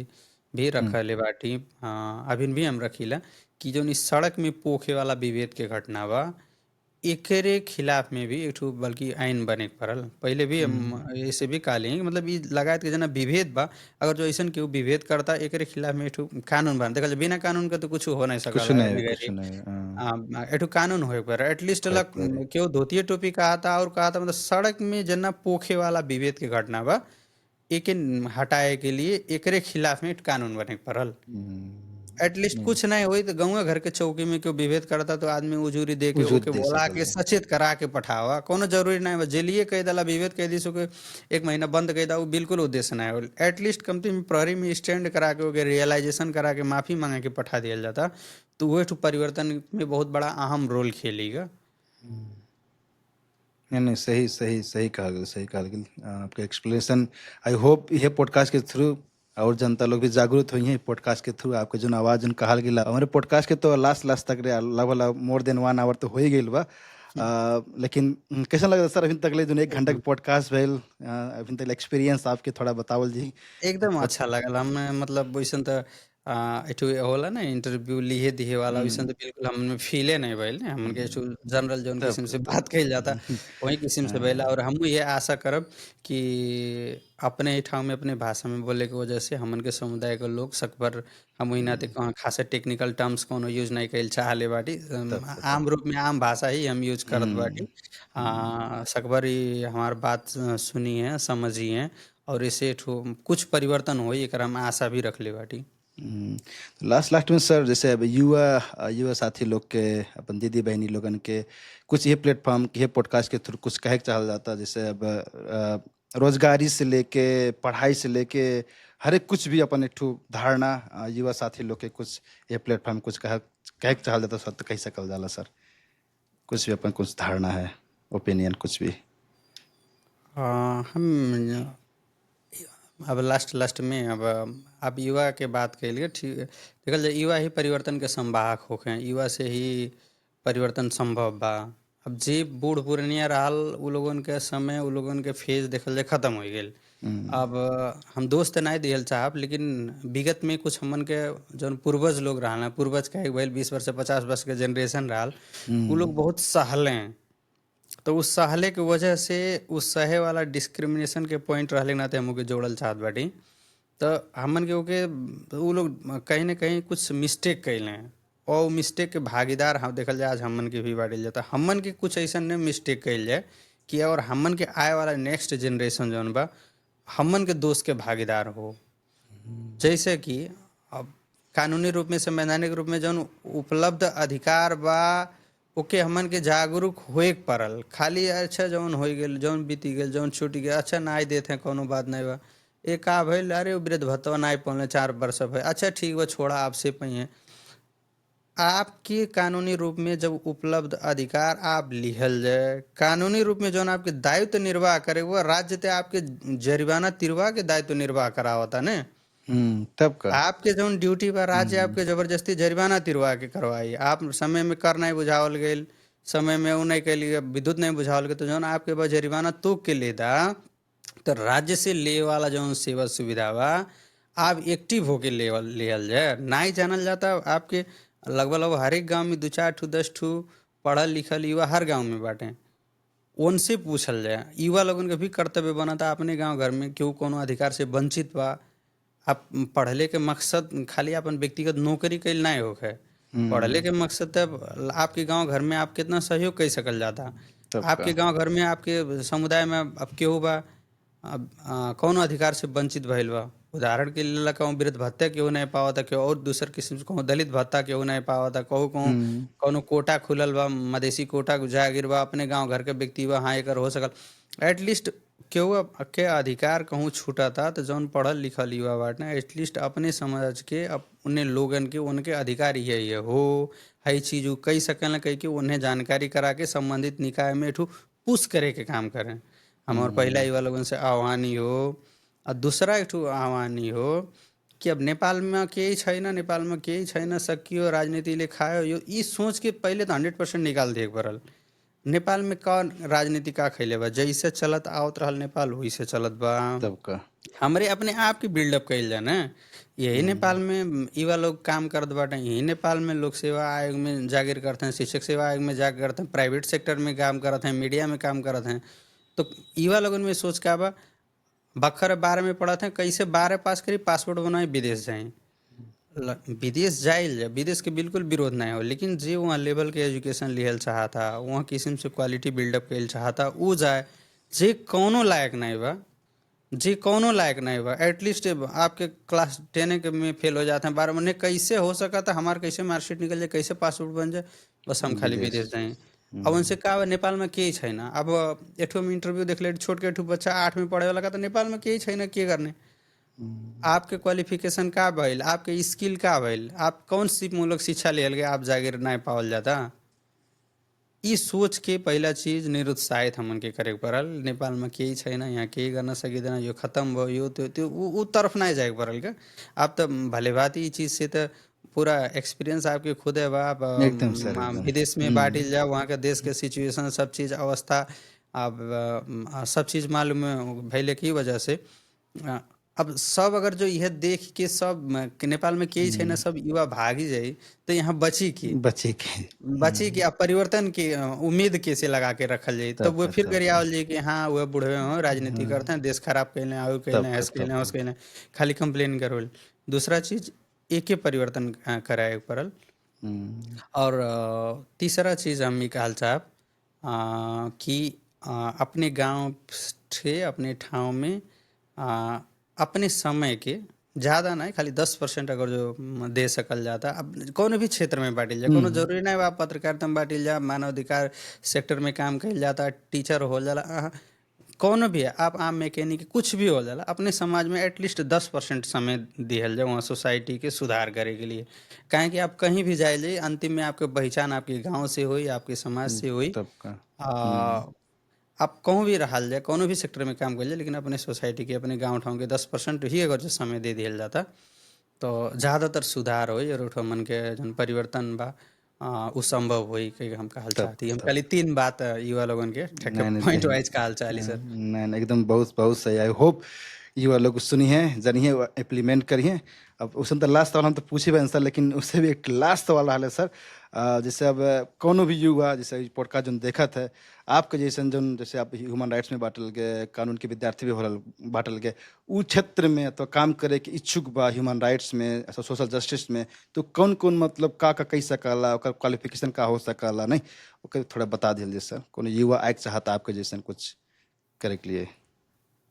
भी रखले बाटी। अभी भी हम रखीला कि जौन इस सड़क में पोखे वाला विभेद के घटना बा, एकरे खिलाफ में भी एक ठो बल्कि आइन बने के पड़ल। पहले भी हम ऐसे भी कहले हैं कि मतलब ई लगायत के जना विभेद बा, अगर जो ऐसन केहू विभेद करता एकरे खिलाफ में एक ठो कानून बन। देखल बिना कानून के तो कुछ हो नहीं कुछ सकल नहीं, अभी कुछ घड़ी। नहीं, एक ठो कानून होए पर एटलीस्ट होए लग पड़े। केहू धोतिए टोपी कहा था और कहा था मतलब सड़क में जना पोखे वाला विभेद के घटना बा, एके हटाए के लिए एकरे खिलाफ में एक कानून बने के पड़ल। एटलीस्ट नहीं, कुछ नहीं हुई तो गाँव घर के चौकी में क्यों विभेद करता तो आदमी उजूरी दे के वजूद ओके दे बोला सकल के जाए। सचेत करा के पठावा। कोनो जरूरी नहीं बा जेलिए कह दला विभेद कह दी सो के 1 महीना बंद कह दा, वो बिल्कुल उद्देश्य नहीं हो। एटलीस्ट कमती में प्रहरी में स्टैंड करा के ओके रियलाइजेशन करा के माफी मांगे के पठा दिया जाता, तो वो एक परिवर्तन में बहुत बड़ा अहम रोल खेलेगा। नहीं नहीं, सही सही सही कहा गया, सही कहा गया आपका एक्सप्लेनेशन। आई होप यह पॉडकास्ट के थ्रू और जनता लोग भी जागरूक हुई हैं पॉडकास्ट के थ्रू। आपके जो आवाज़ जो कहल गया हमारे पॉडकास्ट के तो लास्ट लास्ट तक रे लगभग मोर देन 1 आवर तो हो ही गई बा। लेकिन कैसा लगा सर अभी तक ले जो 1 घंटा के पॉडकास्ट भेल, अभी तक एक्सपीरियंस आपके थोड़ा बतावल जी। एकदम अच्छा लगल। हम मतलब वैसन तो एठू होला ना इंटरव्यू लिहे दिहे वाला, वैसन तो बिल्कुल हमने फीले नहीं भइल। हमन के एठू जनरल जौन तब किस्म से बात कइल जाता वही किस्म से भइला। और हम ये आशा करब कि अपने ही ठाव में अपने भाषा में बोले के वजह से हमन के समुदाय के लोग सकभर हम वही नाते खासा टेक्निकल टर्म्स कोनो यूज नहीं कइल चाहले बाटी। तब आम रूप में आम भाषा ही हम यूज करत बाटी। हम्म, सकभर ही हमार बात सुनी है, समझी है, और इसे ठो कुछ परिवर्तन हो एक हम आशा भी रख ले बाटी। लास्ट लास्ट में सर जैसे अब युवा युवा साथी लोग के, अपन दीदी बहनी लोगन के कुछ ये प्लेटफॉर्म ये पॉडकास्ट के थ्रू कुछ कहे के चाहल जाता, जैसे अब रोजगारी से लेके पढ़ाई से लेके हर एक कुछ भी अपन एक ठो धारणा युवा साथी लोग के कुछ ये प्लेटफॉर्म कुछ कहे के चाहल जाता सर, तो कह सकल जाला सर। कुछ भी अपन कुछ धारणा है, ओपिनियन कुछ भी। हम अब लास्ट लास्ट में अब युवा के बात के लिए ठीक देखल जाए, युवा ही परिवर्तन के संवाहक होखे। युवा से ही परिवर्तन संभव बा। अब जे बूढ़ पुरनिया रहल उ लोगन के समय, उ लोगन के फेज देखल जाए खत्म हो गेल। अब हम दोस्त नहीं दिहल चाहब, लेकिन विगत में कुछ हमन के जौन पूर्वज लोग रहल, पूर्वज कहे भइल 20 वर्ष 50 वर्ष के जनरेशन रहल, उ लोग बहुत सहले। तो उस सहले के वजह से उस सहे वाला डिस्क्रिमिनेशन के पॉइंट रहले ना, हम के जोड़ल चाहत बाटी। तो हमन के ओके उ लोग कहीं ना कहीं कुछ मिस्टेक कैले, और मिस्टेक के भागीदार हम देखल जाए आज हमन के भी बाटिल जाता। हमन के कुछ ऐसा नहीं मिस्टेक कैल जाए कि और हमन के आए वाला नेक्स्ट जनरेशन जौन बा हमन के दोस्त के भागीदार हो। जैसे कि अब कानूनी रूप में, संवैधानिक रूप में जौन उपलब्ध अधिकार बा ओके हमन के जागरूक होए के पड़ल। खाली अच्छा जौन हो गेल, जौन बीती गेल, जौन छूट गया, अच्छा नाई देते कोनो बात नहीं बा। एक का भइल, अरे वृद्ध भत्ता नाई पौने 4 वर्ष भइल, अच्छा ठीक बा छोड़ा आपसे पहिए। आपके कानूनी रूप में जब उपलब्ध अधिकार आप लिहल जाए, कानूनी रूप में जौन आपके दायित्व निर्वाह करे वो राज्य ते आपके जरिमाना तिरवा के दायित्व निर्वाह करावता ने। तब का। आपके जौन ड्यूटी बा राज्य आपके जबरदस्ती जरिमाना तिरवा के करवाई। आप समय में कर नहीं बुझावल गई, समय में उ नहीं कैली, विद्युत नहीं बुझावल गई, तो जौन आपके पास जरिमाना तूक के लेदा, तो राज्य से ले वाला जौन सेवा सुविधा बा आप एक्टिव होके लेवल जाए। नहीं जानल जाता आपके लगभग लगभग हर एक गाँव में 2 4 ठू 10 ठू पढ़ल लिखल युवा हर गाँव में बाटे। उनसे पूछल जाए, युवा लोगन के भी कर्तव्य बनता अपने गांव घर में, केहू कोनो अधिकार से वंचित बा आप पढ़ले के मकसद खाली अपन व्यक्तिगत नौकरी कैल नहीं होखे। पढ़ले के मकसद तब आपके गांव घर में आप कितना सहयोग कर सकल जाता। तब का आपके गांव घर में आपके समुदाय में अब केहू बा अब कौनो अधिकार से वंचित भइल बा। उदाहरण के लिए कहूँ वृद्ध भत्ता केहू नहीं पावता, केहू और दूसर किस्म से कहूँ दलित भत्ता केहू नहीं पावता, कहूँ कहूँ हम्म कौनो कोटा खुलल बा, मधेसी कोटा जागिर बा, अपने गांव घर के व्यक्ति बा, हाँ एकर हो सकल। एटलीस्ट केहू के अधिकार कहूँ छूटता तो जौन पढ़ल लिखल युवा बाटे एटलीस्ट अपने समझ के अपने लोगन के उनके अधिकार ये हो हई चीज उ कही सकेला, कह के उन्हें जानकारी करा के संबंधित निकाय में एकठू पुश करे के काम करें। हमार पहला युवा लोगन से आह्वान ही हो। और दूसरा एकठू आह्वान ही हो कि अब नेपाल में के छैन, नेपाल में के छैन सकियो राजनीति ले खायो यो ई सोच के पहले तो 100% निकाल दिए के पड़ल। नेपाल में कौन राजनीति का खैले बा, जैसे चलत आवत रहल नेपाल वैसे चलत बा। तब का हमरे अपने आप की बिल्डअप कइल जाए ना। यही नेपाल में युवा लोग काम करत बाटे, यही नेपाल में लोक सेवा आयोग में जागिर करते हैं, शिक्षक सेवा आयोग में जागिर करते हैं, प्राइवेट सेक्टर में काम करत हैं, मीडिया में काम करत हैं। तो युवा लोगन में सोच का बा बखर 12 में पढ़त हैं, कैसे 12 पास करी पासपोर्ट बनाए विदेश जाए। विदेश जाइल जा, विदेश के बिल्कुल विरोध नहीं हो, लेकिन जे वहाँ लेवल के एजुकेशन लिहल चाहता, वहाँ किस्म से क्वालिटी बिल्डअप कइल चाहता ऊ जाए। जे कौनो लायक नहीं बा, जी कौनो लायक नहीं बा, एटलीस्ट आपके क्लास 10 के में फेल हो जाते हैं 12 में, कैसे हो सका था हमार कैसे मार्कशीट निकल जाए, कैसे पासपोर्ट बन जाए, बस हम खाली विदेश विदेश जाएं। अब उनसे का बा, नेपाल में के छै ना। अब एठो में इंटरव्यू देख ले, छोट के एठो बच्चा 8 में पढ़े वाला का तो नेपाल में के छै ना, के करने। आपके क्वालिफिकेशन का भइल, आपके स्किल का भइल, आप कौन सी मूलक शिक्षा लेल गए, आप जागिर नहीं पावल जाता। ई सोच के पहला चीज निरुत्साहित हमन के करे के पड़ल। नेपाल में के छैन, यहाँ के गर्न सकिँदैन, यो खत्म भयो, यो त्यो ऊ तरफ नहीं जाए के पड़ल क्या। आप तो भले बात ई चीज से तो पूरा एक्सपीरियंस आपके खुद है बा। आप एकदम सर एकदम विदेश में बाटिल जाओ, वहाँ के देश के सिचुएशन सब चीज अवस्था अब सब चीज मालूम भैले की वजह से अ, अब सब अगर जो यह देख के सब नेपाल में के ही छैन सब युवा भागी जाई तो यहाँ बची की बच्चे के बची कि अब परिवर्तन की उम्मीद कैसे लगा के रखल जाई। तब वो फिर तब गरियावल जाई कि हाँ वह बुढ़वे हो राजनीति करते हैं, देश खराब कैले, आयु कैले, तब हंस कैले, हंस कैले, खाली कंप्लेन करोल। दूसरा चीज एके परिवर्तन कराए पड़ल। और तीसरा चीज हम निकाल चाहब कि अपने गांव से अपने ठाव में अ, अपने समय के ज़्यादा नहीं खाली 10% अगर जो दे सकल जाता। अब कोनो भी क्षेत्र में बाटिल जा, कोनो जरूरी नहीं बा पत्रकारिता में बाटिल जा, मानव अधिकार सेक्टर में काम कइल जाता, टीचर हो जाला, कौनो भी है, आप आम मैकेनिक कुछ भी हो जाला, अपने समाज में एटलीस्ट 10% समय दिहल जाए वहाँ सोसाइटी के सुधार करे के लिए। काहे कि आप कहीं भी जाए जाइए अंतिम में आपके पहचान आपके गांव से हुई, आपके समाज से हुई। तब का आ, आप कहूँ भी रहल जाए, कोनो भी सेक्टर में काम कर जाए, लेकिन अपने सोसाइटी के अपने गांव ठाव के 10% ही अगर जो समय दे दिया जाता तो ज़्यादातर सुधार होई और उठो मन के जन परिवर्तन बा उ संभव होई कि हम कहल तब चाहती। हम तब खाली 3 बात युवा लोगन के ठेके नहीं नहीं पॉइंट वाइज कहल चाहली सर। नहीं नहीं एकदम बहुत बहुत सही। आई होप युवा लोग सुनी है जनिए इम्प्लीमेंट करिए। अब उसमें तो लास्ट सवाल हम तो पूछे आंसर, लेकिन उससे भी एक लास्ट सवाल रहा है सर। जैसे अब कोनो भी युवा जैसे पॉडकास्ट जो देखा था आपके जैसे जो जैसे आप ह्यूमन राइट्स में बांटल गए, कानून के विद्यार्थी भी हो बांटल गए, उ क्षेत्र में तो काम करे के इच्छुक बा ह्यूमन राइट्स में सोशल जस्टिस में, तो कौन कौन मतलब का कही सकाला, ओकर क्वालिफिकेशन का हो सकाला नहीं ओकर थोड़ा बता दिल सर। कोनो युवा आए चाहता आपके जैसे कुछ करे के लिए।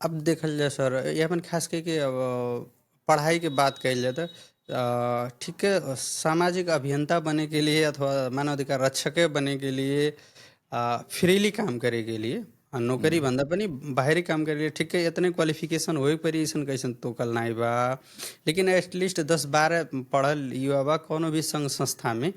अब देखल जाए सर ये अपन खास करके अब पढ़ाई के बात कइल जाए तो ठीक है सामाजिक अभियंता बने के लिए अथवा मानवाधिकार रक्षके बने के लिए फ्रीली काम करे के लिए नौकरी भन्दा पनि बाहिरी काम करे के लिए ठीक है इतने क्वालिफिकेशन होए परी ऐसन कैसन तोकल नाई बा। लेकिन एटलीस्ट 10-12 पढ़ल युवा बा कोनो भी संघ संस्था में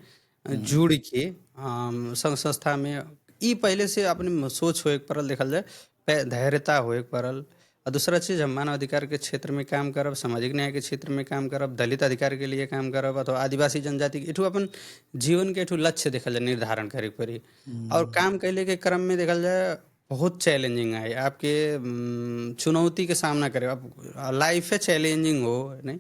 जुड़ के संघ संस्था में ई पहले से अपने सोच होए के पड़ल। देखल जाए धैर्यता होए के पड़ल। और दूसरा चीज़ हम मानव अधिकार के क्षेत्र में काम करब, सामाजिक न्याय के क्षेत्र में काम करब, दलित अधिकार के लिए काम करब अथवा आदिवासी जनजाति के एठू अपन जीवन के एठू लक्ष्य देखल जाए निर्धारण करे के पड़ी। और काम कैले के क्रम में देखल जाए बहुत चैलेंजिंग है आपके चुनौती के सामना करे। अब लाइफ है चैलेंजिंग हो नहीं,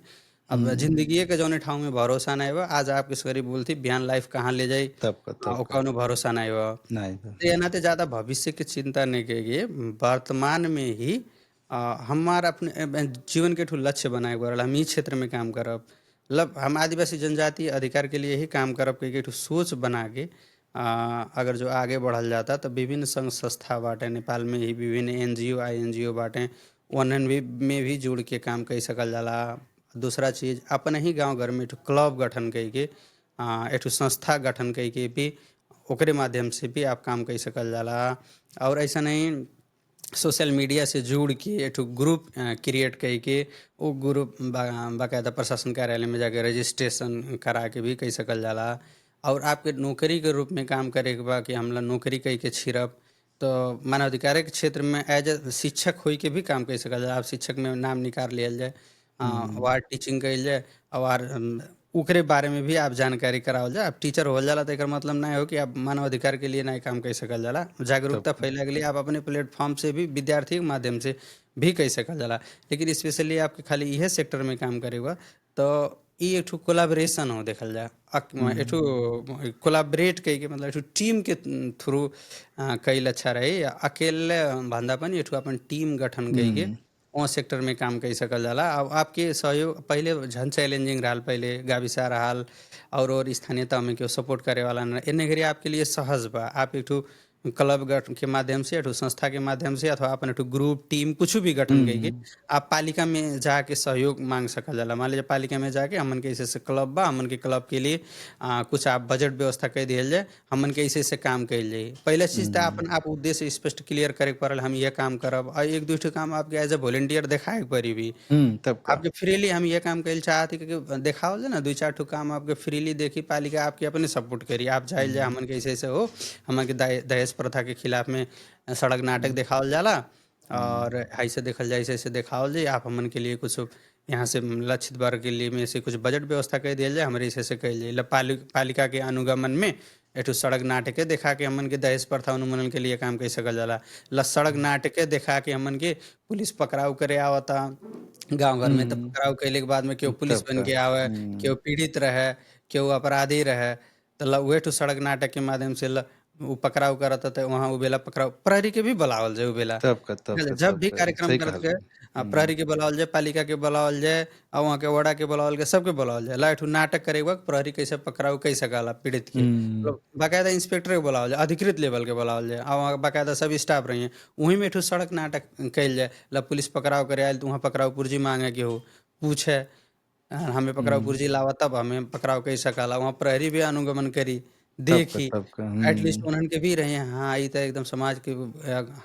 अब जिंदगी के जौने ठाव में भरोसा नहीं बा, आज आपके सरी बोलती बिहान लाइफ कहाँ ले जाई तब का कौनो भरोसा नहीं बा। नहीं तो ये नाते ज़्यादा भविष्य की चिंता नहीं करिए, वर्तमान में ही हमार अपने जीवन के ठो लक्ष्य बनाए पड़ल, हम ई क्षेत्र में काम करब, मतलब हम आदिवासी जनजाति अधिकार के लिए ही काम करब कह के ठो सोच बना के अगर जो आगे बढ़ल जाता तो विभिन्न संघ संस्था बाटे नेपाल में ही, विभिन्न एनजीओ आईएनजीओ बाटे, ओनन भी में भी जुड़ के काम कर सकल जाला। दूसरा चीज अपन ही गांव घर में एक ठो क्लब गठन कई के एक ठो संस्था गठन कई के भी ओकरे माध्यम से भी आप काम कर सकल जाला। और ऐसा नहीं सोशल मीडिया से जुड़ के एक ठो ग्रुप क्रिएट कई के वो ग्रुप बाकायदा प्रशासन कार्यालय में जाके रजिस्ट्रेशन करा के भी कई सकल जाला। और आपके नौकरी के रूप में काम करे के बा कि हमला नौकरी कई के छिरब तो मानवाधिकार के क्षेत्र में एज ए शिक्षक होई के भी काम कर सकल जाला। आप शिक्षक में नाम निकाल लियल जाए, वार टीचिंग कइल जाए और ओकरे बारे में भी आप जानकारी करावल जाए। आप टीचर हो जाला तो एकर मतलब नहीं हो कि आप मानव अधिकार के लिए नहीं काम कर सकल जाला। जागरूकता फैलाए के लिए आप अपने प्लेटफॉर्म से भी विद्यार्थी के माध्यम से भी कर सकल जाला। लेकिन स्पेशली आपके खाली इहे सेक्टर में काम करेगा तो ई एक ठो कोलाब्रेशन हो देखल जाए, एक ठो कोलाब्रेट कई के मतलब एक ठो टीम के थ्रू कईल अच्छा रही। अकेले भन्दा पनि एक ठो अपन टीम गठन कई के वहाँ सेक्टर में काम कर सकल जाला। अब आपके सहयोग पहले झन चैलेंजिंग रहा, पहले गाविसा रहा और स्थानीय तह में क्यों सपोर्ट करे वाला न एने घड़ी आपके लिए सहज बा। आप एक ठो क्लब गठन के माध्यम से, एक ठो संस्था के माध्यम से अथवा अपन एक ठो ग्रुप टीम कुछ भी गठन करके आप पालिका में जाके सहयोग मांग सकल जाला। मान लीजिए पालिका में जाके हमन के ऐसे क्लब बा, हमन के क्लब के लिए कुछ आप बजट व्यवस्था कर दिया जाए, हमन के ऐसे काम कल जाए। पहला चीज तो अपन आप उद्देश्य स्पष्ट क्लियर करे पड़ल, हम यह काम करब और एक दूसरे काम आपके एज ए वॉलेंटियर दिखाए पड़ी भी। तब का आपके फ्रीली हम ये काम कल चाहते क्योंकि देखाओ जाए ना, दो चार ठो काम आपके फ्रीली देखी पालिका आपके अपने सपोर्ट करी। आप जाए जाए हमन के ऐसे हो, हमन के दहेज प्रथा के खिलाफ में सड़क नाटक दिखावल जाला और ऐसे देखल जाए, ऐसे दिखावल जाए। आप हमन के लिए कुछ यहाँ से लक्षित वर्ग के लिए में से कुछ बजट व्यवस्था कर दिया जाए, हमारे ऐसे कल जाए। पालिका के अनुगमन में एक सड़क नाटक दिखा के हमन के दहेज प्रथा उन्मूलन के लिए काम कर सकल जाला। सड़क नाटक दिखा के हमन के पुलिस पकड़ाव करे आवता गांव घर में, तो पकड़ाव कैले के बाद में क्यों पुलिस तब बन का के आवे, क्यों पीड़ित रहे, क्यों अपराधी रहे, तो वह ठो सड़क नाटक के माध्यम से उ पकड़ाव करता तो वहाँ उ बेला पकड़ाव प्रहरी के भी बुलावल जाए। उ बेला तब का जब भी कार्यक्रम सही करत कहल के प्रहरी के बुलावल जाए, पालिका के बुलावल जाए और वहाँ के वड़ा के बुलावल जाए, सबके बुलावल जाए। लाइट नाटक करे वक्त प्रहरी कैसे पकड़ाव कैसे सकाला पीड़ित के, मतलब बाकायदा इंस्पेक्टर के बुलावल जाए, अधिकृत लेवल के बुलावल जाए और वहाँ बाकायदा सब स्टाफ रही है। वहीं में एक ठो सड़क नाटक कल जाए, पुलिस पकड़ाव करे आयल तो वहाँ पकड़ाव पुर्जी मांगे के हो, पूछे हमें पकड़ाव पुर्जी लावा तब हमें पकड़ाव कई सकाला। वहाँ प्रहरी भी अनुगमन करी देखी, तब का एटलीस्ट उन्हन के भी रहे हाँ ई तो एकदम समाज के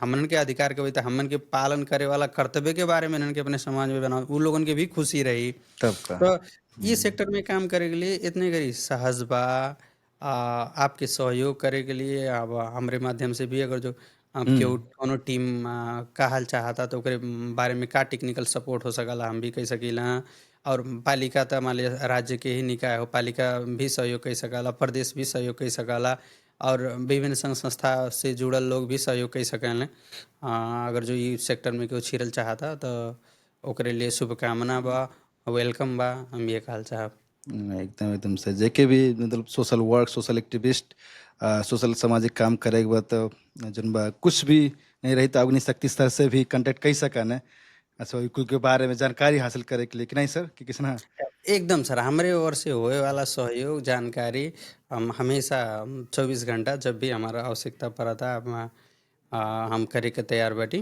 हमन के अधिकार के वही तो हमन के पालन करे वाला कर्तव्य के बारे में इन्हन के अपने समाज में बनाओ, उ लोगन के भी खुशी रही। तब का तो ये सेक्टर में काम करे के लिए इतने करी सहज बा। आपके सहयोग करे के लिए अब हमरे माध्यम से भी अगर जो केहू कोनो टीम कहल चाहता तो ओकरे बारे में का टेक्निकल सपोर्ट हो सकला हम भी कह सकीला। और पालिका तो मान लिया राज्य के ही निकाय हो, पालिका भी सहयोग कर सकला, प्रदेश भी सहयोग कर सकला और विभिन्न संघ संस्था से जुड़ल लोग भी सहयोग कर सकें। अगर जो ये सेक्टर में केहू छिरल चाहता तो ओकरे लिए शुभकामना बा, वेलकम बा, हम ये कहल चाहब। एकदम एकदम से जेके भी मतलब social work, social activist, social सामाजिक काम करे के बाद तो जन बा कुछ भी नहीं रही तो अग्नि शक्ति स्तर से भी कांटेक्ट कर सकन है। अच्छा कुल के बारे में जानकारी हासिल करे के लिए कि नहीं सर कि किसना एकदम सर, हमारे ओर से होए वाला सहयोग जानकारी हम हमेशा 24 घंटा जब भी हमारा आवश्यकता पड़ा था हम करे के तैयार बाटी।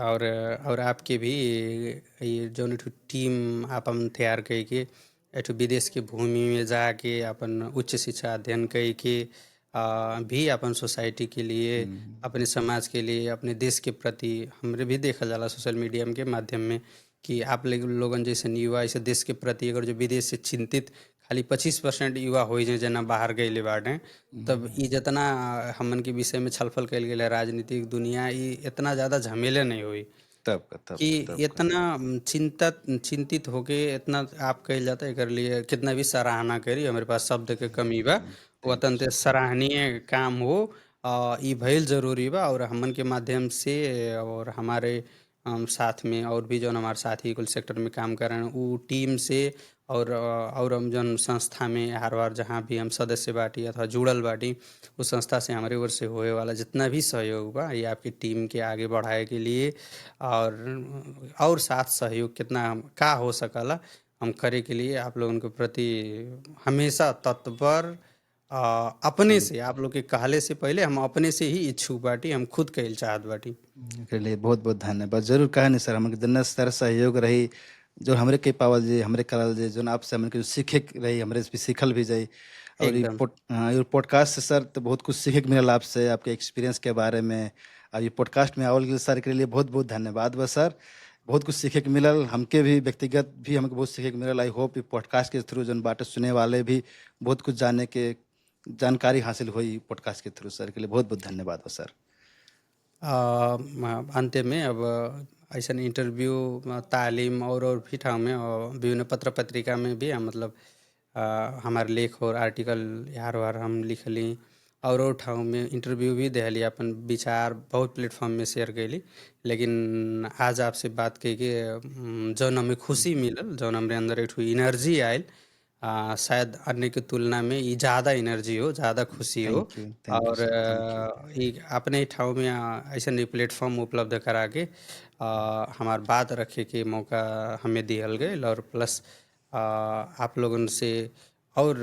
और आपके भी ये जो टीम आप हम तैयार कई के एक विदेश के भूमि में जाके अपन उच्च शिक्षा अध्ययन कई के भी अपन सोसाइटी के लिए, अपने समाज के लिए, अपने देश के प्रति हमरे भी देखा जाला सोशल मीडिया के माध्यम में कि आप लोगन जैसे युवा ऐसे देश के प्रति अगर जो विदेश से चिंतित खाली 25% युवा हो जाए जना बाहर गए बाटे, तब ये जितना हमन के विषय में छलफल कल गया राजनीतिक दुनिया ये इतना ज़्यादा झमेले नहीं हुई कि इतना चिंतित होके इतना आप कहल जाता है कर लिए कितना भी सराहना करी, हमारे पास शब्द के कमी बा। वतन ते सराहनीय काम हो, ई भइल जरूरी बा और हमन के माध्यम से और हमारे साथ में और भी जौन हमारे साथी कुल सेक्टर में काम कर रहे हैं उ टीम से और हम जौन संस्था में हर बार जहाँ भी हम सदस्य बाटी अथवा जुड़ल बाटी उस संस्था से हमारे ओर से होए वाला जितना भी सहयोग बा ये आपकी टीम के आगे बढ़ाए के लिए और साथ सहयोग कितना का हो सकला हम करे के लिए आप लोगन के प्रति हमेशा तत्पर अपने से आप लोग के कहले से पहले हम अपने से ही इच्छुक बाटी हम खुद कइल चाहत बाटी। के लिए बहुत बहुत धन्यवाद। जरूर कहा नहीं सर, हमके जन्नत सर सहयोग रही जो हमरे के पावल जे हमरे करल जे जो आपसे हमके जो सीखे के रही हमरे से भी सीखल भी जाई। और एकदम ये पॉडकास्ट से सर तो बहुत कुछ सीखे के मिलल आपसे, आपके एक्सपीरियंस के बारे में। और ये पॉडकास्ट में आवल गेल सर के लिए बहुत बहुत धन्यवाद बा सर। बहुत कुछ सीखे के मिलल, हमके भी व्यक्तिगत भी हमके बहुत सीखे के मिलल। आई होप ये पॉडकास्ट के थ्रू जन बाटे सुने वाले भी बहुत कुछ जाने के जानकारी हासिल हुई पॉडकास्ट के थ्रू। सर के लिए बहुत बहुत धन्यवाद बा सर। अंत्य में अब ऐसा इंटरव्यू तालीम और भी ठाव में विभिन्न पत्र पत्रिका में भी हम मतलब हमारे लेख और आर्टिकल यार वार हम लिखली और ठाव में इंटरव्यू भी दिली अपन विचार बहुत प्लेटफॉर्म में शेयर कैली। लेकिन आज आपसे बात कही के जौन हमें खुशी मिलल जौन हमारे अंदर एक एनर्जी आयल शायद अन्य के तुलना में ये ज़्यादा एनर्जी हो ज़्यादा खुशी हो। थैंक यू और सर, थैंक यू। ये अपने ठाव में ऐसा नहीं प्लेटफॉर्म उपलब्ध करा के हमार बात रखे के मौका हमें दिहल गए और प्लस आप लोगन से और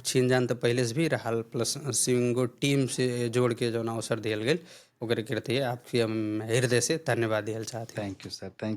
छीन जान तो पहले से भी रहा प्लस सिंगो टीम से जोड़ के जो अवसर दिहल गए ओकरे के आपके हम हृदय से धन्यवाद दिहल चाहते हैं। Thank you sir, thank